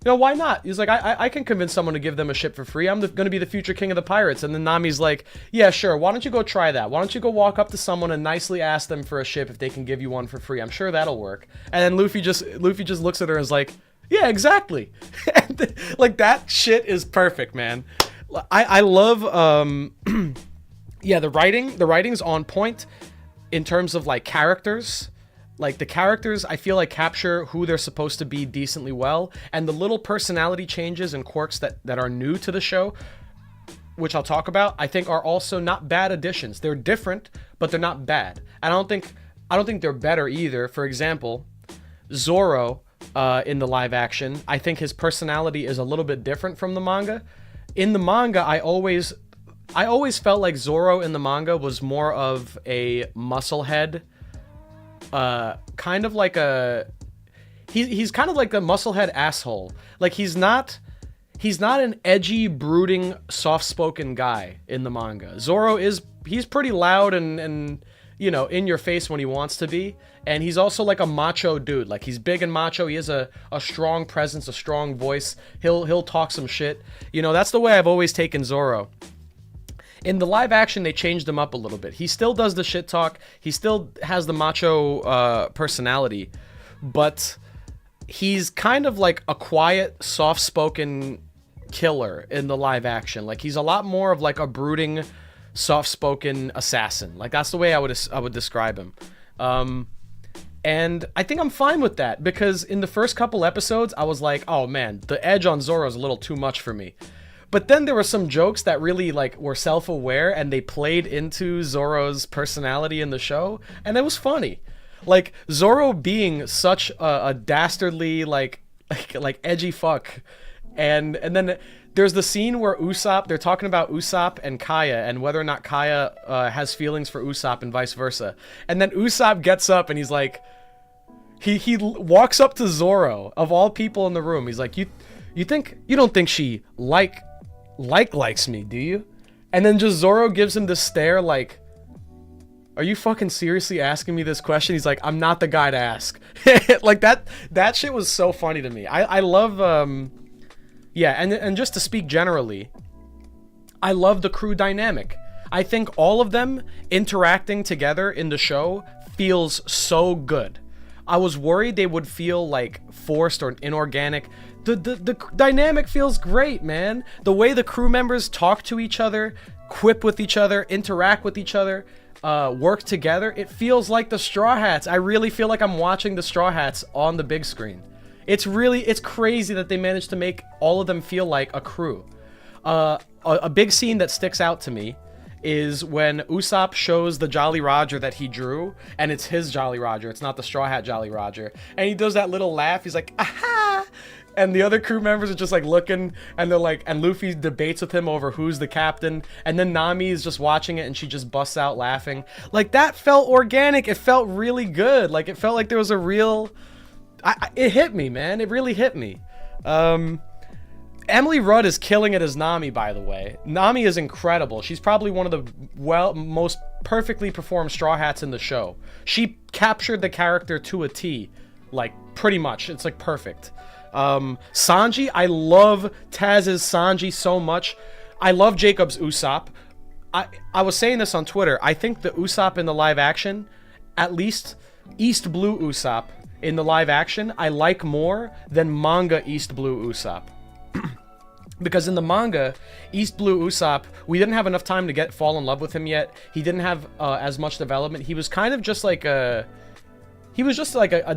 you know, why not? He's like, I can convince someone to give them a ship for free. I'm gonna be the future king of the pirates. And then Nami's like, yeah, sure. Why don't you go try that? Why don't you go walk up to someone and nicely ask them for a ship if they can give you one for free? I'm sure that'll work. And then Luffy just looks at her and is like, yeah, exactly. Like, that shit is perfect, man. I love, yeah, the writing's on point in terms of like characters. Like, the characters, I feel like, capture who they're supposed to be decently well, and the little personality changes and quirks that are new to the show, which I'll talk about, I think are also not bad additions. They're different, but they're not bad. And I don't think they're better either. For example, Zoro in the live action, I think his personality is a little bit different from the manga. In the manga, I always felt like Zoro in the manga was more of a musclehead. Kind of like he's kind of like a musclehead asshole. Like, he's not an edgy, brooding, soft-spoken guy in the manga. Zoro he's pretty loud and you know, in your face when he wants to be, and he's also like a macho dude. Like, he's big and macho. He has a strong presence, a strong voice. He'll talk some shit. You know, that's the way I've always taken Zoro. In the live action, they changed him up a little bit. He still does the shit talk. He still has the macho personality, but he's kind of like a quiet, soft-spoken killer in the live action. Like, he's a lot more of like a brooding, soft-spoken assassin. Like, that's the way I would describe him. And I think I'm fine with that, because in the first couple episodes, I was like, oh man, the edge on Zoro is a little too much for me. But then there were some jokes that really like were self-aware, and they played into Zoro's personality in the show, and it was funny. Like, Zoro being such a dastardly like edgy fuck, and then there's the scene where they're talking about Usopp and Kaya and whether or not Kaya has feelings for Usopp and vice versa. And then Usopp gets up and he's like, he walks up to Zoro, of all people in the room. He's like, you don't think she likes me, do you? And then just Zoro gives him this stare like, are you fucking seriously asking me this question? He's like, I'm not the guy to ask. Like, that shit was so funny to me. I love, yeah, and just to speak generally, I love the crew dynamic. I think all of them interacting together in the show feels so good. I was worried they would feel like forced or inorganic. The dynamic feels great, man. The way the crew members talk to each other, quip with each other, interact with each other, work together, it feels like the Straw Hats. I really feel like I'm watching the Straw Hats on the big screen. It's crazy that they managed to make all of them feel like a crew. A big scene that sticks out to me is when Usopp shows the Jolly Roger that he drew, and it's his Jolly Roger, it's not the Straw Hat Jolly Roger, and he does that little laugh, he's like, aha! And the other crew members are just like looking, and they're like, and Luffy debates with him over who's the captain, and then Nami is just watching it and she just busts out laughing. Like, that felt organic, it felt really good, like it felt like there was a real... it hit me, man, it really hit me. Emily Rudd is killing it as Nami, by the way. Nami is incredible. She's probably one of the most perfectly performed Straw Hats in the show. She captured the character to a T, like, pretty much. It's, like, perfect. Sanji, I love Taz's Sanji so much. I love Jacob's Usopp. I was saying this on Twitter. I think the Usopp in the live action, at least East Blue Usopp in the live action, I like more than manga East Blue Usopp. Because in the manga, East Blue Usopp, we didn't have enough time to fall in love with him yet. He didn't have as much development. He was kind of just like a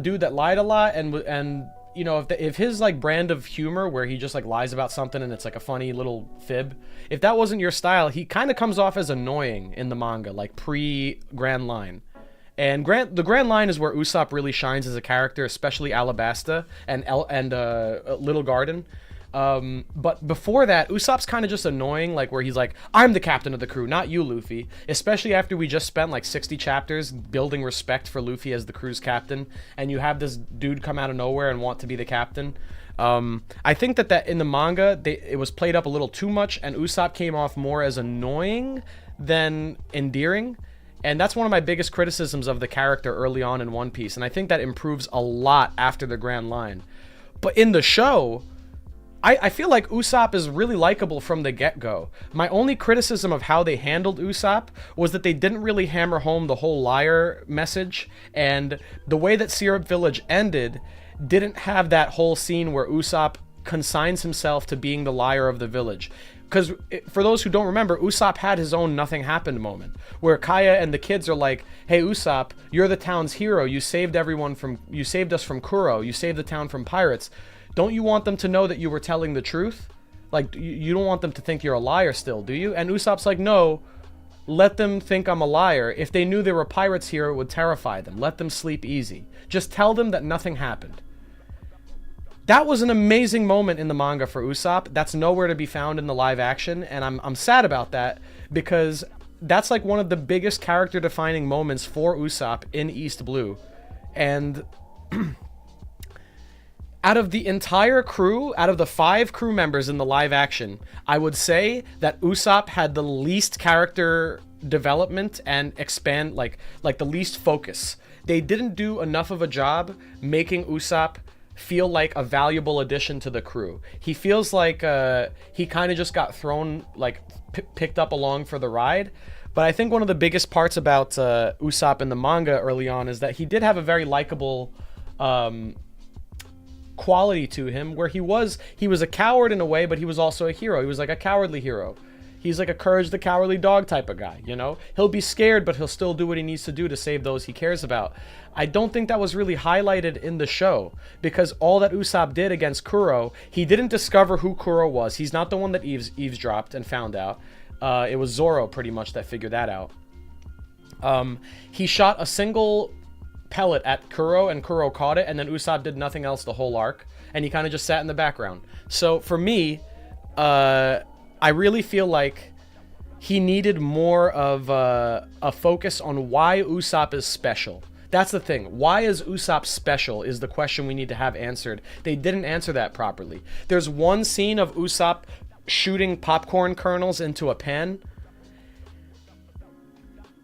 dude that lied a lot, and you know, if his like brand of humor where he just like lies about something and it's like a funny little fib, if that wasn't your style, he kind of comes off as annoying in the manga, like pre-Grand Line. And the Grand Line is where Usopp really shines as a character, especially Alabasta and Little Garden. But before that, Usopp's kind of just annoying, like where he's like, I'm the captain of the crew, not you, Luffy. Especially after we just spent like 60 chapters building respect for Luffy as the crew's captain, and you have this dude come out of nowhere and want to be the captain. I think that in the manga, it was played up a little too much, and Usopp came off more as annoying than endearing. And that's one of my biggest criticisms of the character early on in One Piece, and I think that improves a lot after the Grand Line. But in the show, I feel like Usopp is really likable from the get-go. My only criticism of how they handled Usopp was that they didn't really hammer home the whole liar message, and the way that Syrup Village ended didn't have that whole scene where Usopp consigns himself to being the liar of the village. Because for those who don't remember, Usopp had his own nothing happened moment, where Kaya and the kids are like, hey Usopp, you're the town's hero, you saved us from Kuro, you saved the town from pirates. Don't you want them to know that you were telling the truth? Like, you don't want them to think you're a liar still, do you? And Usopp's like, no, let them think I'm a liar. If they knew there were pirates here, it would terrify them. Let them sleep easy. Just tell them that nothing happened. That was an amazing moment in the manga for Usopp. That's nowhere to be found in the live action, and I'm sad about that, because that's like one of the biggest character-defining moments for Usopp in East Blue. And out of the entire crew, out of the 5 crew members in the live action, I would say that Usopp had the least character development and expand, like the least focus. They didn't do enough of a job making Usopp feel like a valuable addition to the crew. He feels like he kind of just got thrown, like picked up along for the ride. But I think one of the biggest parts about Usopp in the manga early on is that he did have a very likable quality to him, where he was a coward in a way, but he was also a hero. He was like a cowardly hero. He's like a Courage the Cowardly Dog type of guy, you know? He'll be scared, but he'll still do what he needs to do to save those he cares about. I don't think that was really highlighted in the show, because all that Usopp did against Kuro, he didn't discover who Kuro was. He's not the one that eavesdropped and found out. It was Zoro pretty much that figured that out. He shot a single pellet at Kuro, and Kuro caught it, and then Usopp did nothing else the whole arc, and he kind of just sat in the background. So for me, I really feel like he needed more of a focus on why Usopp is special. That's the thing. Why is Usopp special is the question we need to have answered. They didn't answer that properly. There's one scene of Usopp shooting popcorn kernels into a pan.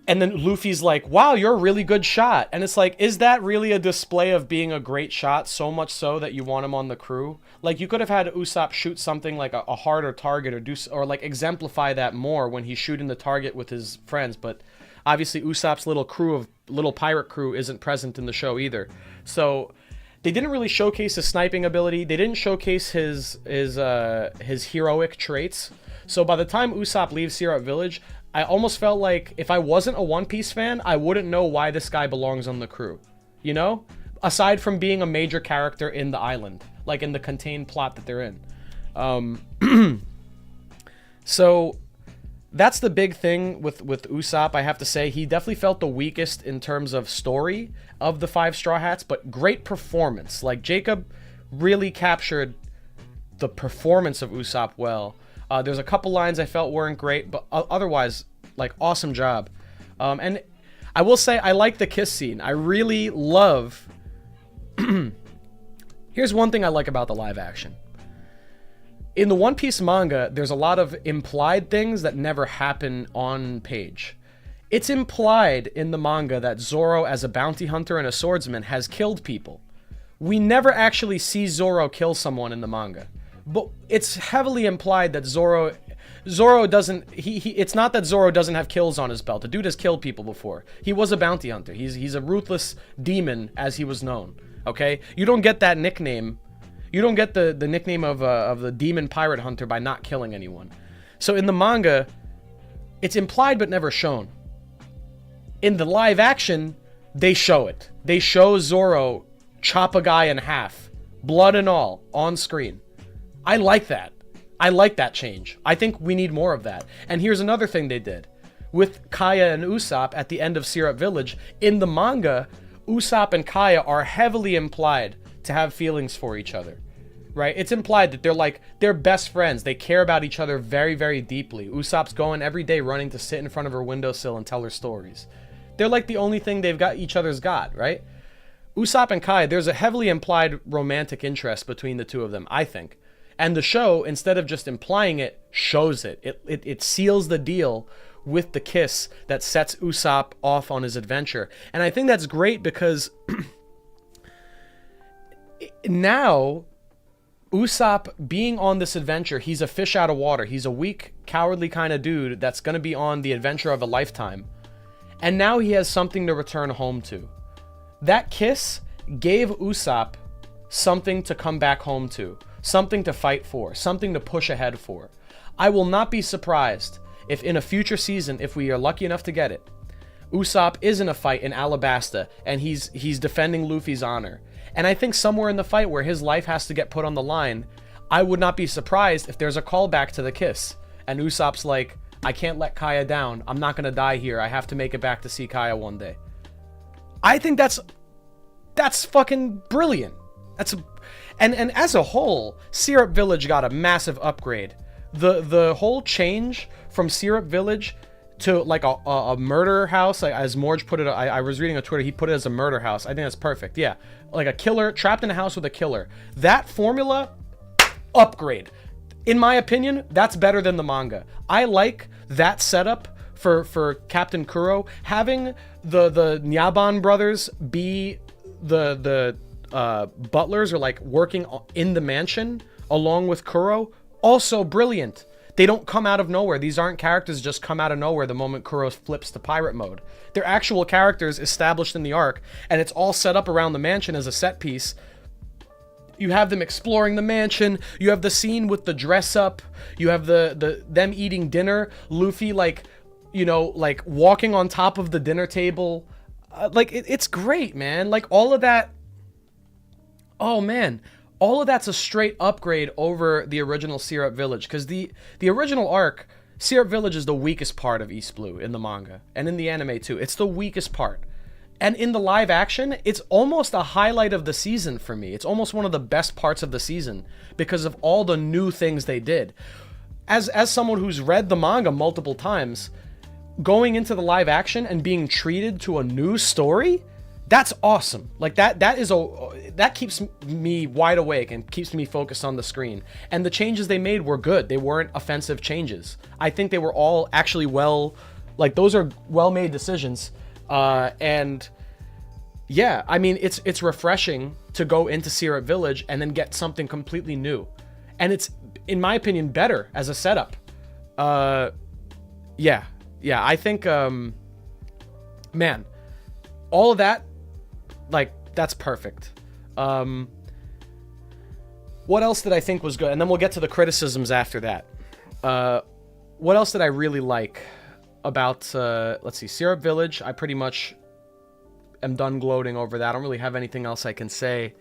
And then Luffy's like, wow, you're a really good shot. And it's like, is that really a display of being a great shot, so much so that you want him on the crew? Like, you could have had Usopp shoot something like a harder target, or like exemplify that more when he's shooting the target with his friends. But obviously Usopp's little pirate crew isn't present in the show either. So they didn't really showcase his sniping ability. They didn't showcase his heroic traits. So by the time Usopp leaves Syrup Village, I almost felt like if I wasn't a One Piece fan, I wouldn't know why this guy belongs on the crew. You know? Aside from being a major character in the island, like in the contained plot that they're in. So that's the big thing with Usopp, I have to say. He definitely felt the weakest in terms of story of the 5 Straw Hats, but great performance. Like, Jacob really captured the performance of Usopp well. There's a couple lines I felt weren't great, but otherwise, like, awesome job. And I will say, I like the kiss scene. I really love... Here's one thing I like about the live action. In the One Piece manga, there's a lot of implied things that never happen on page. It's implied in the manga that Zoro, as a bounty hunter and a swordsman, has killed people. We never actually see Zoro kill someone in the manga. But it's heavily implied that Zoro doesn't... It's not that Zoro doesn't have kills on his belt. The dude has killed people before. He was a bounty hunter. He's a ruthless demon, as he was known. Okay? You don't get that nickname... You don't get the nickname of the demon pirate hunter by not killing anyone. So in the manga, it's implied but never shown. In the live action, they show it. They show Zoro chop a guy in half, blood and all, on screen. I like that. I like that change. I think we need more of that. And here's another thing they did. With Kaya and Usopp at the end of Syrup Village, in the manga, Usopp and Kaya are heavily implied to have feelings for each other. Right? It's implied that they're best friends. They care about each other very, very deeply. Usopp's going every day running to sit in front of her windowsill and tell her stories. They're like the only thing they've got each other's got, right? Usopp and Kaya, there's a heavily implied romantic interest between the two of them, I think. And the show, instead of just implying it, shows it. It seals the deal with the kiss that sets Usopp off on his adventure. And I think that's great because now Usopp being on this adventure, he's a fish out of water. He's a weak, cowardly kind of dude that's going to be on the adventure of a lifetime. And now he has something to return home to. That kiss gave Usopp something to come back home to. Something to fight for, something to push ahead for. I will not be surprised if in a future season, if we are lucky enough to get it, Usopp is in a fight in Alabasta and he's defending Luffy's honor. And I think somewhere in the fight where his life has to get put on the line, I would not be surprised if there's a callback to the kiss. And Usopp's like, I can't let Kaya down. I'm not gonna die here. I have to make it back to see Kaya one day. I think that's fucking brilliant. And as a whole, Syrup Village got a massive upgrade. The whole change from Syrup Village to like a murder house, like as Morge put it, I was reading on Twitter, he put it as a murder house. I think that's perfect. Yeah, like a killer trapped in a house with a killer. That formula, upgrade. In my opinion, that's better than the manga. I like that setup for Captain Kuro. Having the Nyaban brothers be the butlers, or like working in the mansion along with Kuro, also brilliant. They don't come out of nowhere. These aren't characters just come out of nowhere the moment Kuro flips to pirate mode. They're actual characters established in the arc, and it's all set up around the mansion as a set piece. You have them exploring the mansion. You have the scene with the dress up. You have them eating dinner. Luffy like walking on top of the dinner table. It's great, man. Like all of that. Oh man, all of that's a straight upgrade over the original Syrup Village, because the original arc, Syrup Village, is the weakest part of East Blue in the manga and in the anime too. It's the weakest part. And in the live action, it's almost a highlight of the season for me. It's almost one of the best parts of the season because of all the new things they did. As someone who's read the manga multiple times, going into the live action and being treated to a new story, that's awesome. Like that keeps me wide awake and keeps me focused on the screen. And the changes they made were good. They weren't offensive changes. I think they were all actually well Like, those are well-made decisions. And yeah, I mean, it's refreshing to go into Syrup Village and then get something completely new. And it's, in my opinion, better as a setup. Yeah, I think, man, all of that, like, that's perfect. What else did I think was good? And then we'll get to the criticisms after that. What else did I really like about, let's see, Syrup Village? I pretty much am done gloating over that. I don't really have anything else I can say,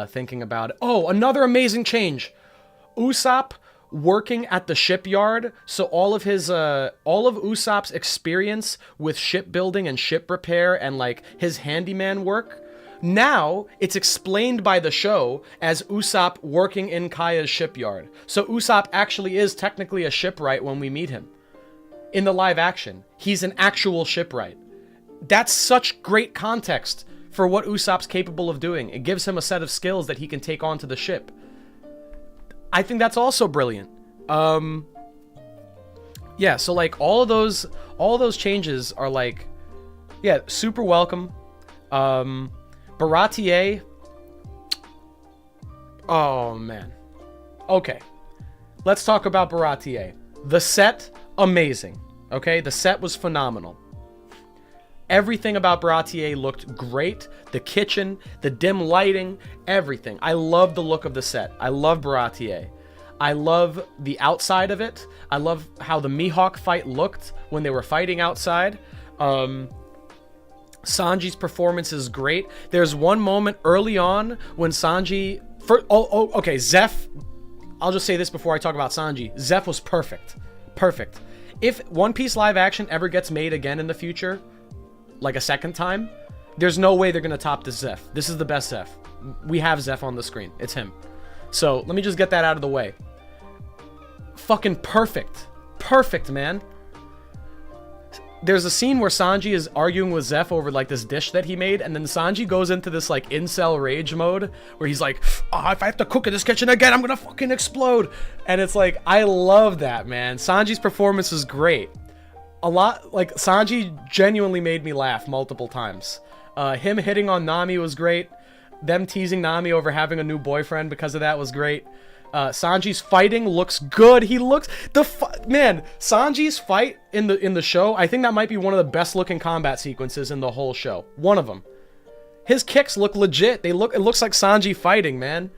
thinking about it. Oh, another amazing change. Usopp working at the shipyard. So all of Usopp's experience with shipbuilding and ship repair and like his handyman work, now it's explained by the show as Usopp working in Kaya's shipyard. So Usopp actually is technically a shipwright when we meet him. In the live action, he's an actual shipwright. That's such great context for what Usopp's capable of doing. It gives him a set of skills that he can take onto the ship. I think that's also brilliant. Yeah, so like all of those changes are like, yeah, super welcome. Baratier. Oh man. Okay. Let's talk about Baratier. The set, amazing. Okay, the set was phenomenal. Everything about Baratier looked great. The kitchen, the dim lighting, everything. I love the look of the set. I love Baratier. I love the outside of it. I love how the Mihawk fight looked when they were fighting outside. Sanji's performance is great. There's one moment early on when Sanji... okay, Zeph... I'll just say this before I talk about Sanji. Zeph was perfect. Perfect. If One Piece live action ever gets made again in the future, like a second time, there's no way they're going to top this Zeph. This is the best Zeph. We have Zeph on the screen. It's him. So, let me just get that out of the way. Fucking perfect. Perfect, man. There's a scene where Sanji is arguing with Zeph over, like, this dish that he made, and then Sanji goes into this, like, incel rage mode, where he's like, oh, if I have to cook in this kitchen again, I'm gonna fucking explode. And it's like, I love that, man. Sanji's performance is great. A lot, like, Sanji genuinely made me laugh multiple times. Him hitting on Nami was great. Them teasing Nami over having a new boyfriend because of that was great. Sanji's fighting looks good. He looks man. Sanji's fight in the show, I think that might be one of the best looking combat sequences in the whole show. One of them. His kicks look legit. It looks like Sanji fighting, man.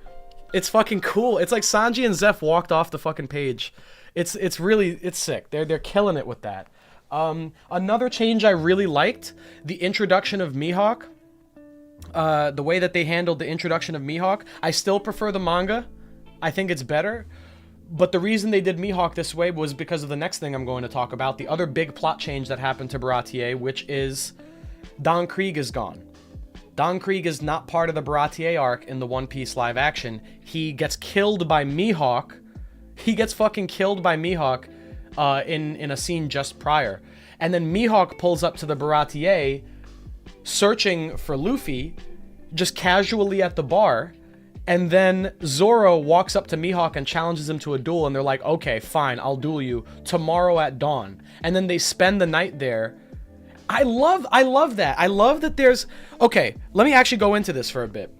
It's fucking cool. It's like Sanji and Zeph walked off the fucking page. It's really sick. They're killing it with that. Another change I really liked, the introduction of Mihawk. The way that they handled the introduction of Mihawk. I still prefer the manga. I think it's better. But the reason they did Mihawk this way was because of the next thing I'm going to talk about. The other big plot change that happened to Baratier, which is Don Krieg is gone. Don Krieg is not part of the Baratier arc in the One Piece live action. He gets killed by Mihawk. He gets fucking killed by Mihawk in a scene just prior. And then Mihawk pulls up to the Baratier searching for Luffy just casually at the bar. And then Zoro walks up to Mihawk and challenges him to a duel, and they're like, okay, fine, I'll duel you tomorrow at dawn. And then they spend the night there. I love that. I love that there's... Okay, let me actually go into this for a bit.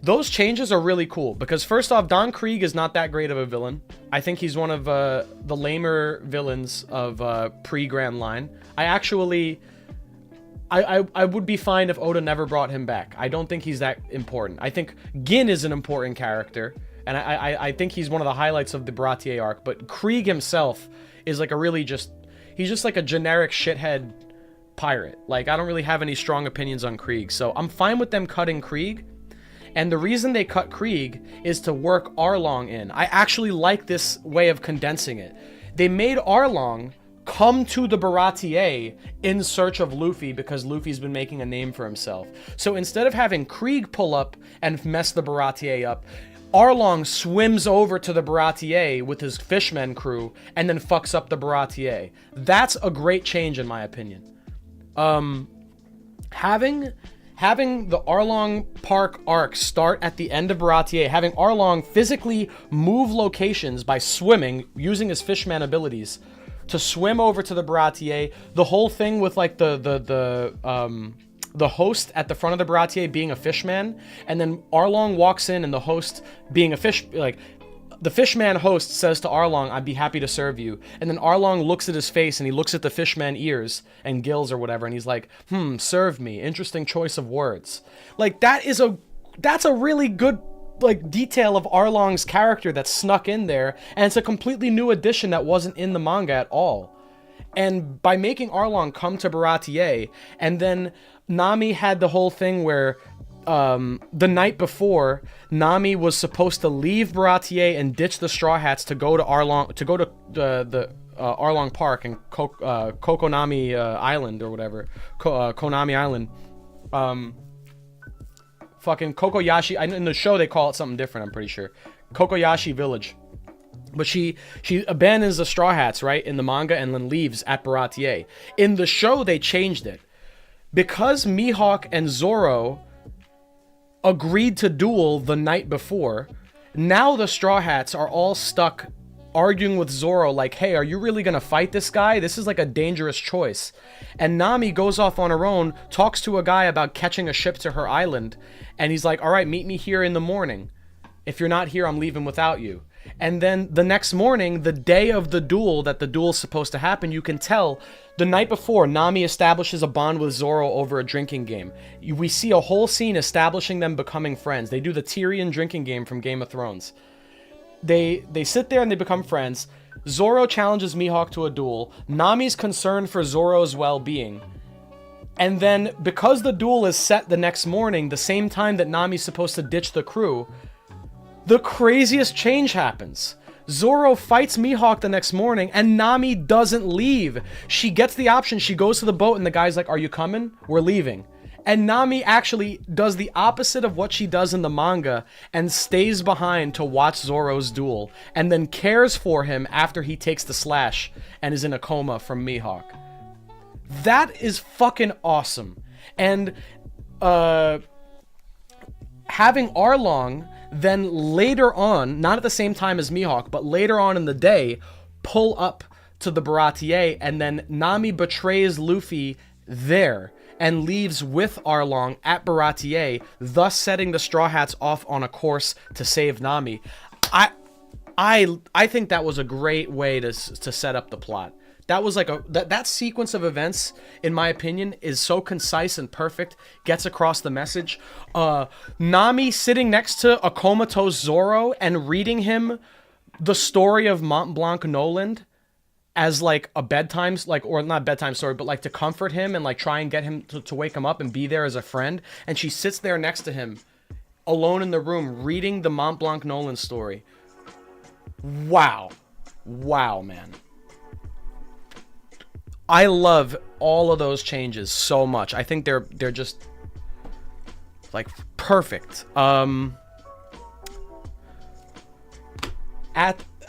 Those changes are really cool, because first off, Don Krieg is not that great of a villain. I think he's one of the lamer villains of pre-Grand Line. I would be fine if Oda never brought him back. I don't think he's that important. I think Gin is an important character, and I think he's one of the highlights of the Baratier arc, but Krieg himself is like he's just like a generic shithead pirate. Like, I don't really have any strong opinions on Krieg, so I'm fine with them cutting Krieg, and the reason they cut Krieg is to work Arlong in. I actually like this way of condensing it. They made Arlong come to the Baratier in search of Luffy because Luffy's been making a name for himself. So instead of having Krieg pull up and mess the Baratier up, Arlong swims over to the Baratier with his fishmen crew and then fucks up the Baratier. That's a great change in my opinion. Having the Arlong Park arc start at the end of Baratier, having Arlong physically move locations by swimming using his fishman abilities to swim over to the Baratier. The whole thing with like the host at the front of the Baratier being a fishman, and then Arlong walks in, and the host being a fish, like the fishman host says to Arlong, "I'd be happy to serve you." And then Arlong looks at his face, and he looks at the fishman ears and gills or whatever, and he's like, serve me. Interesting choice of words. Like, that's a really good, like, detail of Arlong's character that's snuck in there, and it's a completely new addition that wasn't in the manga at all. And by making Arlong come to Baratier, and then Nami had the whole thing where the night before, Nami was supposed to leave Baratier and ditch the Straw Hats to go to Arlong, to go to the Arlong Park and Kokonami Island or whatever, Konami Island. Fucking Kokoyashi. In the show they call it something different, I'm pretty sure. Kokoyashi Village. But she abandons the Straw Hats, right, in the manga, and then leaves at Baratier. In the show they changed it. Because Mihawk and Zoro agreed to duel the night before, now the Straw Hats are all stuck arguing with Zoro like, hey, are you really gonna fight this guy? This is like a dangerous choice. And Nami goes off on her own, talks to a guy about catching a ship to her island, and he's like, all right, meet me here in the morning. If you're not here, I'm leaving without you. And then the next morning, the day of the duel that the duel's supposed to happen, you can tell the night before, Nami establishes a bond with Zoro over a drinking game. We see a whole scene establishing them becoming friends. They do the Tyrion drinking game from Game of Thrones. They sit there and they become friends. Zoro challenges Mihawk to a duel. Nami's concerned for Zoro's well-being. And then, because the duel is set the next morning, the same time that Nami's supposed to ditch the crew, the craziest change happens. Zoro fights Mihawk the next morning, and Nami doesn't leave. She gets the option. She goes to the boat, and the guy's like, are you coming? We're leaving. And Nami actually does the opposite of what she does in the manga and stays behind to watch Zoro's duel, and then cares for him after he takes the slash and is in a coma from Mihawk. That is fucking awesome. And having Arlong then later on, not at the same time as Mihawk, but later on in the day, pull up to the Baratier, and then Nami betrays Luffy there and leaves with Arlong at Baratier, thus setting the Straw Hats off on a course to save Nami. I think that was a great way to set up the plot. That was like that sequence of events, in my opinion, is so concise and perfect, gets across the message. Nami sitting next to a comatose Zoro and reading him the story of Mont Blanc Noland as like a bedtime, like, or not bedtime story, but like to comfort him and like try and get him to wake him up and be there as a friend. And she sits there next to him, alone in the room, reading the Mont Blanc Noland story. Wow, man. I love all of those changes so much. I think they're just like perfect.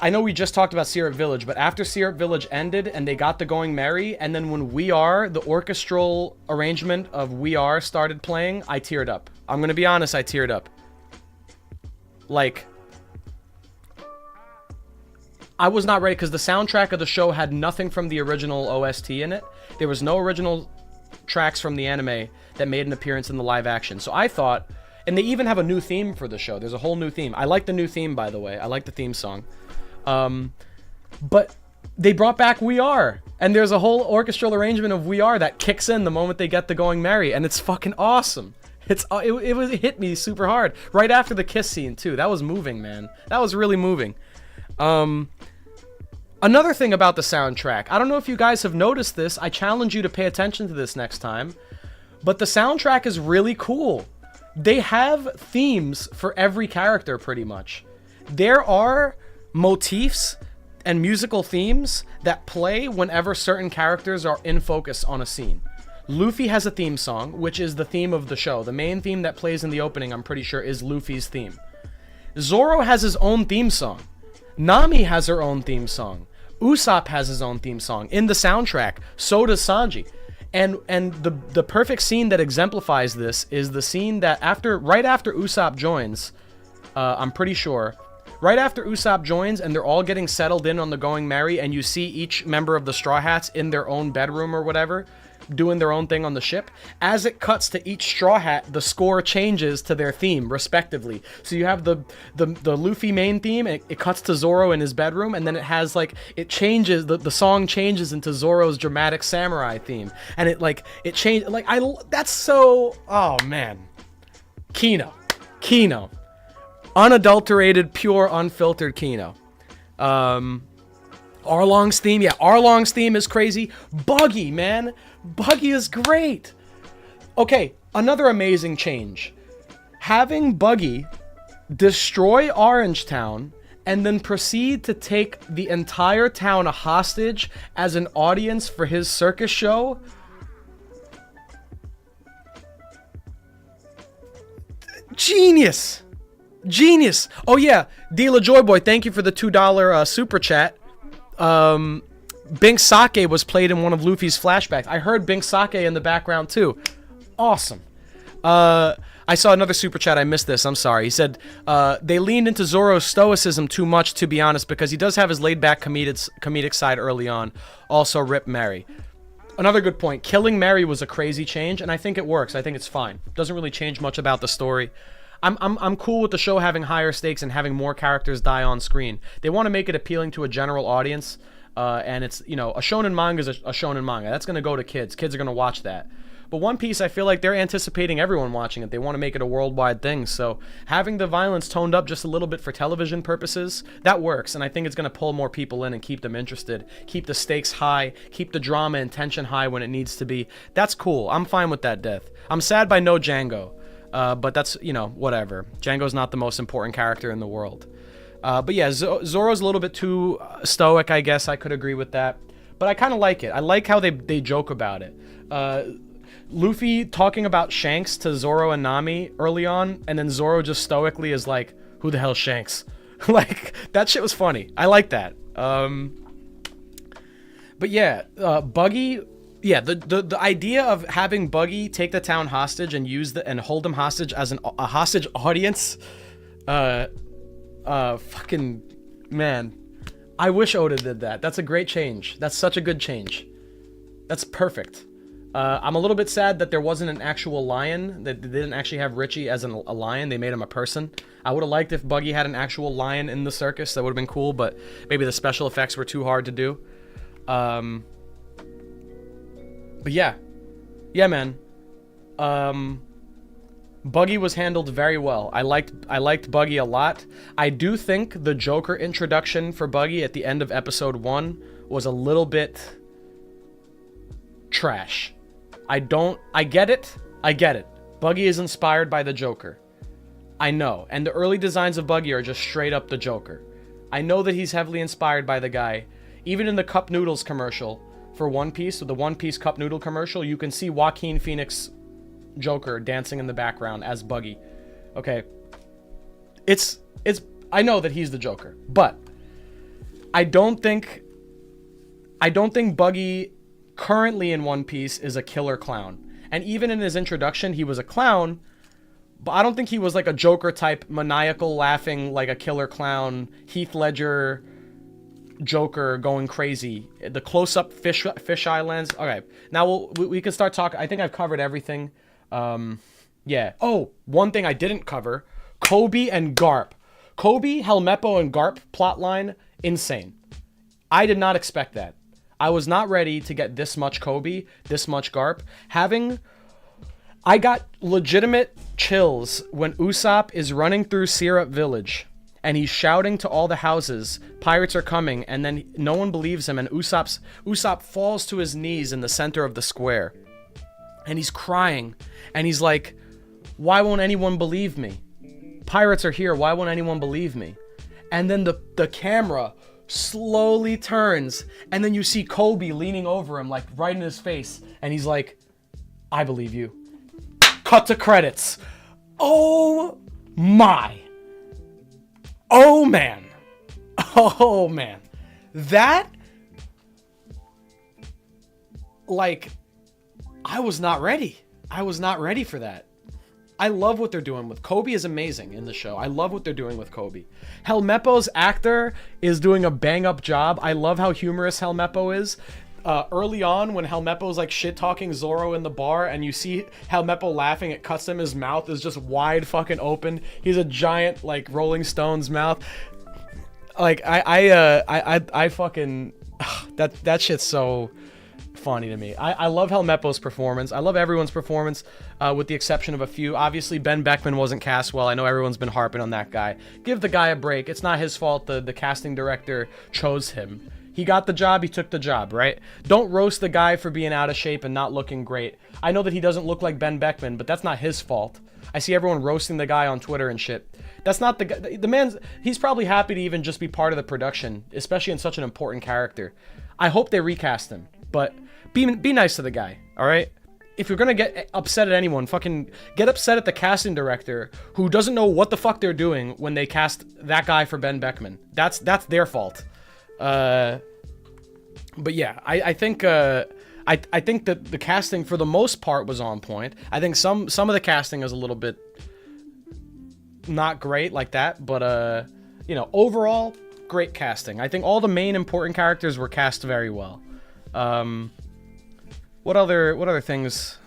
I know we just talked about Syrup Village, but after Syrup Village ended and they got the Going Merry, and then when We Are, the orchestral arrangement of We Are started playing, I teared up. I'm gonna be honest, I teared up. Like, I was not ready because the soundtrack of the show had nothing from the original OST in it. There was no original tracks from the anime that made an appearance in the live action. So I thought, and they even have a new theme for the show. There's a whole new theme. I like the new theme, by the way. I like the theme song. But they brought back We Are, and there's a whole orchestral arrangement of We Are that kicks in the moment they get the Going Merry, and it's fucking awesome. It hit me super hard right after the kiss scene too. That was moving, man. That was really moving. Another thing about the soundtrack, I don't know if you guys have noticed this. I challenge you to pay attention to this next time, but the soundtrack is really cool. They have themes for every character pretty much. There are motifs and musical themes that play whenever certain characters are in focus on a scene. Luffy has a theme song, which is the theme of the show. The main theme that plays in the opening, I'm pretty sure, is Luffy's theme. Zoro has his own theme song. Nami has her own theme song. Usopp has his own theme song in the soundtrack. So does Sanji. And the perfect scene that exemplifies this is the scene that right after Usopp joins, I'm pretty sure, right after Usopp joins and they're all getting settled in on the Going Merry, and you see each member of the Straw Hats in their own bedroom or whatever, doing their own thing on the ship. As it cuts to each Straw Hat, the score changes to their theme respectively. So you have the Luffy main theme, and it cuts to Zoro in his bedroom, and then it has like, it changes, the song changes into Zoro's dramatic samurai theme, and it changed, like, that's so, oh man, Kino, unadulterated, pure, unfiltered Kino. Arlong's theme, yeah, Arlong's theme is crazy. Buggy, man, Buggy is great. Okay, another amazing change. Having Buggy destroy Orangetown and then proceed to take the entire town a hostage as an audience for his circus show. Genius. Oh yeah, Dila Joyboy, thank you for the $2 super chat. Bink Sake was played in one of Luffy's flashbacks. I heard Bink Sake in the background too. Awesome. I saw another super chat. I missed this. I'm sorry. He said, they leaned into Zoro's stoicism too much, to be honest, because he does have his laid-back comedic side early on. Also, rip Mary. Another good point. Killing Mary was a crazy change, and I think it works. I think it's fine. Doesn't really change much about the story. I'm cool with the show having higher stakes and having more characters die on screen. They want to make it appealing to a general audience, and it's, you know, a shonen manga is a shonen manga. That's going to go to kids. Kids are going to watch that. But One Piece, I feel like they're anticipating everyone watching it. They want to make it a worldwide thing. So having the violence toned up just a little bit for television purposes, that works. And I think it's going to pull more people in and keep them interested. Keep the stakes high. Keep the drama and tension high when it needs to be. That's cool. I'm fine with that death. I'm sad by no Django. But that's, you know, whatever. Django's not the most important character in the world. But yeah, Zoro's a little bit too stoic, I guess. I could agree with that. But I kind of like it. I like how they joke about it. Luffy talking about Shanks to Zoro and Nami early on, and then Zoro just stoically is like, who the hell's Shanks? Like, that shit was funny. I like that. But yeah, Buggy... Yeah, the idea of having Buggy take the town hostage and and hold them hostage as a hostage audience, fucking, man, I wish Oda did that. That's a great change. That's such a good change. That's perfect. I'm a little bit sad that there wasn't an actual lion, that they didn't actually have Richie as a lion. They made him a person. I would have liked if Buggy had an actual lion in the circus. That would have been cool, but maybe the special effects were too hard to do. But yeah, man. Buggy was handled very well. I liked Buggy a lot. I do think the Joker introduction for Buggy at the end of episode 1 was a little bit trash. I get it. Buggy is inspired by the Joker. I know. And the early designs of Buggy are just straight up the Joker. I know that he's heavily inspired by the guy. Even in the Cup Noodles commercial for One Piece, the One Piece Cup Noodle commercial, you can see Joaquin Phoenix Joker dancing in the background as Buggy. Okay. I know that he's the Joker, but I don't think Buggy currently in One Piece is a killer clown. And even in his introduction, he was a clown, but I don't think he was like a Joker type, maniacal, laughing like a killer clown, Heath Ledger Joker going crazy. The close-up fisheye lens. Okay, now we can start talking. I think I've covered everything. Yeah. Oh, one thing I didn't cover: Kobe and Garp. Kobe, Helmeppo, and Garp plotline, insane. I did not expect that. I was not ready to get this much Kobe, this much Garp. I got legitimate chills when Usopp is running through Syrup Village and he's shouting to all the houses, pirates are coming, and then no one believes him, and Usopp falls to his knees in the center of the square. And he's crying, and he's like, why won't anyone believe me? Pirates are here, why won't anyone believe me? And then the camera slowly turns, and then you see Kobe leaning over him, like right in his face, and he's like, I believe you. Cut to credits. Oh my. Oh man. Oh man. That, like, I was not ready. I was not ready for that. I love what they're doing with Kobe. Is amazing in the show. I love what they're doing with Kobe. Helmeppo's actor is doing a bang up job. I love how humorous Helmeppo is. Early on, when Helmeppo's like shit talking Zoro in the bar, and you see Helmeppo laughing, it cuts him. His mouth is just wide fucking open. He's a giant like Rolling Stones mouth. Like I fucking that shit's so funny to me. I love Helmeppo's performance. I love everyone's performance, with the exception of a few. Obviously, Ben Beckman wasn't cast well. I know everyone's been harping on that guy. Give the guy a break. It's not his fault the casting director chose him. He got the job, he took the job, right? Don't roast the guy for being out of shape and not looking great. I know that he doesn't look like Ben Beckman, but that's not his fault. I see everyone roasting the guy on Twitter and shit. That's not the man's, he's probably happy to even just be part of the production, especially in such an important character. I hope they recast him, but be nice to the guy, all right? If you're gonna get upset at anyone, fucking get upset at the casting director who doesn't know what the fuck they're doing when they cast that guy for Ben Beckman. That's their fault. But yeah, I think I think that the casting for the most part was on point. I think some of the casting is a little bit not great like that, but you know, overall great casting. I think all the main important characters were cast very well. What other things?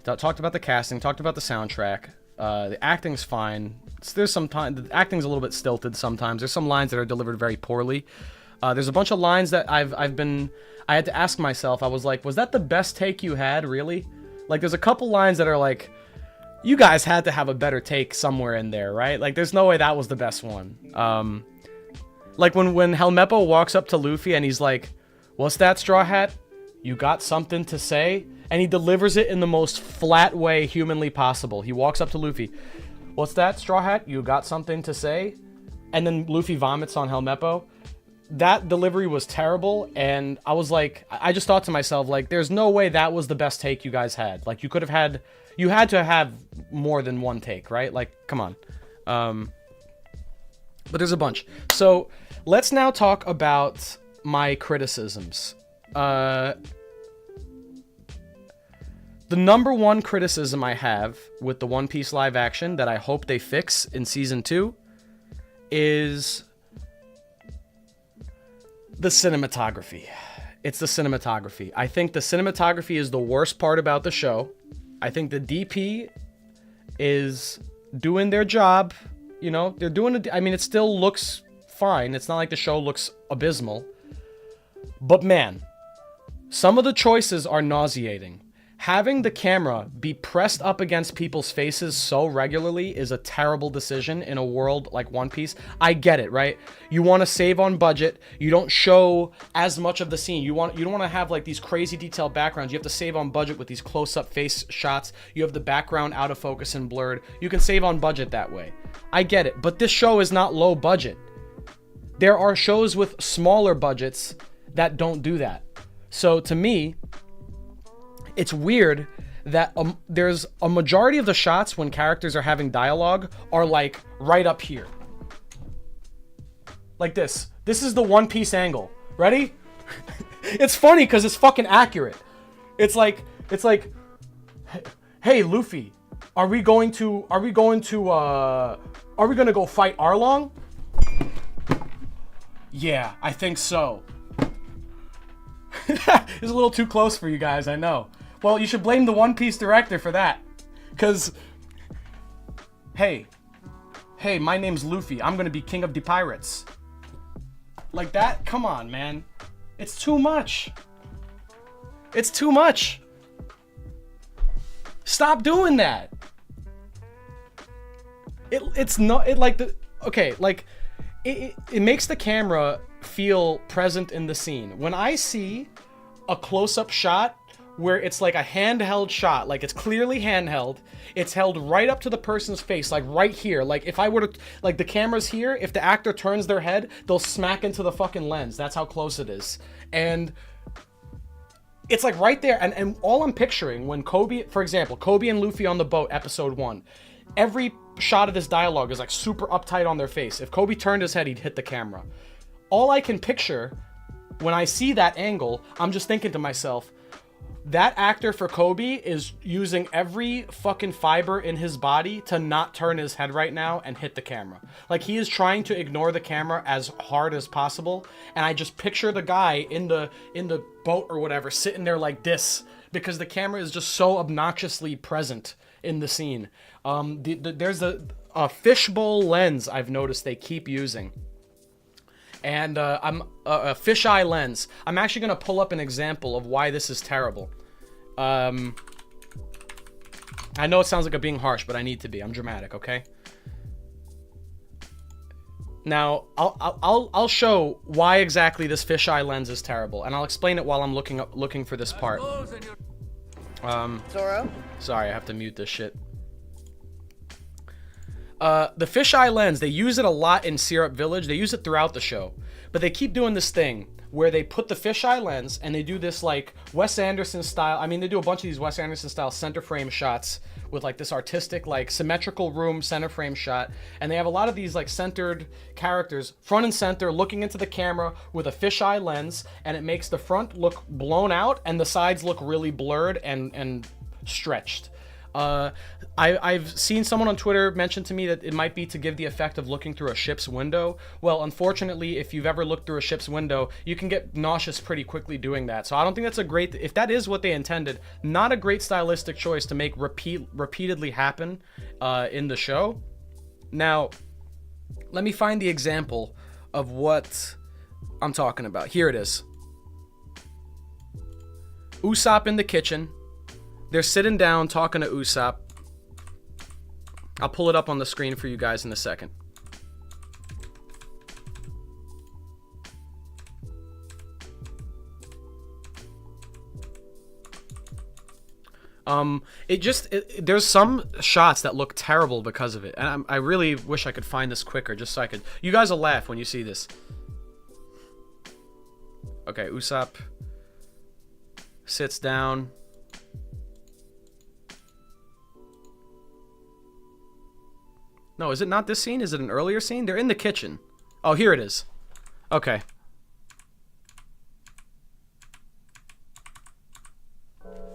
Talked about the casting, talked about the soundtrack. The acting's fine. There's some time the acting's a little bit stilted sometimes. There's some lines that are delivered very poorly. There's a bunch of lines that I had to ask myself. I was like, was that the best take you had, really? Like, there's a couple lines that are like, you guys had to have a better take somewhere in there, right? Like, there's no way that was the best one. Like when Helmeppo walks up to Luffy and he's like, "What's that, Straw Hat? You got something to say?" And he delivers it in the most flat way humanly possible. He walks up to Luffy. "What's that, Straw Hat? You got something to say?" And then Luffy vomits on Helmeppo. That delivery was terrible, and I was like, I just thought to myself, like, there's no way that was the best take you guys had. Like, you had to have more than one take, right? Like, come on. But there's a bunch. So, let's now talk about my criticisms. The number one criticism I have with the One Piece live action that I hope they fix in Season 2 is the cinematography. It's the cinematography. I think the cinematography is the worst part about the show. I think the DP is doing their job. You know, they're doing it. I mean, it still looks fine. It's not like the show looks abysmal. But man, some of the choices are nauseating. Having the camera be pressed up against people's faces so regularly is a terrible decision in a world like One Piece. I get it, right? You want to save on budget. You don't show as much of the scene. You don't want to have like these crazy detailed backgrounds. You have to save on budget with these close-up face shots. You have the background out of focus and blurred. You can save on budget that way. I get it, but this show is not low budget. There are shows with smaller budgets that don't do that. So to me, it's weird that there's a majority of the shots when characters are having dialogue are like right up here. Like this. This is the One Piece angle. Ready? It's funny because it's fucking accurate. It's like, hey Luffy, are we gonna go fight Arlong? Yeah, I think so. It's a little too close for you guys, I know. Well, you should blame the One Piece director for that. Cause, hey, my name's Luffy. I'm gonna be king of the pirates. Like that? Come on, man. It's too much. It's too much. Stop doing that. It's not, it like the, okay, like, it makes the camera feel present in the scene. When I see a close-up shot where it's like a handheld shot, like it's clearly handheld, it's held right up to the person's face, like right here. Like if I were to, like the camera's here, if the actor turns their head, they'll smack into the fucking lens. That's how close it is. And it's like right there. And all I'm picturing when Kobe, for example, Kobe and Luffy on the boat, episode 1, every shot of this dialogue is like super uptight on their face. If Kobe turned his head, he'd hit the camera. All I can picture when I see that angle, I'm just thinking to myself, That actor for Kobe is using every fucking fiber in his body to not turn his head right now and hit the camera. Like, he is trying to ignore the camera as hard as possible. And I just picture the guy in the boat or whatever sitting there like this, because the camera is just so obnoxiously present in the scene. There's a fishbowl lens I've noticed they keep using. And I'm a fisheye lens. I'm actually going to pull up an example of why this is terrible. I know it sounds like I'm being harsh, but I need to be. I'm dramatic, okay? Now, I'll show why exactly this fisheye lens is terrible, and I'll explain it while I'm looking for this part. Zoro? Sorry, I have to mute this shit. The fisheye lens, they use it a lot in Syrup Village. They use it throughout the show. But they keep doing this thing where they put the fisheye lens and they do this like Wes Anderson style. I mean, they do a bunch of these Wes Anderson style center frame shots with like this artistic, like symmetrical room center frame shot. And they have a lot of these like centered characters front and center looking into the camera with a fisheye lens. And it makes the front look blown out and the sides look really blurred and stretched. I've seen someone on Twitter mention to me that it might be to give the effect of looking through a ship's window. Well, unfortunately, if you've ever looked through a ship's window, you can get nauseous pretty quickly doing that. So I don't think that's a great, if that is what they intended, not a great stylistic choice to make repeatedly happen in the show. Now, let me find the example of what I'm talking about. Here it is. Usopp in the kitchen. They're sitting down talking to Usopp. I'll pull it up on the screen for you guys in a second. There's some shots that look terrible because of it. And I really wish I could find this quicker just so I could... You guys will laugh when you see this. Okay, Usopp sits down. No, is it not this scene? Is it an earlier scene? They're in the kitchen. Oh, here it is. Okay.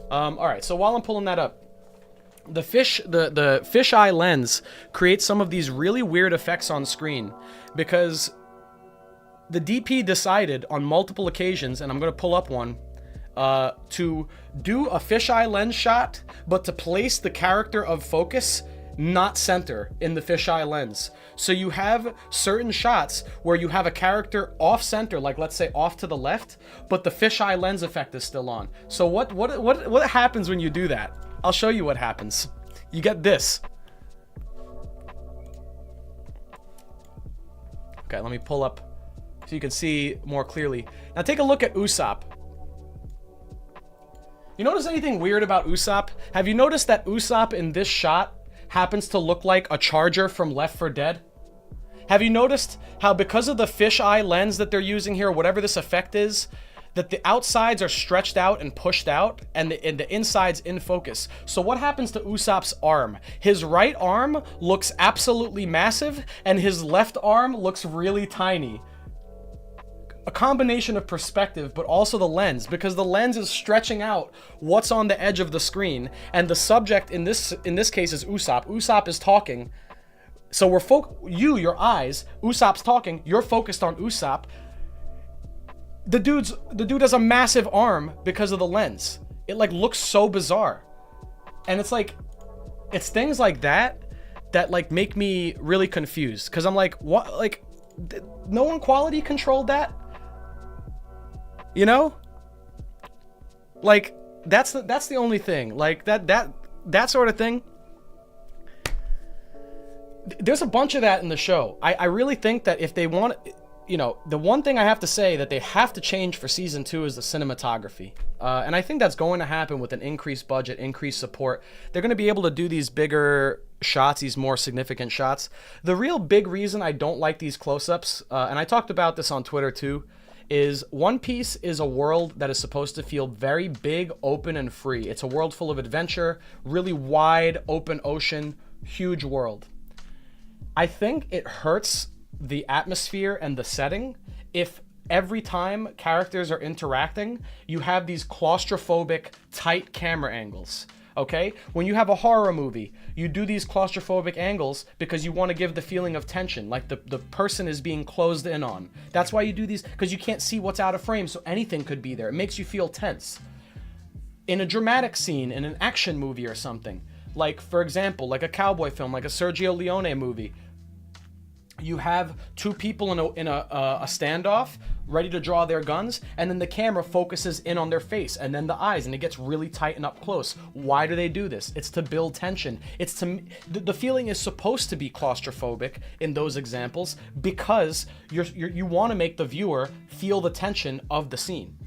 Alright, so while I'm pulling that up, the fisheye lens creates some of these really weird effects on screen because the DP decided on multiple occasions, and I'm going to pull up one, to do a fisheye lens shot, but to place the character of focus not center in the fisheye lens. So you have certain shots where you have a character off center, like let's say off to the left, but the fisheye lens effect is still on. So what happens when you do that? I'll show you what happens. You get this. Okay, let me pull up so you can see more clearly. Now take a look at Usopp. You notice anything weird about Usopp? Have you noticed that Usopp in this shot happens to look like a Charger from Left 4 Dead? Have you noticed how because of the fisheye lens that they're using here, whatever this effect is, that the outsides are stretched out and pushed out, and the inside's in focus? So what happens to Usopp's arm? His right arm looks absolutely massive, and his left arm looks really tiny. A combination of perspective, but also the lens, because the lens is stretching out what's on the edge of the screen, and the subject in this case is Usopp. Usopp is talking, so your eyes, Usopp's talking, you're focused on Usopp. The dude has a massive arm because of the lens. It like looks so bizarre, and it's like, it's things like that like make me really confused, because I'm like, what? Like, no one quality controlled that? You know, like that's the only thing, like that sort of thing. There's a bunch of that in the show. I really think that if they want, you know, the one thing I have to say that they have to change for season 2 is the cinematography. And I think that's going to happen with an increased budget, increased support. They're going to be able to do these bigger shots, these more significant shots. The real big reason I don't like these close-ups, and I talked about this on Twitter too, is One Piece is a world that is supposed to feel very big, open, and free. It's a world full of adventure, really wide, open ocean, huge world. I think it hurts the atmosphere and the setting if every time characters are interacting, you have these claustrophobic, tight camera angles. Okay? When you have a horror movie, you do these claustrophobic angles because you want to give the feeling of tension, like the person is being closed in on. That's why you do these, because you can't see what's out of frame, so anything could be there. It makes you feel tense. In a dramatic scene, in an action movie or something, like, for example, like a cowboy film, like a Sergio Leone movie, you have two people in a standoff, ready to draw their guns, and then the camera focuses in on their face, and then the eyes, and it gets really tight and up close. Why do they do this? It's to build tension. It's to the feeling is supposed to be claustrophobic in those examples because you want to make the viewer feel the tension of the scene.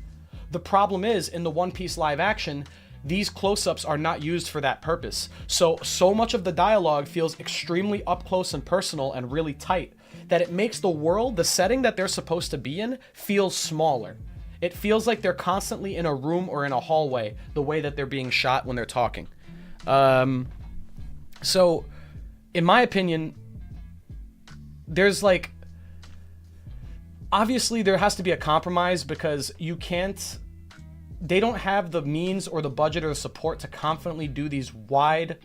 The problem is, in the One Piece live action, these close-ups are not used for that purpose. So much of the dialogue feels extremely up close and personal and really tight that it makes the world, the setting that they're supposed to be in, feel smaller. It feels like they're constantly in a room or in a hallway, the way that they're being shot when they're talking. So, in my opinion, there's like... Obviously, there has to be a compromise because you can't... They don't have the means or the budget or the support to confidently do these wide,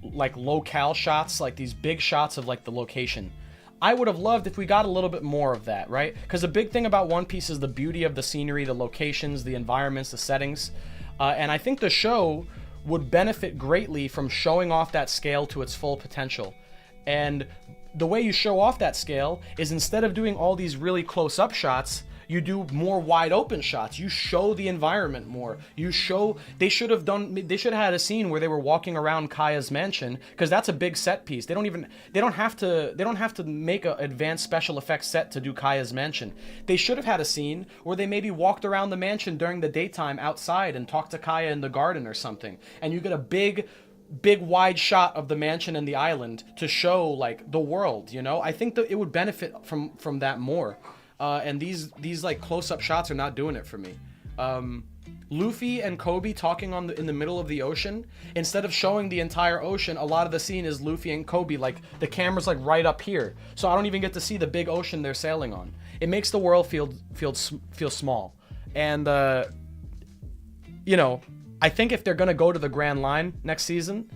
like, locale shots, like these big shots of, like, the location. I would have loved if we got a little bit more of that, right? Because the big thing about One Piece is the beauty of the scenery, the locations, the environments, the settings. And I think the show would benefit greatly from showing off that scale to its full potential. And the way you show off that scale is instead of doing all these really close-up shots, you do more wide open shots. You show the environment more. You show they should have had a scene where they were walking around Kaya's mansion, because that's a big set piece. They don't have to make an advanced special effects set to do Kaya's mansion. They should have had a scene where they maybe walked around the mansion during the daytime outside and talked to Kaya in the garden or something. And you get a big wide shot of the mansion and the island to show like the world, you know? I think that it would benefit from that more. And these like close-up shots are not doing it for me. Luffy and Kobe talking in the middle of the ocean, instead of showing the entire ocean, a lot of the scene is Luffy and Kobe, like the camera's like right up here, so I don't even get to see the big ocean they're sailing on. It makes the world feel small. And you know, I think if they're gonna go to the Grand Line next season,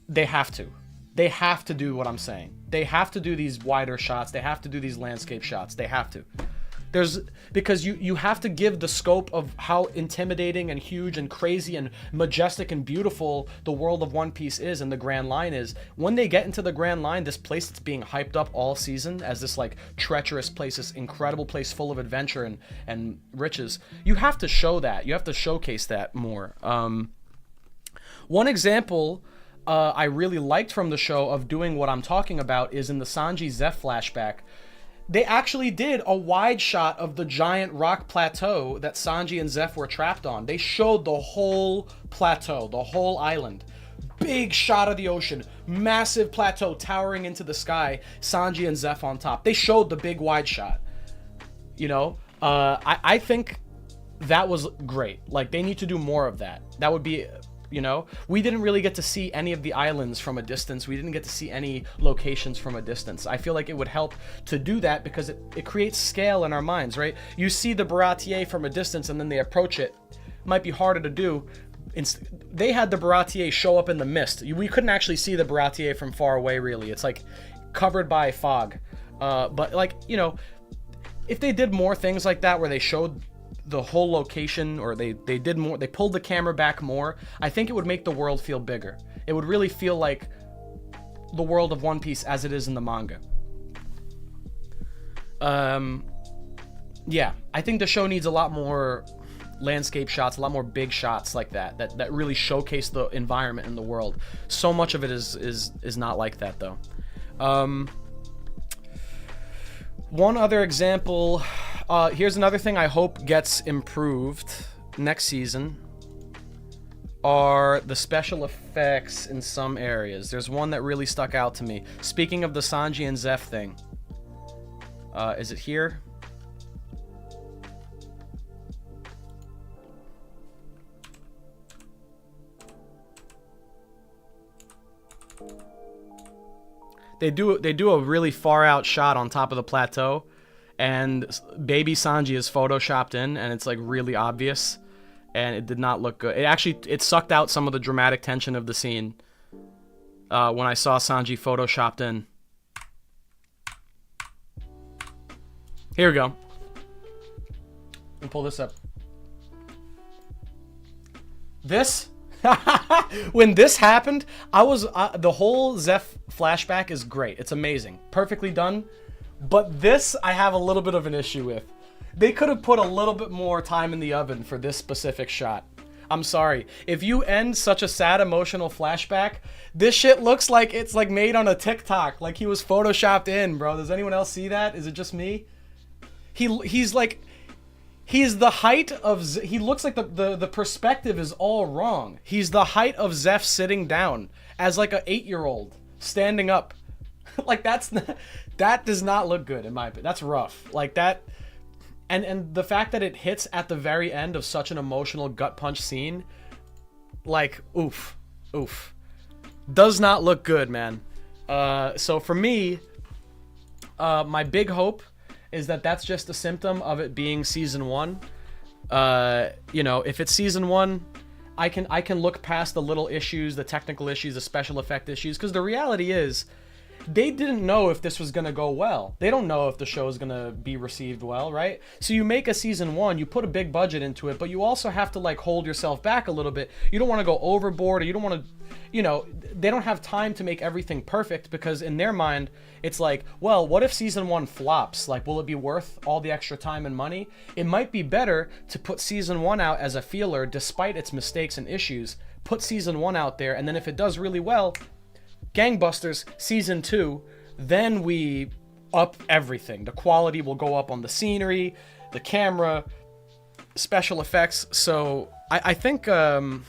they have to. They have to do what I'm saying. They have to do these wider shots. They have to do these landscape shots. They have to. Because you have to give the scope of how intimidating and huge and crazy and majestic and beautiful the world of One Piece is and the Grand Line is. When they get into the Grand Line, this place that's being hyped up all season as this like treacherous place, this incredible place full of adventure and riches, you have to show that. You have to showcase that more. One example I really liked from the show of doing what I'm talking about is in the Sanji Zeph flashback. They actually did a wide shot of the giant rock plateau that Sanji and Zeph were trapped on. They showed the whole plateau, the whole island. Big shot of the ocean, massive plateau towering into the sky, Sanji and Zeph on top. They showed the big wide shot. You know, I think that was great. Like, they need to do more of that. That would be... You know, we didn't really get to see any of the islands from a distance. We didn't get to see any locations from a distance. I feel like it would help to do that because it creates scale in our minds, right? You see the Baratier from a distance and then they approach it. Might be harder to do. They had the Baratier show up in the mist. We couldn't actually see the Baratier from far away, really. It's like covered by fog. But like, you know, if they did more things like that where they showed the whole location, or they did more, they pulled the camera back more, I think it would make the world feel bigger. It would really feel like the world of One Piece as it is in the manga. Yeah, I think the show needs a lot more landscape shots, a lot more big shots like that really showcase the environment in the world. So much of it is not like that though. One other example, here's another thing I hope gets improved next season, are the special effects in some areas. There's one that really stuck out to me. Speaking of the Sanji and Zeph thing, is it here? They do a really far out shot on top of the plateau, and baby Sanji is photoshopped in, and it's like really obvious, and it did not look good. It sucked out some of the dramatic tension of the scene when I saw Sanji photoshopped in. Here we go. Let me pull this up. This, when this happened, I was, the whole Zeph flashback is great. It's amazing. Perfectly done. But this, I have a little bit of an issue with. They could have put a little bit more time in the oven for this specific shot. I'm sorry. If you end such a sad emotional flashback, this shit looks like it's like made on a TikTok. Like he was photoshopped in, bro. Does anyone else see that? Is it just me? He's like, he's the height of, he looks like the perspective is all wrong. He's the height of Zeph sitting down as like a 8-year-old standing up. Like that does not look good in my opinion. That's rough. Like that. And the fact that it hits at the very end of such an emotional gut punch scene, like, oof. Does not look good, man. So for me, my big hope is that that's just a symptom of it being season 1. You know, if it's season 1, I can look past the little issues, the technical issues, the special effect issues, because the reality is, they didn't know if this was going to go well. They don't know if the show is going to be received well, right? So you make a season 1, you put a big budget into it, but you also have to like hold yourself back a little bit. You don't want to go overboard, or you don't want to, you know, they don't have time to make everything perfect, because in their mind, it's like, well, what if season 1 flops? Like, will it be worth all the extra time and money? It might be better to put season 1 out as a feeler, despite its mistakes and issues. Put season 1 out there, and then if it does really well, gangbusters season 2, then we up everything. The quality will go up on the scenery, the camera, special effects. So I think the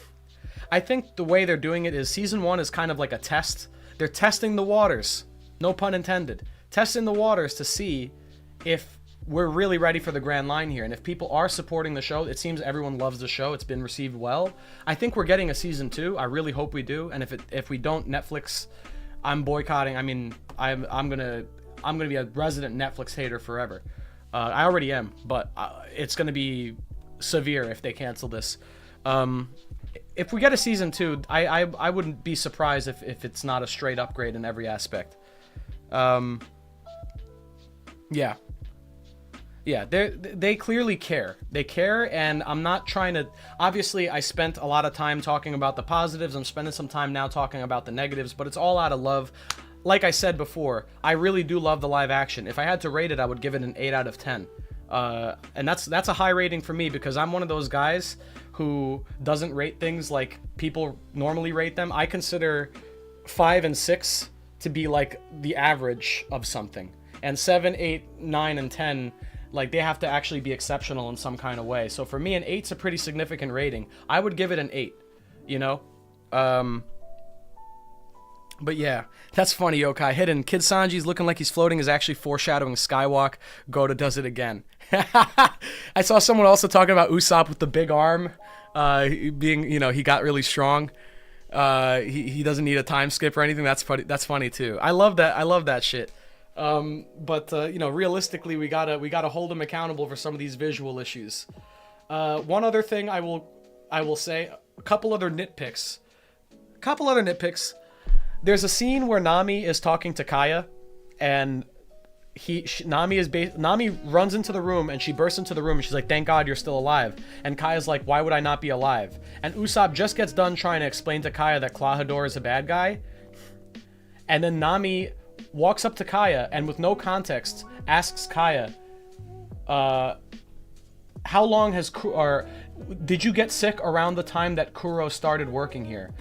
way they're doing it is season 1 is kind of like a test. They're testing the waters, no pun intended, testing the waters to see if we're really ready for the grand line here. And if people are supporting the show, it seems everyone loves the show. It's been received well. I think we're getting a season 2. I really hope we do. And if we don't, Netflix, I'm boycotting. I mean, I'm gonna be a resident Netflix hater forever. I already am, but it's gonna be severe if they cancel this. If we get a season 2, I wouldn't be surprised if it's not a straight upgrade in every aspect. Yeah, they clearly care. They care, and I'm not trying to... Obviously, I spent a lot of time talking about the positives. I'm spending some time now talking about the negatives, but it's all out of love. Like I said before, I really do love the live action. If I had to rate it, I would give it an 8 out of 10. And that's a high rating for me, because I'm one of those guys who doesn't rate things like people normally rate them. I consider 5 and 6 to be like the average of something. And 7, 8, 9, and 10... like, they have to actually be exceptional in some kind of way. So for me, an 8's a pretty significant rating. I would give it an 8, you know? But yeah, that's funny, Yokai. Hidden. Kid Sanji's looking like he's floating is actually foreshadowing Skywalk. Gota does it again. I saw someone also talking about Usopp with the big arm. Being, you know, he got really strong. He doesn't need a time skip or anything. That's funny too. I love that shit. But you know, realistically, we gotta hold him accountable for some of these visual issues. One other thing I will say, a couple other nitpicks. There's a scene where Nami is talking to Kaya, and Nami runs into the room, and she bursts into the room, and she's like, "Thank God you're still alive." And Kaya's like, "Why would I not be alive?" And Usopp just gets done trying to explain to Kaya that Klahadore is a bad guy, and then Nami walks up to Kaya and with no context asks Kaya, how long has did you get sick around the time that Kuro started working here?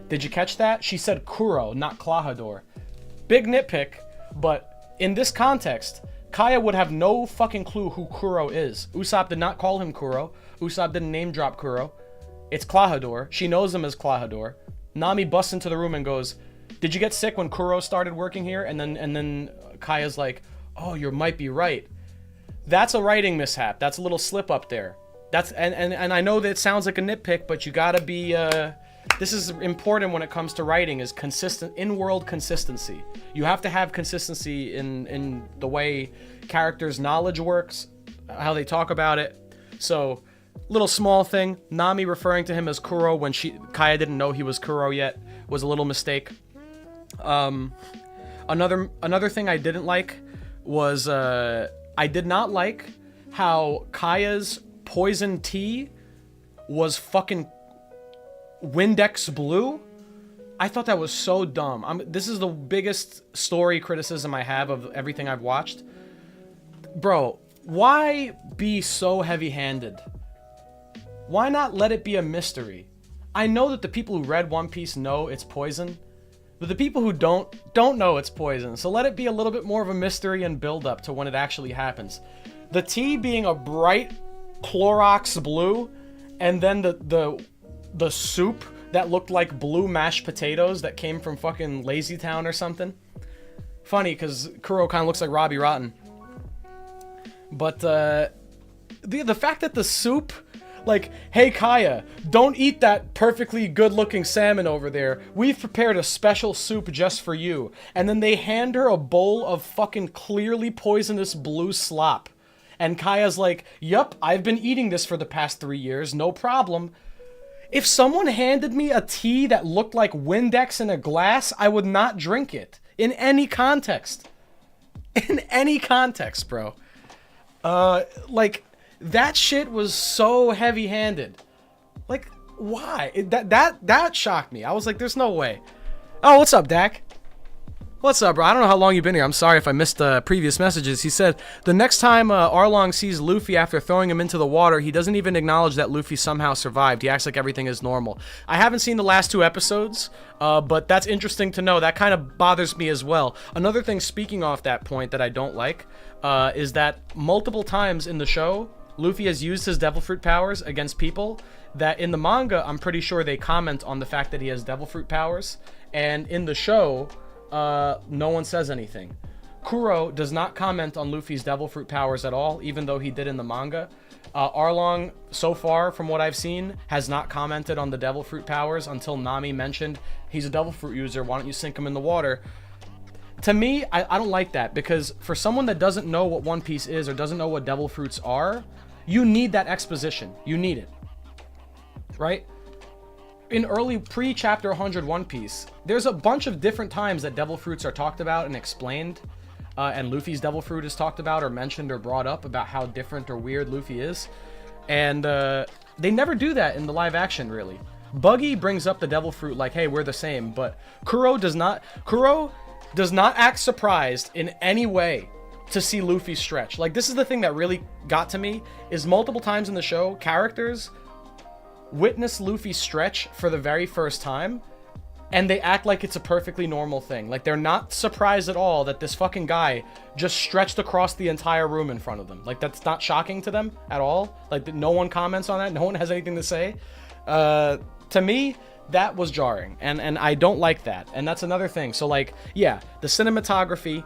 Did you catch that? She said Kuro, not Klahadore. Big nitpick, but in this context, Kaya would have no fucking clue who Kuro is. Usopp did not call him Kuro. Usopp didn't name drop Kuro. It's Klahadore. She knows him as Klahadore. Nami busts into the room and goes, "Did you get sick when Kuro started working here?" And then Kaya's like, "Oh, you might be right." That's a writing mishap. That's a little slip up there. And I know that it sounds like a nitpick, but you gotta be this is important when it comes to writing, is consistent in-world consistency. You have to have consistency in the way characters' knowledge works, how they talk about it. So, little small thing, Nami referring to him as Kuro when Kaya didn't know he was Kuro yet was a little mistake. Another thing I didn't like was I did not like how Kaya's poison tea was fucking Windex blue. I thought that was so dumb. This is the biggest story criticism I have of everything I've watched. Bro, why be so heavy-handed? Why not let it be a mystery? I know that the people who read One Piece know it's poison, but the people who don't know it's poison. So let it be a little bit more of a mystery and build up to when it actually happens. The tea being a bright Clorox blue, and then the soup that looked like blue mashed potatoes that came from fucking Lazy Town or something. Funny, because Kuro kind of looks like Robbie Rotten. But the fact that the soup, like, hey Kaya, don't eat that perfectly good-looking salmon over there. We've prepared a special soup just for you. And then they hand her a bowl of fucking clearly poisonous blue slop. And Kaya's like, yup, I've been eating this for the past 3 years, no problem. If someone handed me a tea that looked like Windex in a glass, I would not drink it. In any context. In any context, bro. Like, that shit was so heavy-handed. Like, why? That shocked me. I was like, there's no way. Oh, what's up, Dak? What's up, bro? I don't know how long you've been here. I'm sorry if I missed previous messages. He said, the next time Arlong sees Luffy after throwing him into the water, he doesn't even acknowledge that Luffy somehow survived. He acts like everything is normal. I haven't seen the last 2 episodes, but that's interesting to know. That kind of bothers me as well. Another thing, speaking off that point, that I don't like, is that multiple times in the show, Luffy has used his devil fruit powers against people that in the manga, I'm pretty sure they comment on the fact that he has devil fruit powers. And in the show, no one says anything. Kuro does not comment on Luffy's devil fruit powers at all, even though he did in the manga. Arlong, so far from what I've seen, has not commented on the devil fruit powers until Nami mentioned he's a devil fruit user, why don't you sink him in the water? To me, I don't like that, because for someone that doesn't know what One Piece is or doesn't know what devil fruits are, you need that exposition. You need it. Right? In early pre-chapter 100 One Piece, there's a bunch of different times that devil fruits are talked about and explained, and Luffy's devil fruit is talked about or mentioned or brought up about how different or weird Luffy is, and they never do that in the live action, really. Buggy brings up the devil fruit like, hey, we're the same, but Kuro does not act surprised in any way to see Luffy stretch. Like, this is the thing that really got to me, is multiple times in the show, characters witness Luffy stretch for the very first time, and they act like it's a perfectly normal thing. Like, they're not surprised at all that this fucking guy just stretched across the entire room in front of them. Like, that's not shocking to them at all. Like, no one comments on that. No one has anything to say. To me, that was jarring, and I don't like that. And that's another thing. So, like, yeah, the cinematography,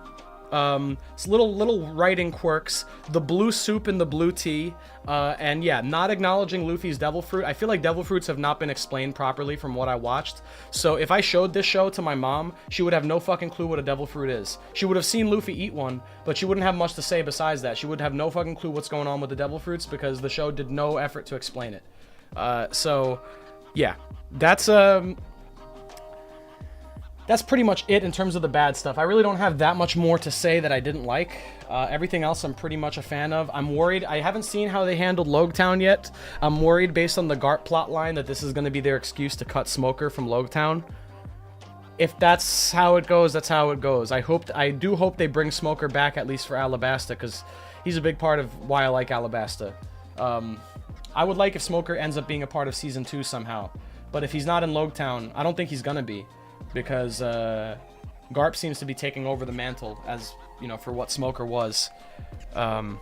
little writing quirks, the blue soup and the blue tea, and yeah, not acknowledging Luffy's devil fruit. I feel like devil fruits have not been explained properly from what I watched. So if I showed this show to my mom, she would have no fucking clue what a devil fruit is. She would have seen Luffy eat one, but she wouldn't have much to say besides that. She would have no fucking clue what's going on with the devil fruits because the show did no effort to explain it. So yeah, that's pretty much it in terms of the bad stuff. I really don't have that much more to say that I didn't like. Everything else I'm pretty much a fan of. I'm worried. I haven't seen how they handled Logtown yet. I'm worried based on the Garp plotline that this is going to be their excuse to cut Smoker from Logtown. If that's how it goes, that's how it goes. I do hope they bring Smoker back at least for Alabasta, because he's a big part of why I like Alabasta. I would like if Smoker ends up being a part of Season 2 somehow. But if he's not in Logtown, I don't think he's going to be. Because Garp seems to be taking over the mantle as, you know, for what Smoker was. Yeah,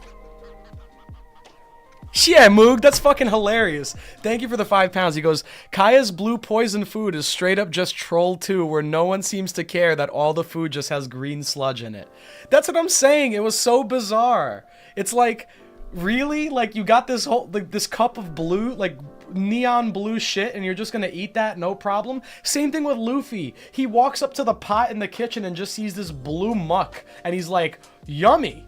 Moog, that's fucking hilarious. Thank you for the £5. He goes, Kaya's blue poison food is straight up just Troll 2, where no one seems to care that all the food just has green sludge in it. That's what I'm saying. It was so bizarre. It's like, really? Like, you got this whole, like, this cup of blue, like, neon blue shit and you're just gonna eat that, no problem. Same thing with Luffy. He walks up to the pot in the kitchen and just sees this blue muck and he's like, yummy.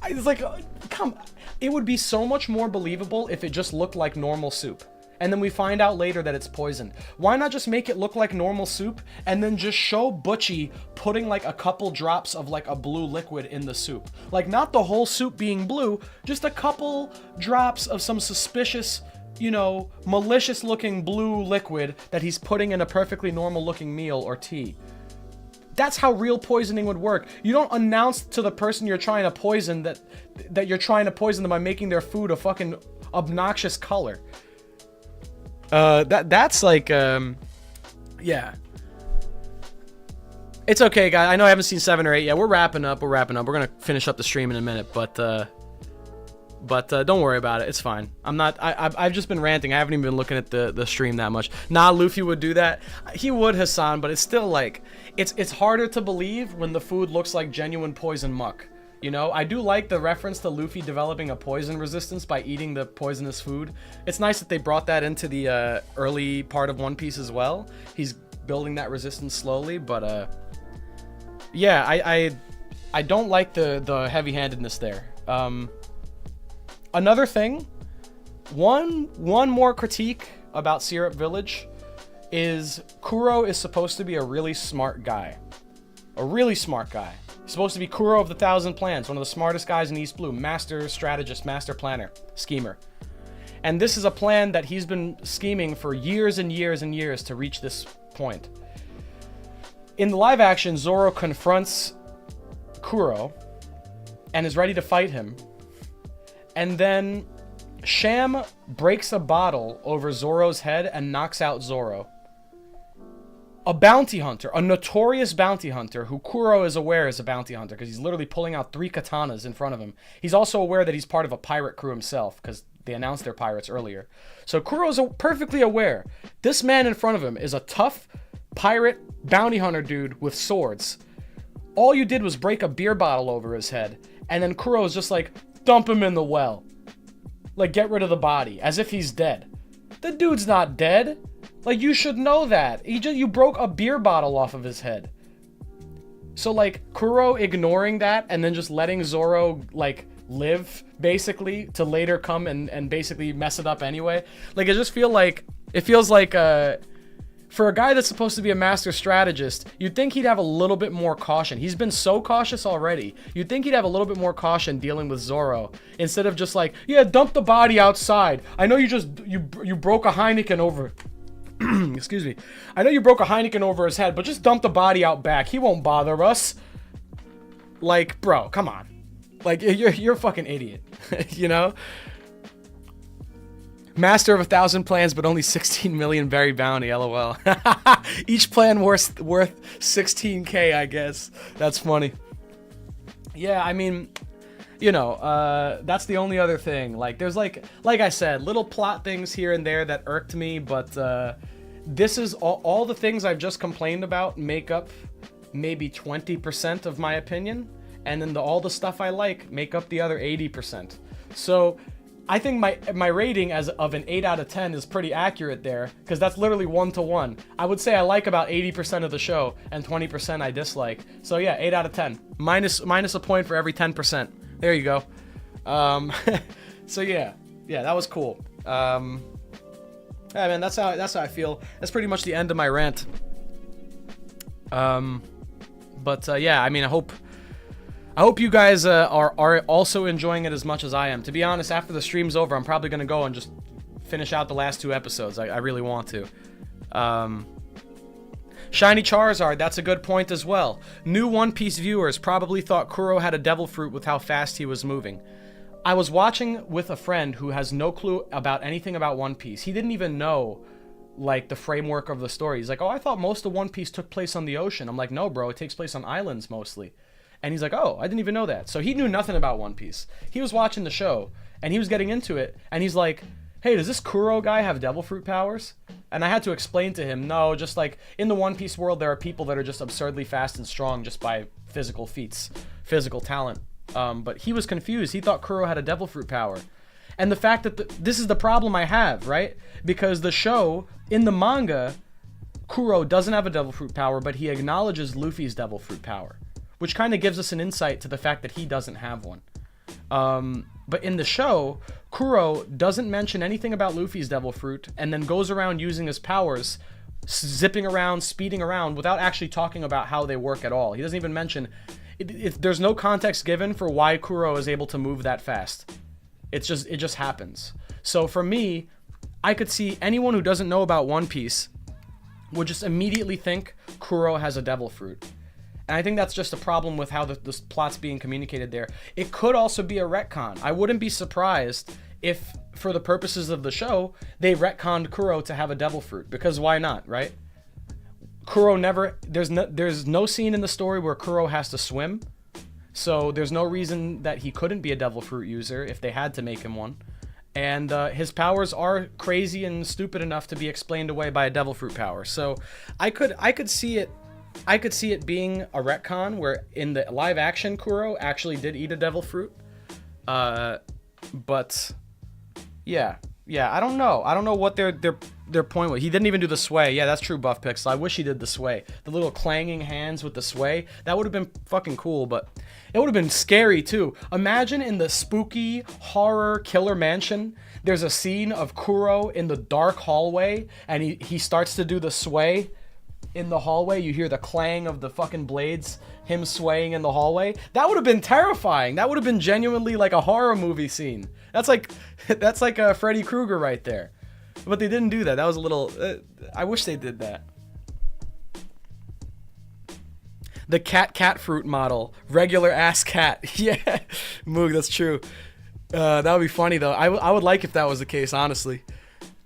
It's like, come, it would be so much more believable if it just looked like normal soup. And then we find out later that it's poisoned. Why not just make it look like normal soup and then just show Butchie putting like a couple drops of like a blue liquid in the soup? Like not the whole soup being blue, just a couple drops of some suspicious, you know, malicious looking blue liquid that he's putting in a perfectly normal looking meal or tea. That's how real poisoning would work. You don't announce to the person you're trying to poison that you're trying to poison them by making their food a fucking obnoxious color. That's like, yeah. It's okay, guys. I know I haven't seen 7 or 8 yet. We're wrapping up. We're gonna finish up the stream in a minute, but don't worry about it. It's fine. I've just been ranting. I haven't even been looking at the stream that much. Nah, Luffy would do that. He would, Hassan, but it's still like, it's harder to believe when the food looks like genuine poison muck. You know, I do like the reference to Luffy developing a poison resistance by eating the poisonous food. It's nice that they brought that into the early part of One Piece as well. He's building that resistance slowly, but yeah, I don't like the heavy-handedness there. Another thing, one more critique about Syrup Village is Kuro is supposed to be a really smart guy. A really smart guy. He's supposed to be Kuro of the Thousand Plans, one of the smartest guys in East Blue, master strategist, master planner, schemer. And this is a plan that he's been scheming for years and years and years to reach this point. In the live action, Zoro confronts Kuro and is ready to fight him. And then Sham breaks a bottle over Zoro's head and knocks out Zoro. A bounty hunter, a notorious bounty hunter who Kuro is aware is a bounty hunter because he's literally pulling out 3 katanas in front of him. He's also aware that he's part of a pirate crew himself because they announced they're pirates earlier. So Kuro's perfectly aware. This man in front of him is a tough pirate bounty hunter dude with swords. All you did was break a beer bottle over his head, and then Kuro is just like, dump him in the well. Like, get rid of the body, as if he's dead. The dude's not dead. Like, you should know that. You broke a beer bottle off of his head. So, like, Kuro ignoring that and then just letting Zoro, like, live, basically, to later come and basically mess it up anyway. Like, it feels like, for a guy that's supposed to be a master strategist, you'd think he'd have a little bit more caution. He's been so cautious already. You'd think he'd have a little bit more caution dealing with Zoro instead of just like, yeah, dump the body outside. I know you broke a Heineken over... Excuse me. I know you broke a Heineken over his head, but just dump the body out back. He won't bother us. Like, bro, come on. Like, you're a fucking idiot. You know? Master of 1,000 plans, but only 16 million berry bounty, lol. Each plan worth 16k, I guess. That's funny. Yeah, I mean, you know, that's the only other thing. Like, there's like I said, little plot things here and there that irked me, but this is all the things I've just complained about make up maybe 20% of my opinion, and then all the stuff I like make up the other 80%. So I think my rating as of an 8 out of 10 is pretty accurate there, because that's literally 1-to-1. I would say I like about 80% of the show, and 20% I dislike. So yeah, 8 out of 10. Minus a point for every 10%. There you go. So yeah, that was cool. Yeah, man, that's how I feel. That's pretty much the end of my rant. Yeah, I mean, I hope you guys are also enjoying it as much as I am. To be honest, after the stream's over, I'm probably gonna go and just finish out the last 2 episodes. I really want to. Shiny Charizard, that's a good point as well. New One Piece viewers probably thought Kuro had a devil fruit with how fast he was moving. I was watching with a friend who has no clue about anything about One Piece. He didn't even know, like, the framework of the story. He's like, oh, I thought most of One Piece took place on the ocean. I'm like, no, bro, it takes place on islands mostly. And he's like, oh, I didn't even know that. So he knew nothing about One Piece. He was watching the show, and he was getting into it, and he's like, hey, does this Kuro guy have devil fruit powers? And I had to explain to him, no, just like, in the One Piece world, there are people that are just absurdly fast and strong just by physical feats, physical talent. But he was confused. He thought Kuro had a devil fruit power. And the fact that this is the problem I have, right? Because the show, in the manga, Kuro doesn't have a devil fruit power, but he acknowledges Luffy's devil fruit power, which kind of gives us an insight to the fact that he doesn't have one. But in the show, Kuro doesn't mention anything about Luffy's devil fruit, and then goes around using his powers, zipping around, speeding around, without actually talking about how they work at all. He doesn't even mention... there's no context given for why Kuro is able to move that fast. It just happens. So for me, I could see anyone who doesn't know about One Piece would just immediately think Kuro has a devil fruit. And I think that's just a problem with how the plot's being communicated there. It could also be a retcon. I wouldn't be surprised if, for the purposes of the show, they retconned Kuro to have a devil fruit. Because why not, right? Kuro never... There's no scene in the story where Kuro has to swim. So there's no reason that he couldn't be a devil fruit user if they had to make him one. And his powers are crazy and stupid enough to be explained away by a devil fruit power. So I could see it being a retcon where in the live action Kuro actually did eat a devil fruit. But yeah, I don't know what their point was. He didn't even do the sway. Yeah, that's true, Buff Pixel. I wish he did the sway. The little clanging hands with the sway. That would have been fucking cool, but it would have been scary too. Imagine in the spooky horror killer mansion, there's a scene of Kuro in the dark hallway, and he starts to do the sway in the hallway. You hear the clang of the fucking blades, him swaying in the hallway. That would have been terrifying. That would have been genuinely like a horror movie scene. That's like Freddy Krueger right there. But they didn't do that. That was a little... I wish they did that. The cat fruit model. Regular ass cat. Yeah. Moog, that's true. That would be funny, though. I would like if that was the case, honestly.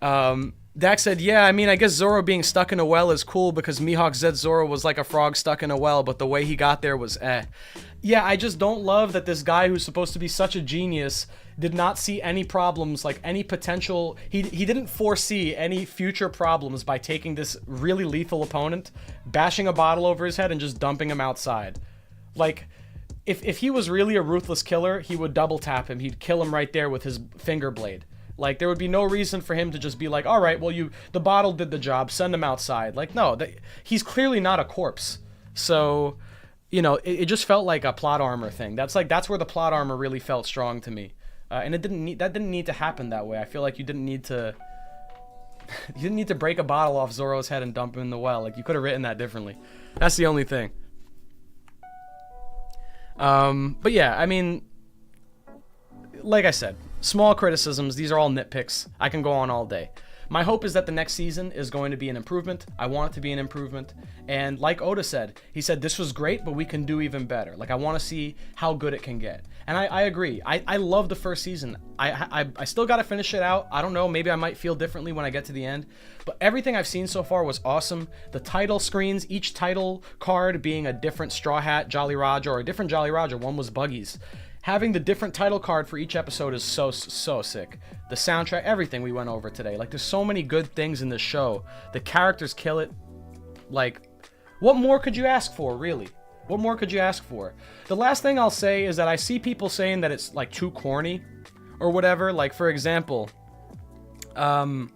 Dak said, yeah, I mean, I guess Zoro being stuck in a well is cool because Mihawk said Zoro was like a frog stuck in a well, but the way he got there was Yeah, I just don't love that this guy who's supposed to be such a genius did not see any problems, like any potential... He didn't foresee any future problems by taking this really lethal opponent, bashing a bottle over his head, and just dumping him outside. Like, if he was really a ruthless killer, he would double tap him. He'd kill him right there with his finger blade. Like, there would be no reason for him to just be like, all right, well, the bottle did the job, send him outside. Like, no, he's clearly not a corpse. So, you know, it just felt like a plot armor thing. That's where the plot armor really felt strong to me. And that didn't need to happen that way. I feel like you didn't need to break a bottle off Zoro's head and dump him in the well. Like, you could have written that differently. That's the only thing. But yeah, I mean, like I said, small criticisms. These are all nitpicks. I can go on all day. My hope is that the next season is going to be an improvement. I want it to be an improvement. And like Oda said, he said, this was great, but we can do even better. Like, I want to see how good it can get. And I agree. I love the first season. I still got to finish it out. I don't know. Maybe I might feel differently when I get to the end. But everything I've seen so far was awesome. The title screens, each title card being a different Straw Hat Jolly Roger or a different Jolly Roger. One was Buggy's. Having the different title card for each episode is so sick. The soundtrack, everything we went over today. Like, there's so many good things in this show. The characters kill it. Like, what more could you ask for, really? What more could you ask for? The last thing I'll say is that I see people saying that it's, like, too corny or whatever. Like, for example, the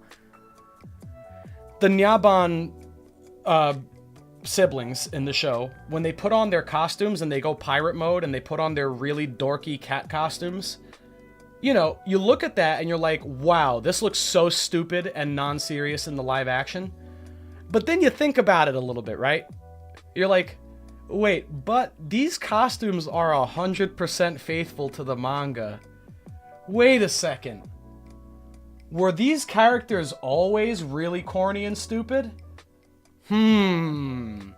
Nyaban siblings in the show, when they put on their costumes and they go pirate mode and they put on their really dorky cat costumes, you know, you look at that and you're like, wow, this looks so stupid and non-serious in the live action. But then you think about it a little bit, right? You're like, wait, but these costumes are 100% faithful to the manga. Wait a second. Were these characters always really corny and stupid? I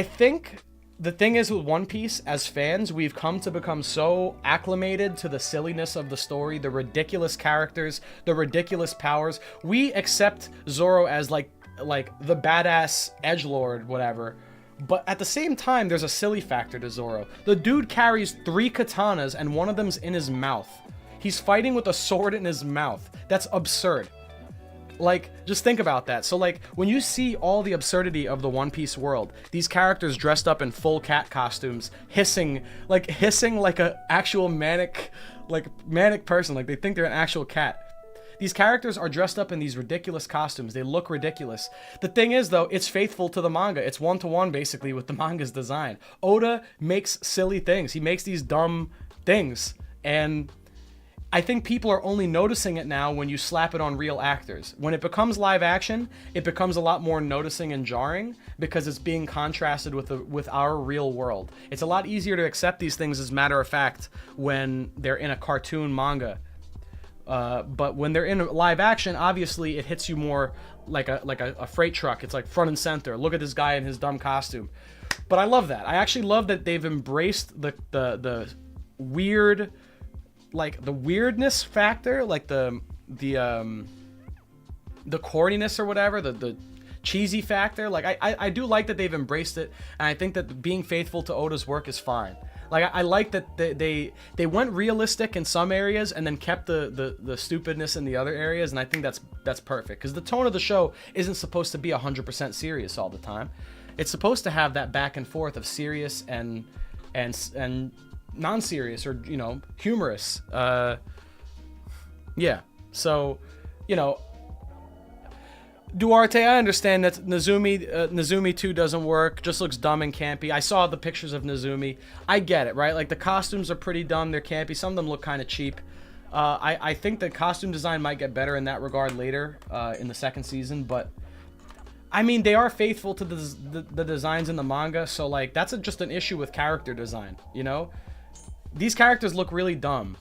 think the thing is with One Piece, as fans, we've come to become so acclimated to the silliness of the story, the ridiculous characters, the ridiculous powers. We accept Zoro as like the badass edgelord, whatever. But at the same time, there's a silly factor to Zoro. The dude carries 3 katanas and one of them's in his mouth. He's fighting with a sword in his mouth. That's absurd. Like, just think about that. So, like, when you see all the absurdity of the One Piece world, these characters dressed up in full cat costumes, hissing like a actual manic person, like they think they're an actual cat. These characters are dressed up in these ridiculous costumes. They look ridiculous. The thing is, though, it's faithful to the manga. It's one-to-one, basically, with the manga's design. Oda makes silly things. He makes these dumb things. And I think people are only noticing it now when you slap it on real actors. When it becomes live action, it becomes a lot more noticing and jarring because it's being contrasted with our real world. It's a lot easier to accept these things as matter of fact when they're in a cartoon manga. But when they're in live action, obviously it hits you more like a freight truck. It's like front and center. Look at this guy in his dumb costume. But I love that. I actually love that they've embraced the weird, like the weirdness factor, like the corniness or whatever, the cheesy factor. Like I do like that they've embraced it, and I think that being faithful to Oda's work is fine. Like I like that they went realistic in some areas and then kept the stupidness in the other areas, and I think that's perfect because the tone of the show isn't supposed to be 100% serious all the time. It's supposed to have that back and forth of serious and non-serious, or humorous. Yeah. So, Duarte, I understand that Nezumi 2 doesn't work, just looks dumb and campy. I saw the pictures of Nezumi. I get it, right? Like, the costumes are pretty dumb, they're campy, some of them look kind of cheap. I think the costume design might get better in that regard later in the second season, but I mean, they are faithful to the designs in the manga, so, like, that's just an issue with character design, These characters look really dumb.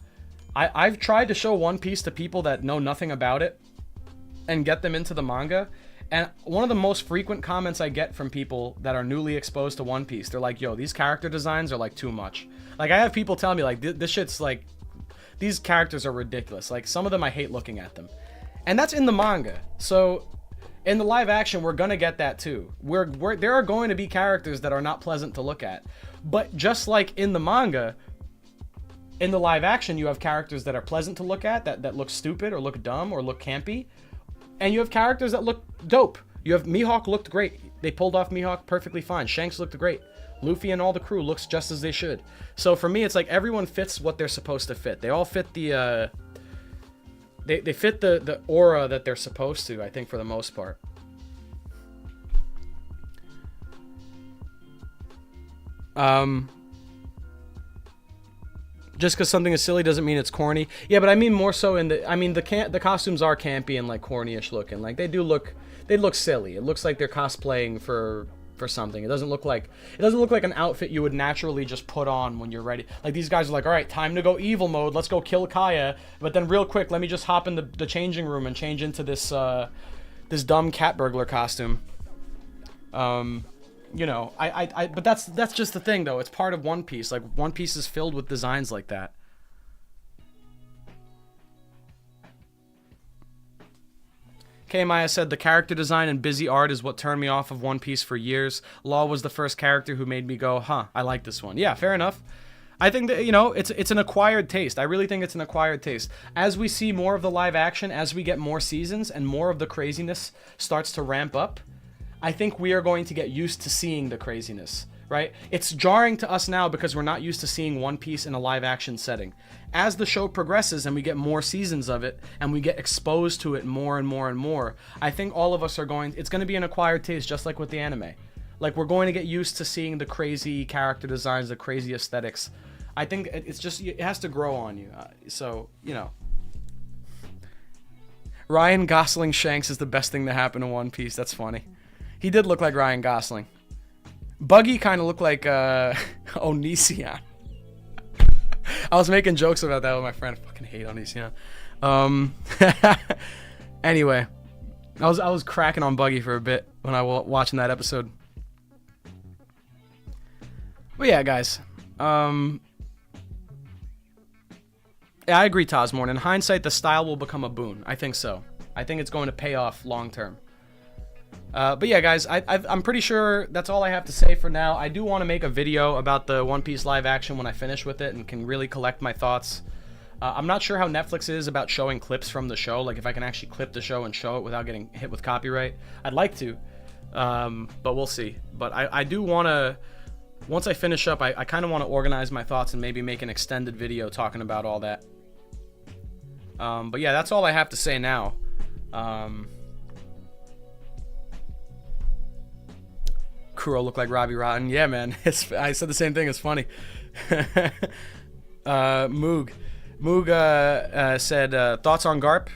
I've tried to show One Piece to people that know nothing about it and get them into the manga, and one of the most frequent comments I get from people that are newly exposed to One Piece, they're like, yo, these character designs are like too much. Like, I have people tell me like, this shit's like, these characters are ridiculous. Like, some of them I hate looking at them, and that's in the manga. So in the live action, we're gonna get that too. There are going to be characters that are not pleasant to look at, but just like in the manga, in the live action, you have characters that are pleasant to look at, that look stupid or look dumb or look campy. And you have characters that look dope. You have Mihawk looked great. They pulled off Mihawk perfectly fine. Shanks looked great. Luffy and all the crew looks just as they should. So for me, it's like everyone fits what they're supposed to fit. They all fit the they fit the aura that they're supposed to, I think, for the most part. Just because something is silly doesn't mean it's corny. Yeah, but I mean more so in the costumes are campy and like corny-ish looking. Like they look silly. It looks like they're cosplaying for something. It doesn't look like an outfit you would naturally just put on when you're ready. Like these guys are like, all right, time to go evil mode. Let's go kill Kaya. But then real quick, let me just hop in the changing room and change into this dumb cat burglar costume. But that's just the thing, though. It's part of One Piece. Like, One Piece is filled with designs like that. K Maya said, the character design and busy art is what turned me off of One Piece for years. Law was the first character who made me go, huh, I like this one. Yeah, fair enough. I think that, it's an acquired taste. I really think it's an acquired taste. As we see more of the live action, as we get more seasons, and more of the craziness starts to ramp up, I think we are going to get used to seeing the craziness, right? It's jarring to us now because we're not used to seeing One Piece in a live action setting. As the show progresses and we get more seasons of it and we get exposed to it more and more and more, I think all of us it's going to be an acquired taste, just like with the anime. Like, we're going to get used to seeing the crazy character designs, the crazy aesthetics. I think it has to grow on you. Ryan Gosling Shanks is the best thing to happen to One Piece. That's funny. He did look like Ryan Gosling. Buggy kind of looked like Onision. I was making jokes about that with my friend. I fucking hate Onision. Anyway, I was cracking on Buggy for a bit when I was watching that episode. But yeah, guys. Yeah, I agree, Tosmorn. In hindsight, the style will become a boon. I think so. I think it's going to pay off long term. But yeah, guys, I'm pretty sure that's all I have to say for now. I do want to make a video about the One Piece live action when I finish with it and can really collect my thoughts. I'm not sure how Netflix is about showing clips from the show, like if I can actually clip the show and show it without getting hit with copyright. I'd like to, but we'll see. But I do want to, once I finish up, I kind of want to organize my thoughts and maybe make an extended video talking about all that. But yeah, that's all I have to say now. Kuro looked like Robbie Rotten. Yeah, man. I said the same thing. It's funny. Moog said, thoughts on Garp?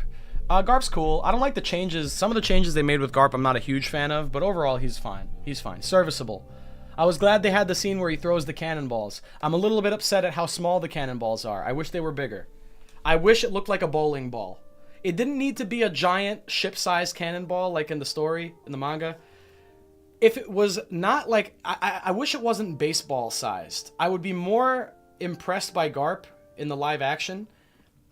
Garp's cool. I don't like the changes. Some of the changes they made with Garp I'm not a huge fan of, but overall he's fine. He's fine. Serviceable. I was glad they had the scene where he throws the cannonballs. I'm a little bit upset at how small the cannonballs are. I wish they were bigger. I wish it looked like a bowling ball. It didn't need to be a giant ship-sized cannonball like in the story, in the manga. If it was not like... I wish it wasn't baseball-sized. I would be more impressed by Garp in the live action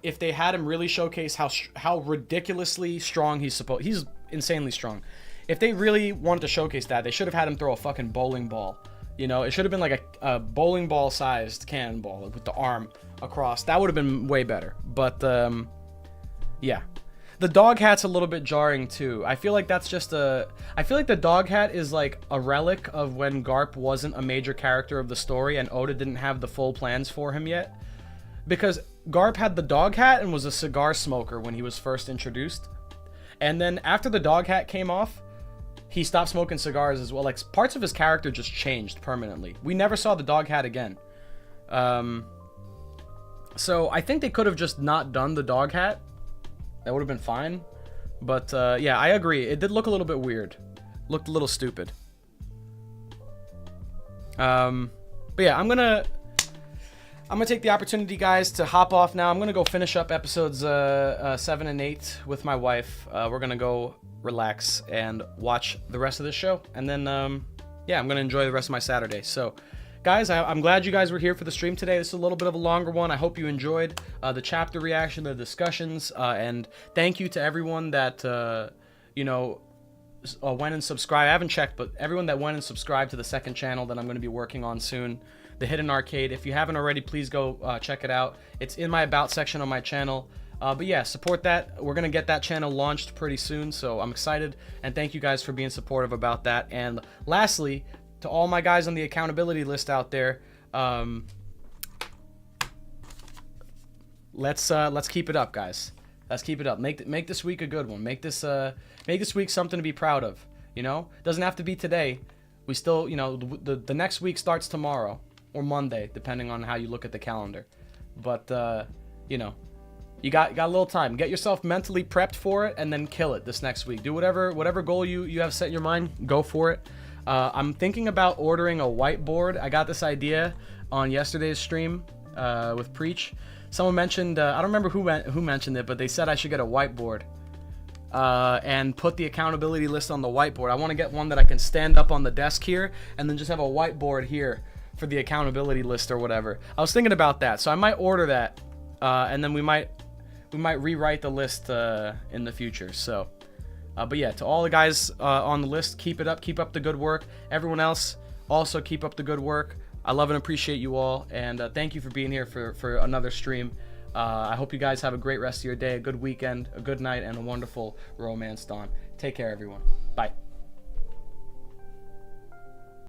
if they had him really showcase how ridiculously strong he's supposed... He's insanely strong. If they really wanted to showcase that, they should have had him throw a fucking bowling ball. You know, it should have been like a bowling ball-sized cannonball with the arm across. That would have been way better. But, yeah. The dog hat's a little bit jarring, too. I feel like that's just a... I feel like the dog hat is like a relic of when Garp wasn't a major character of the story and Oda didn't have the full plans for him yet. Because Garp had the dog hat and was a cigar smoker when he was first introduced. And then after the dog hat came off, he stopped smoking cigars as well. Like, parts of his character just changed permanently. We never saw the dog hat again. So I think they could have just not done the dog hat. That would have been fine. But, yeah, I agree. It did look a little bit weird. Looked a little stupid. But yeah, I'm gonna take the opportunity, guys, to hop off now. I'm gonna go finish up episodes 7 and 8 with my wife. We're gonna go relax and watch the rest of this show. And then, yeah, I'm gonna enjoy the rest of my Saturday. So... Guys, I'm glad you guys were here for the stream today. This is a little bit of a longer one. I hope you enjoyed the chapter reaction, the discussions, and thank you to everyone that, you know, went and subscribed. I haven't checked, but everyone that went and subscribed to the second channel that I'm going to be working on soon, The Hidden Arcade. If you haven't already, please go check it out. It's in my About section on my channel. But yeah, support that. We're going to get that channel launched pretty soon, so I'm excited, and thank you guys for being supportive about that. And lastly, to all my guys on the accountability list out there, let's keep it up, guys. Let's keep it up. Make this week a good one. Make this week something to be proud of. You know, doesn't have to be today. We still, you know, the next week starts tomorrow or Monday, depending on how you look at the calendar. But you know, you got a little time. Get yourself mentally prepped for it, and then kill it this next week. Do whatever goal you have set in your mind. Go for it. I'm thinking about ordering a whiteboard. I got this idea on yesterday's stream with Preach. Someone mentioned, I don't remember who mentioned it, but they said I should get a whiteboard and put the accountability list on the whiteboard. I want to get one that I can stand up on the desk here and then just have a whiteboard here for the accountability list or whatever. I was thinking about that, so I might order that, and then we might rewrite the list in the future. So. But yeah, to all the guys on the list, keep it up. Keep up the good work. Everyone else, also keep up the good work. I love and appreciate you all. And thank you for being here for another stream. I hope you guys have a great rest of your day, a good weekend, a good night, and a wonderful romance dawn. Take care, everyone. Bye.